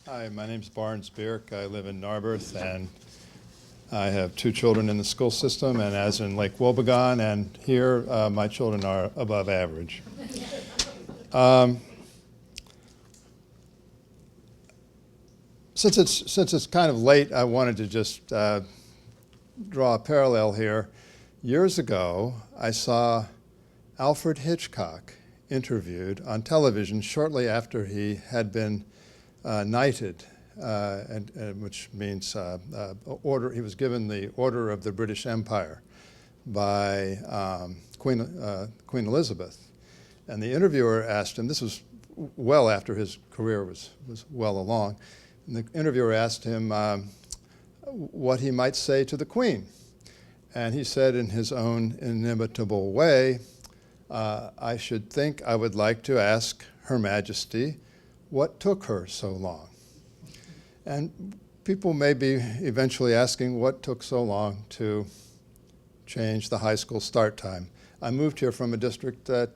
Hi, my name's Barnes Bierk. I live in Narberth, and I have 2 children in the school system, and as in Lake Wobegon and here, my children are above average. Since it's kind of late, I wanted to just draw a parallel here. Years ago, I saw Alfred Hitchcock interviewed on television shortly after he had been knighted, which means order. He was given the Order of the British Empire by Queen Elizabeth, and the interviewer asked him. This was well after his career was well along. And the interviewer asked him what he might say to the Queen. And he said in his own inimitable way, I should think I would like to ask Her Majesty what took her so long. And people may be eventually asking what took so long to change the high school start time. I moved here from a district that,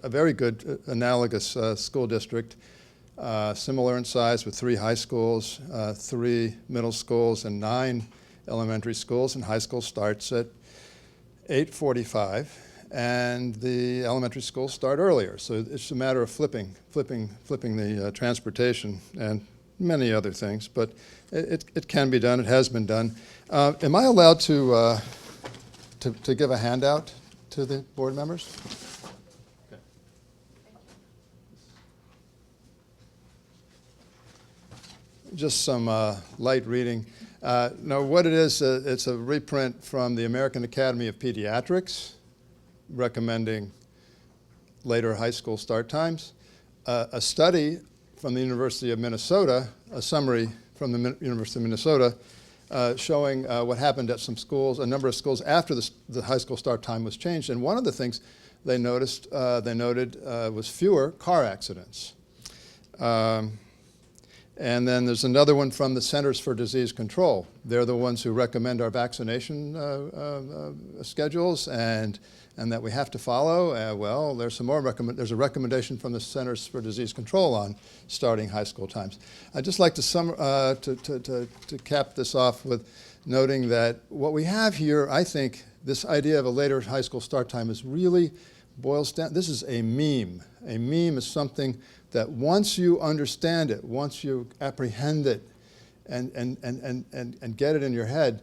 a very good analogous school district, similar in size with 3 high schools, 3 middle schools, and 9 elementary schools, and high school starts at 8:45, and the elementary schools start earlier. So it's a matter of flipping the transportation and many other things, but it can be done. It has been done. Am I allowed to give a handout to the board members? Okay. Just some light reading. No, what it is, it's a reprint from the American Academy of Pediatrics, recommending later high school start times. A study from the University of Minnesota, a summary from the University of Minnesota, showing what happened at some schools, a number of schools after the high school start time was changed. And one of the things they noted was fewer car accidents. And then there's another one from the Centers for Disease Control. They're the ones who recommend our vaccination schedules and that we have to follow. Well, there's some more there's a recommendation from the Centers for Disease Control on starting high school times. I'd just like to cap this off with noting that what we have here, I think, this idea of a later high school start time is really boils down. This is a meme. A meme is something that once you understand it, once you apprehend it and get it in your head,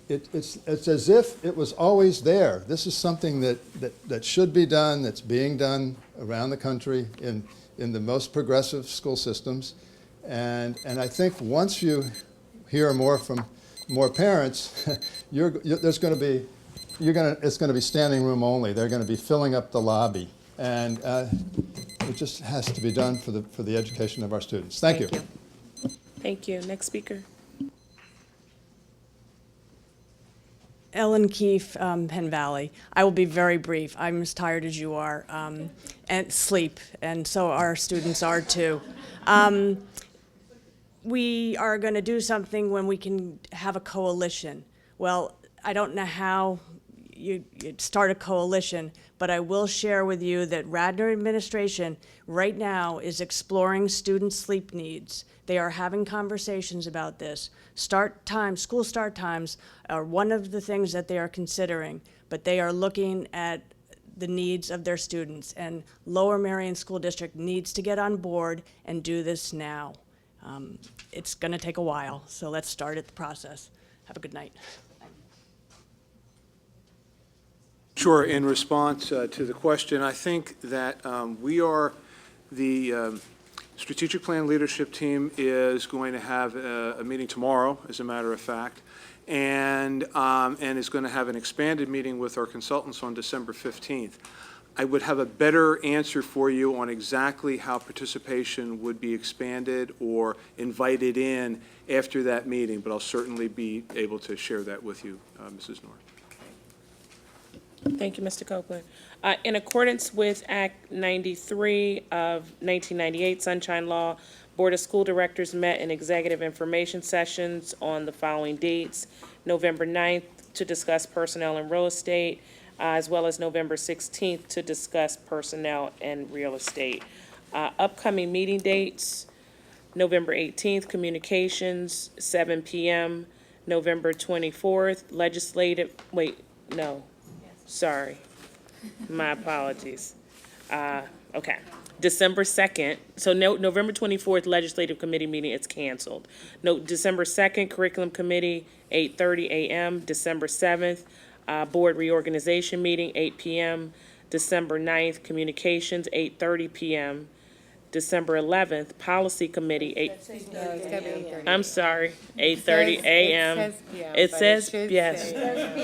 it's as if it was always there. This is something that should be done, that's being done around the country in the most progressive school systems. And I think once you hear more from more parents, it's going to be standing room only. They're going to be filling up the lobby. And it just has to be done for the education of our students. Thank you. Thank you. Next speaker. Ellen Keefe, Penn Valley. I will be very brief. I'm as tired as you are, and sleep, and so our students are too. We are going to do something when we can have a coalition. Well, I don't know how you start a coalition, but I will share with you that Radnor administration right now is exploring student sleep needs. They are having conversations about this. School start times are one of the things that they are considering, but they are looking at the needs of their students, and Lower Merion School District needs to get on board and do this now. It's going to take a while, so let's start at the process. Have a good night. Sure. In response to the question, I think that we are the Strategic Plan Leadership Team is going to have a meeting tomorrow, as a matter of fact, and is going to have an expanded meeting with our consultants on December 15th. I would have a better answer for you on exactly how participation would be expanded or invited in after that meeting, but I'll certainly be able to share that with you, Mrs. North. Thank you, Mr. Copeland. In accordance with Act 93 of 1998 Sunshine Law, Board of School Directors met in executive information sessions on the following dates: November 9th to discuss personnel and real estate, as well as November 16th to discuss personnel and real estate. Upcoming meeting dates: November 18th, communications, 7 p.m. November 24th, legislative, sorry, my apologies. Okay, December 2nd, so November 24th, legislative committee meeting, it's canceled. December 2nd, curriculum committee, 8:30 a.m. December 7th, board reorganization meeting, 8 p.m. December 9th, communications, 8:30 p.m. December 11th, policy committee, 8:30 a.m. It says, yes.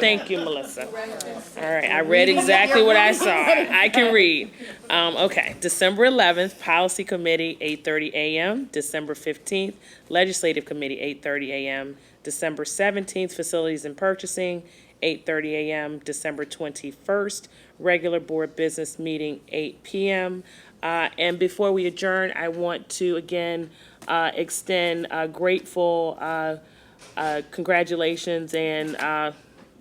Thank you, Melissa. All right, I read exactly what I saw. I can read. Okay, December 11th, policy committee, 8:30 a.m. December 15th, legislative committee, 8:30 a.m. December 17th, facilities and purchasing, 8:30 a.m. December 21st, regular board business meeting, 8 p.m. And before we adjourn, I want to again extend grateful congratulations, and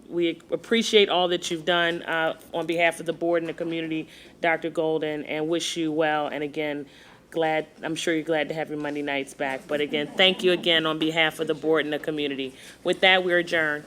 we appreciate all that you've done on behalf of the board and the community, Dr. Golden, and wish you well. And again, I'm sure you're glad to have your Monday nights back. But again, thank you again on behalf of the board and the community. With that, we're adjourned.